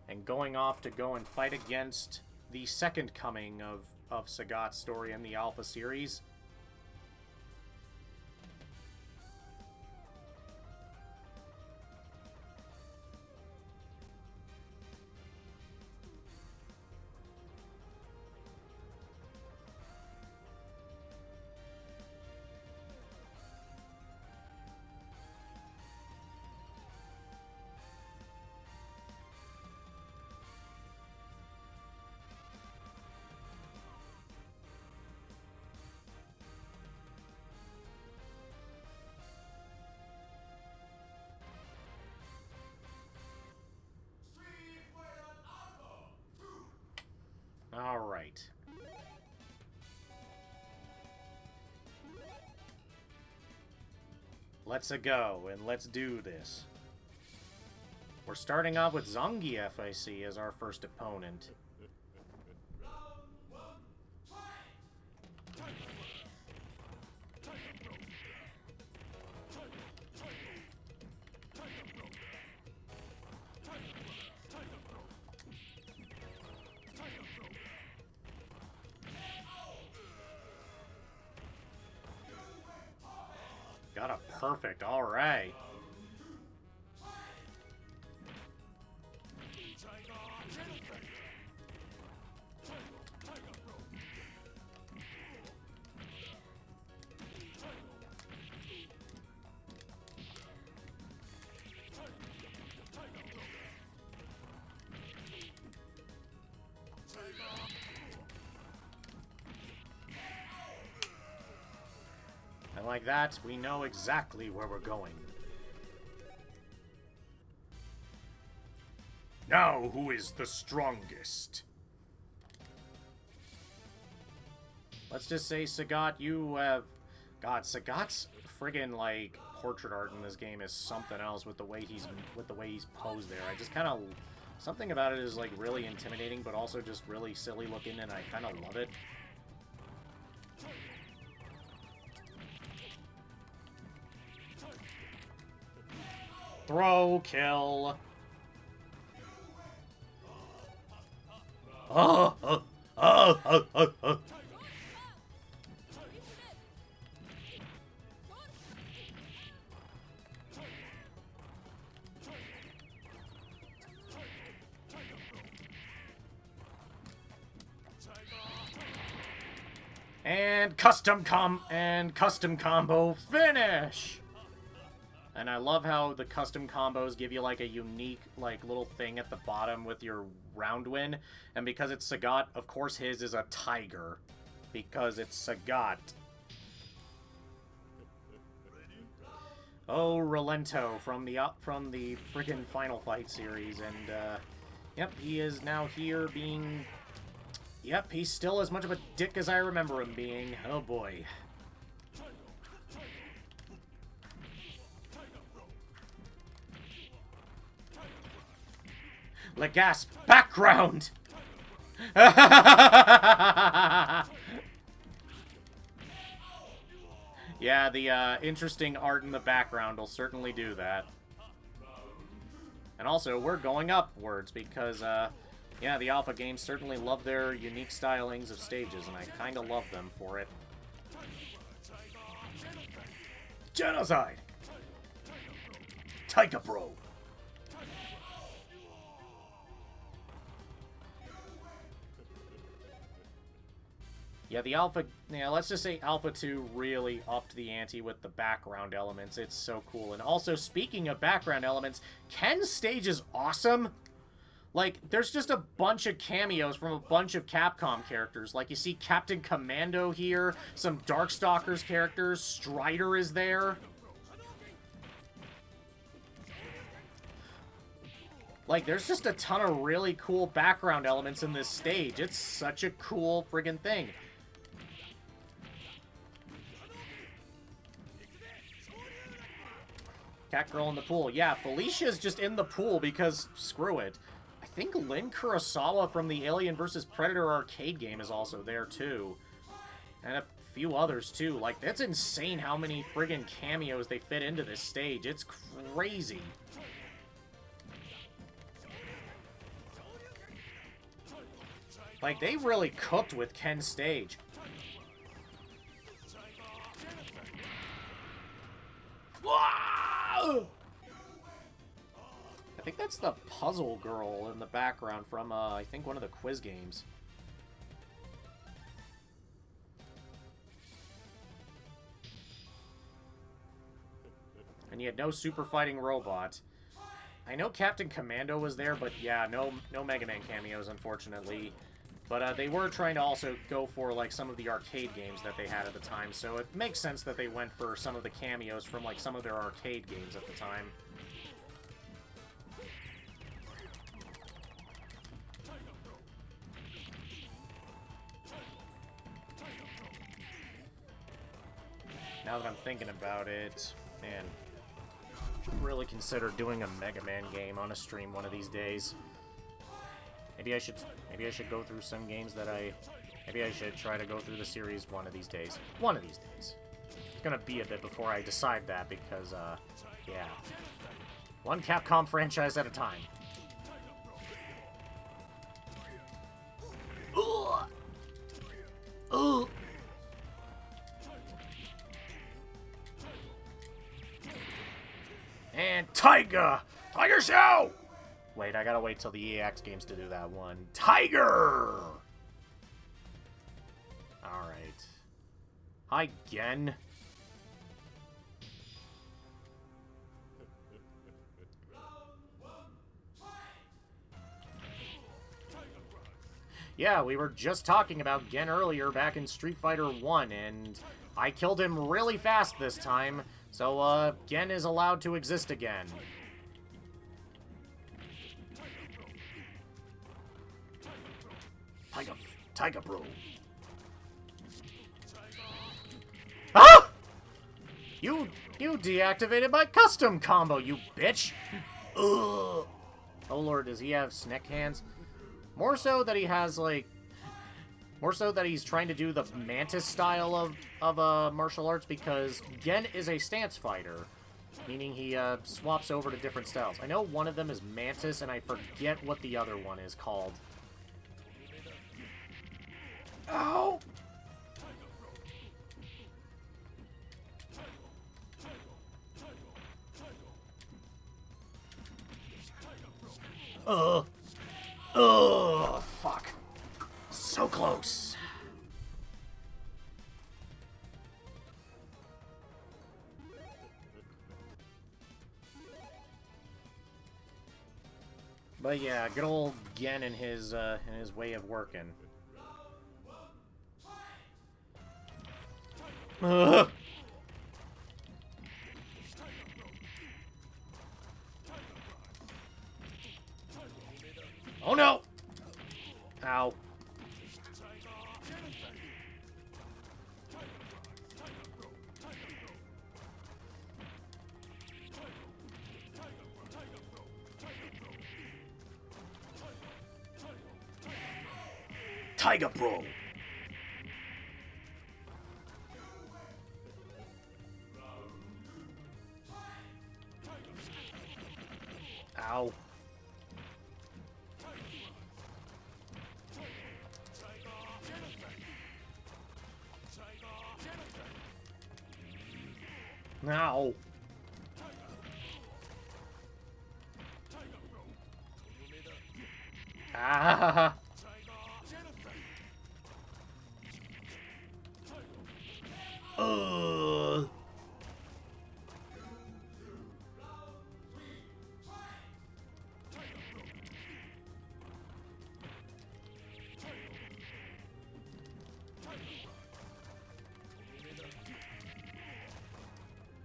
and going off to go and fight against the second coming of Sagat's story in the Alpha series. Alright. Let's-a go, and let's do this. We're starting off with Zangief, I see, as our first opponent. Got a perfect, alright. And like that, we know exactly where we're going. Now, who is the strongest? Let's just say, Sagat, you have... God, Sagat's friggin', like, portrait art in this game is something else with the way he's posed there. I just kind of... Something about it is, like, really intimidating, but also just really silly looking, and I kind of love it. Throw, kill. And custom combo finish. And I love how the custom combos give you, like, a unique, like, little thing at the bottom with your round win. And because it's Sagat, of course his is a tiger. Because it's Sagat. Oh, Relento from the friggin' Final Fight series. And, yep, he is now here being... Yep, he's still as much of a dick as I remember him being. Oh, boy. Legasp background! Yeah, the interesting art in the background will certainly do that. And also, we're going upwards because, yeah, the alpha games certainly love their unique stylings of stages, and I kind of love them for it. Genocide! Tiger Bro! Yeah, the Alpha... Yeah, let's just say Alpha 2 really upped the ante with the background elements. It's so cool. And also, speaking of background elements, Ken's stage is awesome. Like, there's just a bunch of cameos from a bunch of Capcom characters. Like, you see Captain Commando here, some Darkstalkers characters, Strider is there. Like, there's just a ton of really cool background elements in this stage. It's such a cool friggin' thing. Catgirl in the pool. Yeah, Felicia's just in the pool because screw it. I think Lin Kurosawa from the Alien vs. Predator arcade game is also there, too. And a few others, too. Like, that's insane how many friggin' cameos they fit into this stage. It's crazy. Like, they really cooked with Ken's stage. Whoa! I think that's the puzzle girl in the background from, I think one of the quiz games. And you had no super fighting robot. I know Captain Commando was there, but yeah, no Mega Man cameos, unfortunately. But they were trying to also go for, like, some of the arcade games that they had at the time, so it makes sense that they went for some of the cameos from, like, some of their arcade games at the time. Now that I'm thinking about it, man, I should really consider doing a Mega Man game on a stream one of these days. Maybe I should go through some games that maybe I should try to go through the series one of these days. One of these days. It's gonna be a bit before I decide that because, yeah. One Capcom franchise at a time. Ugh. Ugh. And Tiger Show! Wait, I gotta wait till the EAX games to do that one. Tiger! Alright. Hi, Gen. Yeah, we were just talking about Gen earlier back in Street Fighter 1, and I killed him really fast this time, so, Gen is allowed to exist again. Tiger Bro. Ah! You deactivated my custom combo, you bitch! Ugh. Oh lord, does he have snack hands? More so that he has, like... More so that he's trying to do the Mantis style of martial arts, because Gen is a stance fighter. Meaning he, swaps over to different styles. I know one of them is Mantis, and I forget what the other one is called. Ow! Fuck. So close. But yeah, good old Gen and his way of working. Ugh. Oh no! Ow. Tiger Bro. Ow. Ow. Ah. Ugh.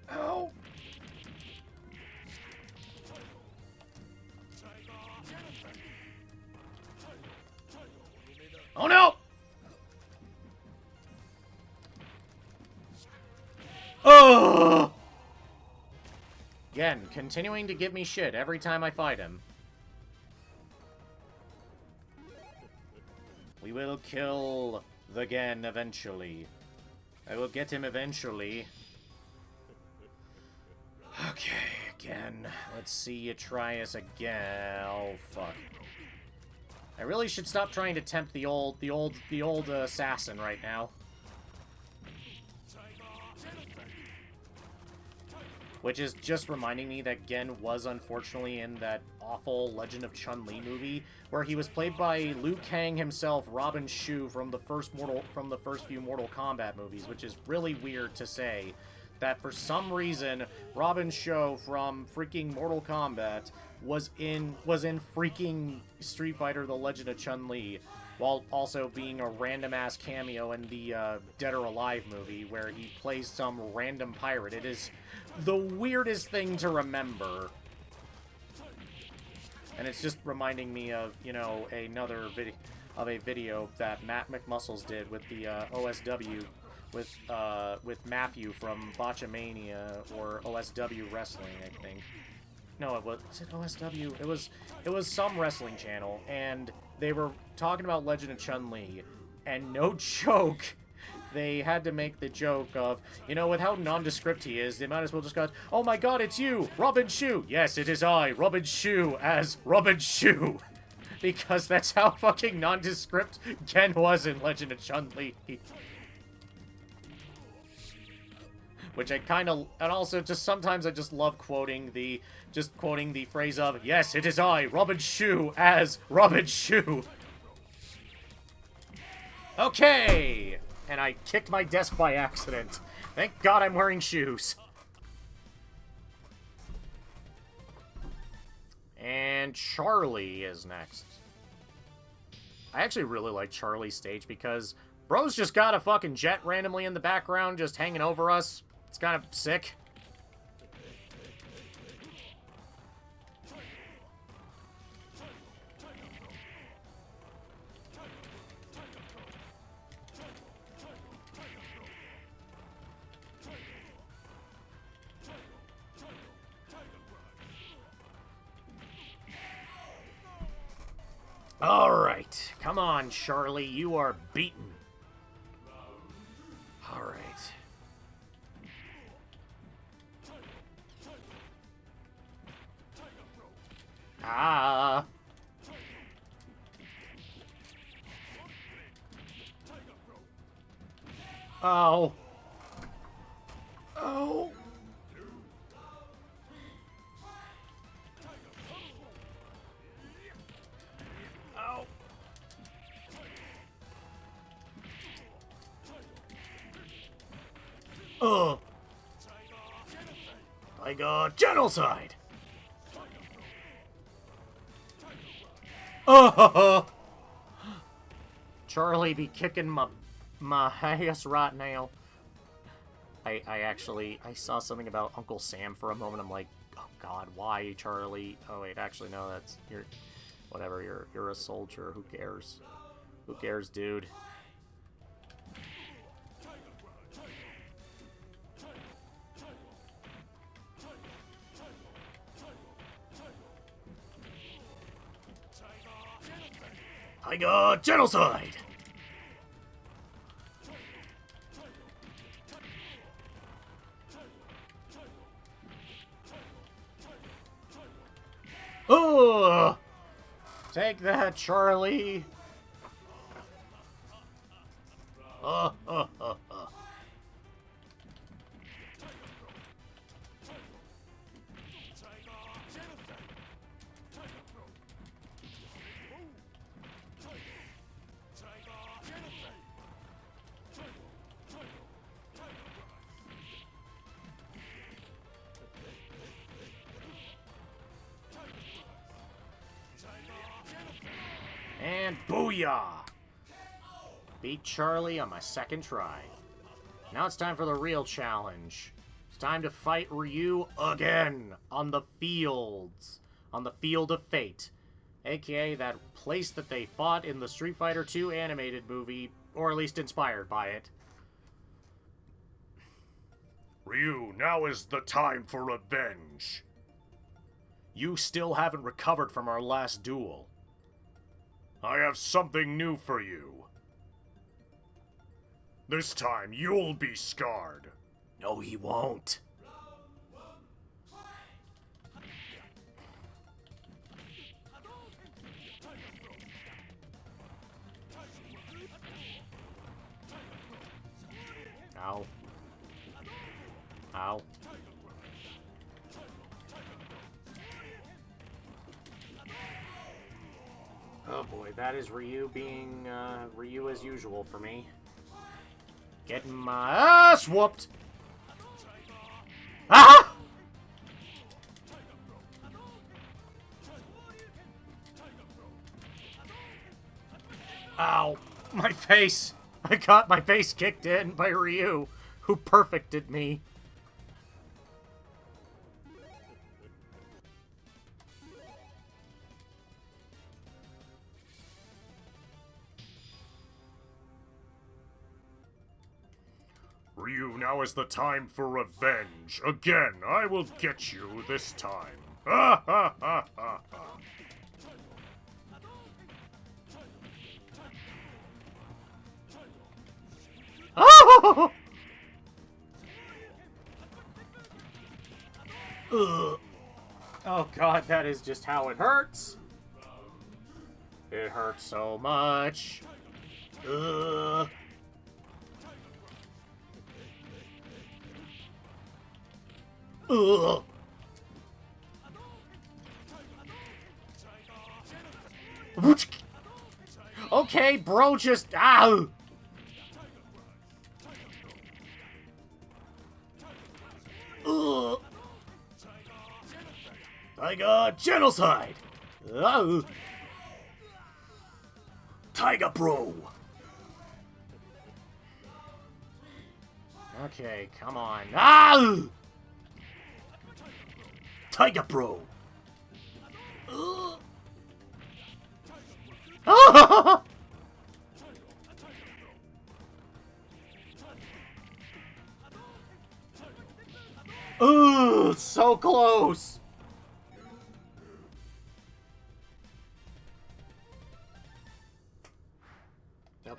Ow. Oh no! Oh! Again, continuing to give me shit every time I fight him. We will kill the Gen eventually. I will get him eventually. Okay, again. Let's see you try us again. Oh, fuck. I really should stop trying to tempt the old assassin right now. Which is just reminding me that Gen was unfortunately in that awful Legend of Chun-Li movie, where he was played by Liu Kang himself, Robin Shu, from the first few Mortal Kombat movies, which is really weird to say. That for some reason, Robin Shu from freaking Mortal Kombat was in freaking Street Fighter: The Legend of Chun-Li, while also being a random-ass cameo in the Dead or Alive movie, where he plays some random pirate. It is the weirdest thing to remember. And it's just reminding me of, you know, another video that Matt McMuscles did with the OSW, with Matthew from Botchamania, or OSW Wrestling, I think. No, was it OSW? It was some wrestling channel, and they were talking about Legend of Chun-Li, and no joke, they had to make the joke of, you know, with how nondescript he is, they might as well just go, "Oh my god, it's you, Robin Shu!" "Yes, it is I, Robin Shu, as Robin Shu!" Because that's how fucking nondescript Gen was in Legend of Chun-Li. Which I kind of, and also just sometimes I just love quoting the phrase of, "Yes, it is I, Robin Shu, as Robin Shu." Okay! And I kicked my desk by accident. Thank God I'm wearing shoes. And Charlie is next. I actually really like Charlie's stage because bro's just got a fucking jet randomly in the background just hanging over us. It's kind of sick. Alright, come on, Charlie, you are beaten. Alright. Ah. Oh. Oh. Oh. I got genocide. Oh. Charlie be kicking my ass right now. I saw something about Uncle Sam for a moment. I'm like, oh god, why Charlie? Oh wait, actually no, that's whatever. You're a soldier. Who cares? Who cares, dude? I got genocide! Take that, Charlie! And booyah! Beat Charlie on my second try. Now it's time for the real challenge. It's time to fight Ryu again on the fields. On the Field of Fate. AKA that place that they fought in the Street Fighter II animated movie, or at least inspired by it. Ryu, now is the time for revenge. You still haven't recovered from our last duel. I have something new for you. This time, you'll be scarred. No, he won't. Ow. Ow. Oh boy, that is Ryu being, Ryu as usual for me. Getting my ass whooped! Ah! Ow. My face! I got my face kicked in by Ryu, who perfected me. Ryu, now is the time for revenge. Again, I will get you this time. Ha ha ha ha ha. Oh! Ugh. Oh god, that is just how it hurts. It hurts so much. Ugh. Ugh. Okay, bro, just ow. Ugh. Tiger genocide. Oh. Tiger bro. Okay, come on. Ah! Tiger bro. Ah! Ooh, so close. Yep.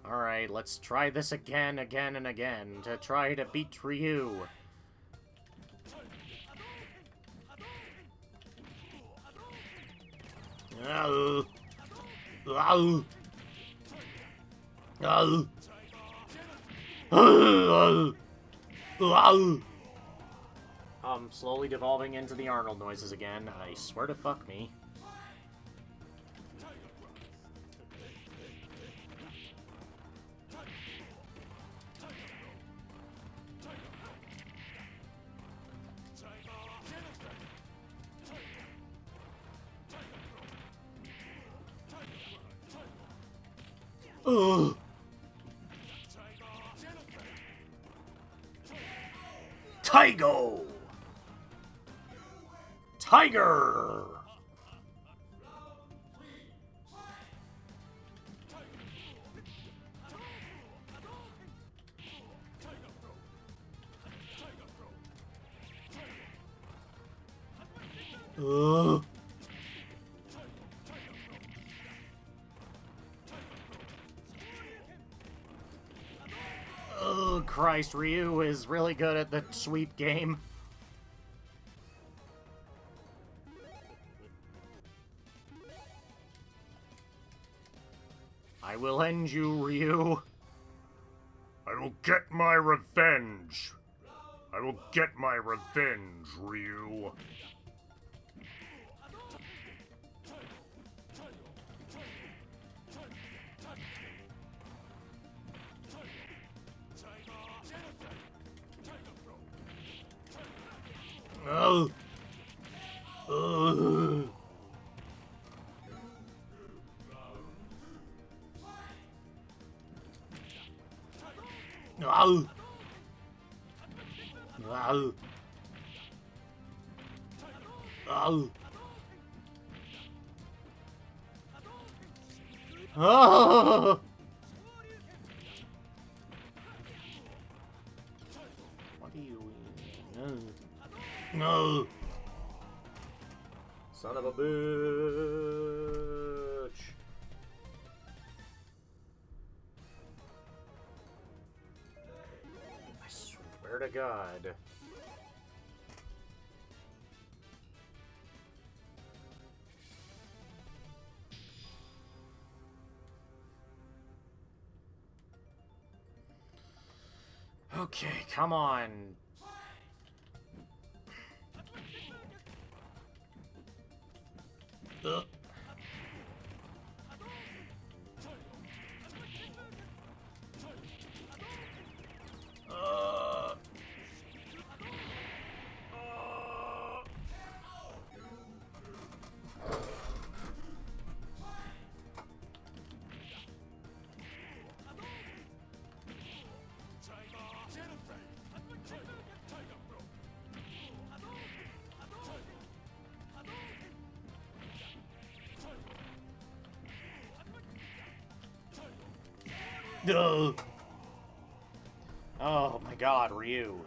Alright, let's try this again, and again, to try to beat Ryu. I'm slowly devolving into the Arnold noises again. I swear to fuck me. Ugh. Tigo! Tiger! Ugh. Christ, Ryu is really good at the sweep game. I will end you, Ryu. I will get my revenge. I will get my revenge, Ryu. Oh. No. No. Oh. Oh. What do you mean? No. Son of a bitch. I swear to God. Okay, come on. Ugh. Ugh. Oh my God, Ryu.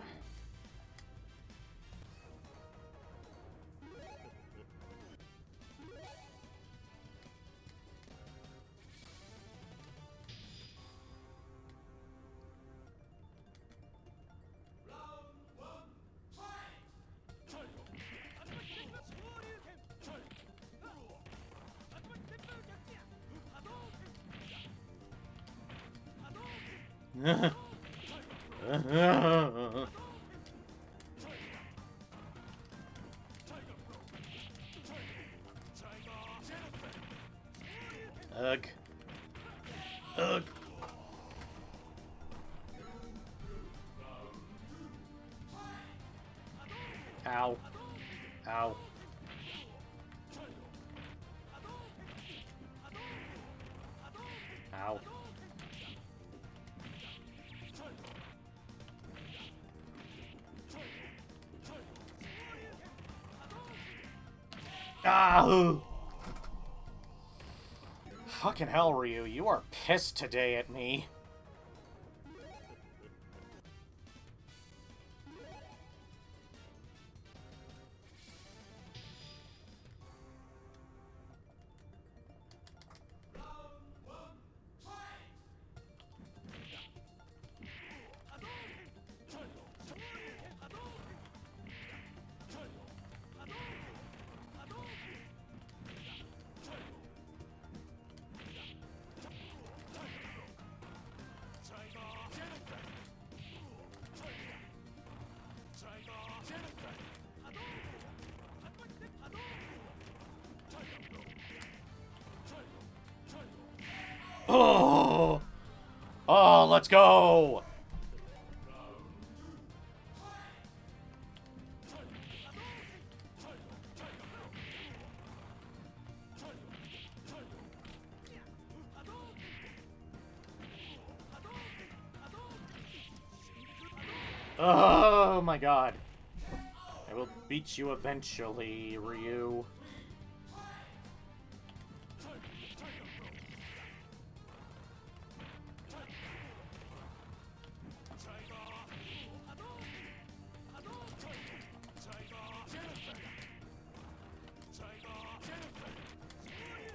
Ugh. Ugh. Ow. Ow. Ow. Ah! Fucking hell, Ryu, you are pissed today at me. Oh! Oh, let's go! Oh my God. I will beat you eventually, Ryu.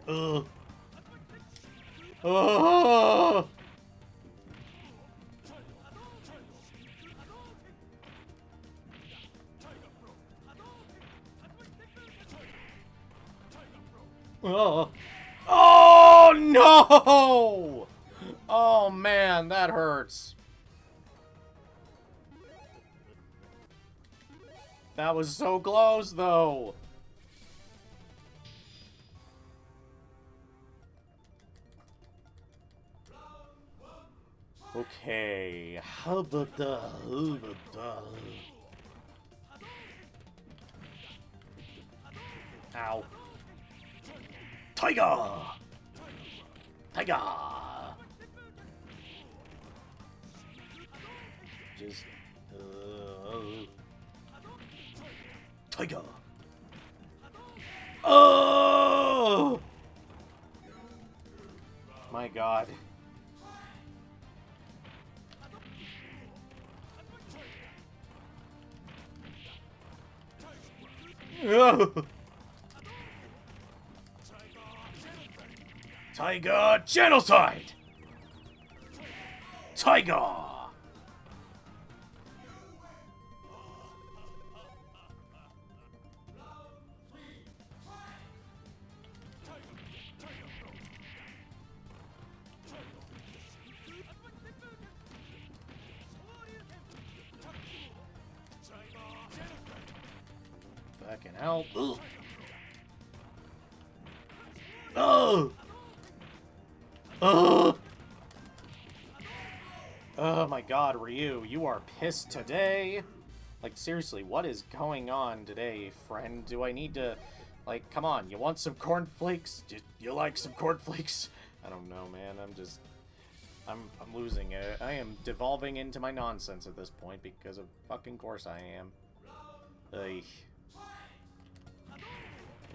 Ugh. Oh! Oh. Oh, no! Oh, man, that hurts. That was so close, though. Okay. How about the... Ow. Tiger! Tiger! Just... Tiger! Oh! My God. Tiger genocide! Tiger! Fucking hell. Ugh. Oh! Oh! Oh my God, Ryu, you are pissed today. Like, seriously, what is going on today, friend? Do I need to... Like, come on, you want some cornflakes? Do you like some cornflakes? I don't know, man. I'm losing it. I am devolving into my nonsense at this point because of fucking course I am. Ugh.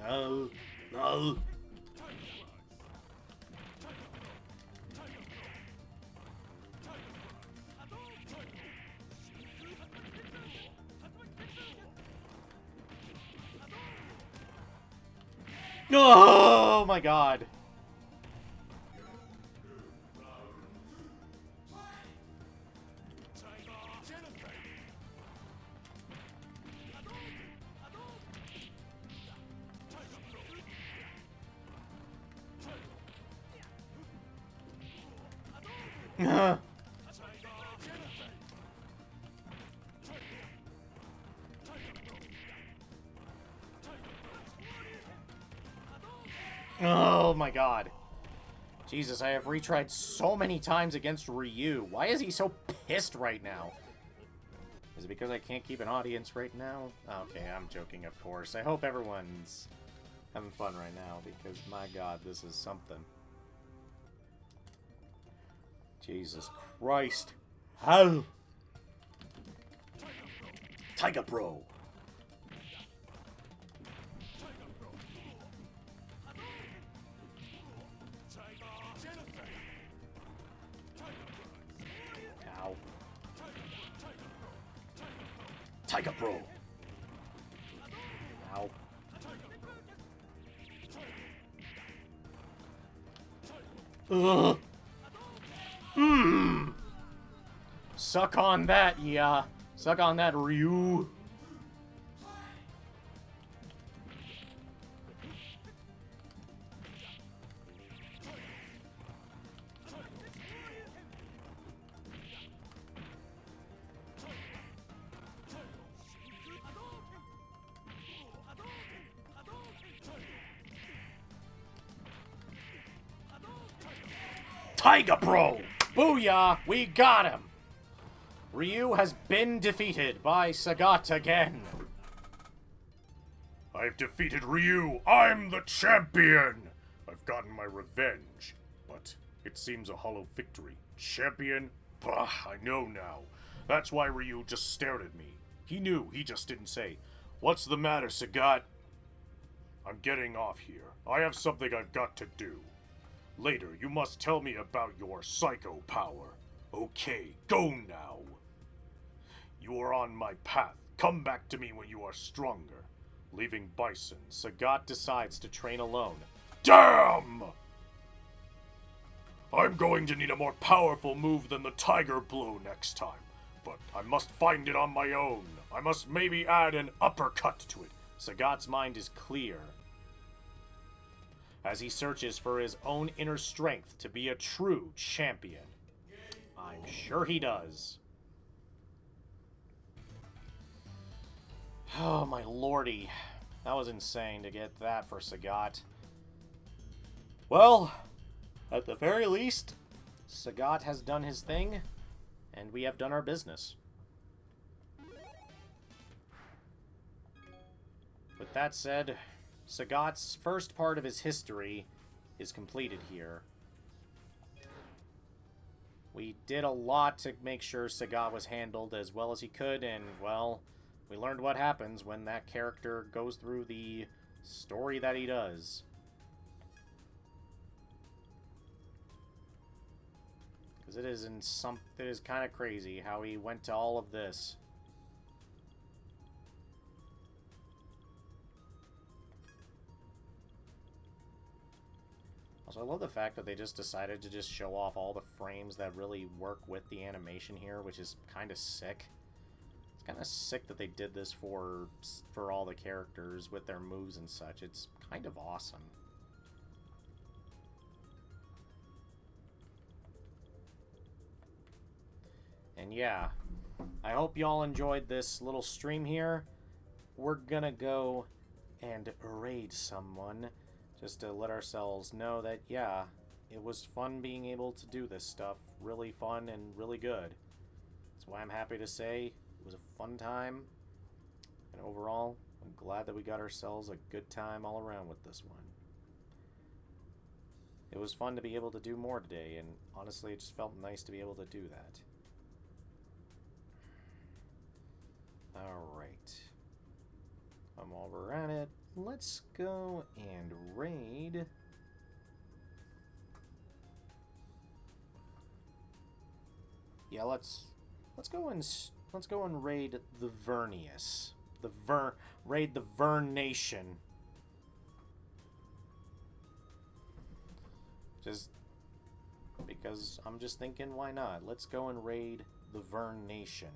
No. No. Oh my God. Oh my God. Jesus, I have retried so many times against Ryu. Why is he so pissed right now? Is it because I can't keep an audience right now? Okay, I'm joking, of course. I hope everyone's having fun right now, because my God, this is something. Jesus Christ. How? Tiger Bro. Ow. Tiger Bro. Ow. Ugh. Mmm. Suck on that, yeah. Suck on that, Ryu. Tiger Bro! Booyah! We got him! Ryu has been defeated by Sagat again. I've defeated Ryu. I'm the champion. I've gotten my revenge. But it seems a hollow victory. Champion? Bah, I know now. That's why Ryu just stared at me. He knew, he just didn't say, "What's the matter, Sagat?" I'm getting off here. I have something I've got to do. Later, you must tell me about your psycho power. Okay, go now. You are on my path. Come back to me when you are stronger. Leaving Bison, Sagat decides to train alone. Damn! I'm going to need a more powerful move than the Tiger Blow next time. But I must find it on my own. I must maybe add an uppercut to it. Sagat's mind is clear. as he searches for his own inner strength to be a true champion. I'm sure he does. Oh, my lordy. That was insane to get that for Sagat. Well, at the very least, Sagat has done his thing, and we have done our business. With that said, Sagat's first part of his history is completed here. We did a lot to make sure Sagat was handled as well as he could, and, well, we learned what happens when that character goes through the story that he does. Because it is kind of crazy how he went to all of this. Also, I love the fact that they just decided to just show off all the frames that really work with the animation here, which is kind of sick. It's kind of sick that they did this for all the characters with their moves and such. It's kind of awesome. And yeah, I hope y'all enjoyed this little stream here. We're gonna go and raid someone just to let ourselves know that, yeah, it was fun being able to do this stuff. Really fun and really good. That's why I'm happy to say it was a fun time. And overall, I'm glad that we got ourselves a good time all around with this one. It was fun to be able to do more today, and honestly, it just felt nice to be able to do that. Alright. I'm over at it. Let's go and raid. Yeah, let's go and raid the Vernius. Raid the Vern Nation. Just because I'm just thinking, why not? Let's go and raid the Vern Nation.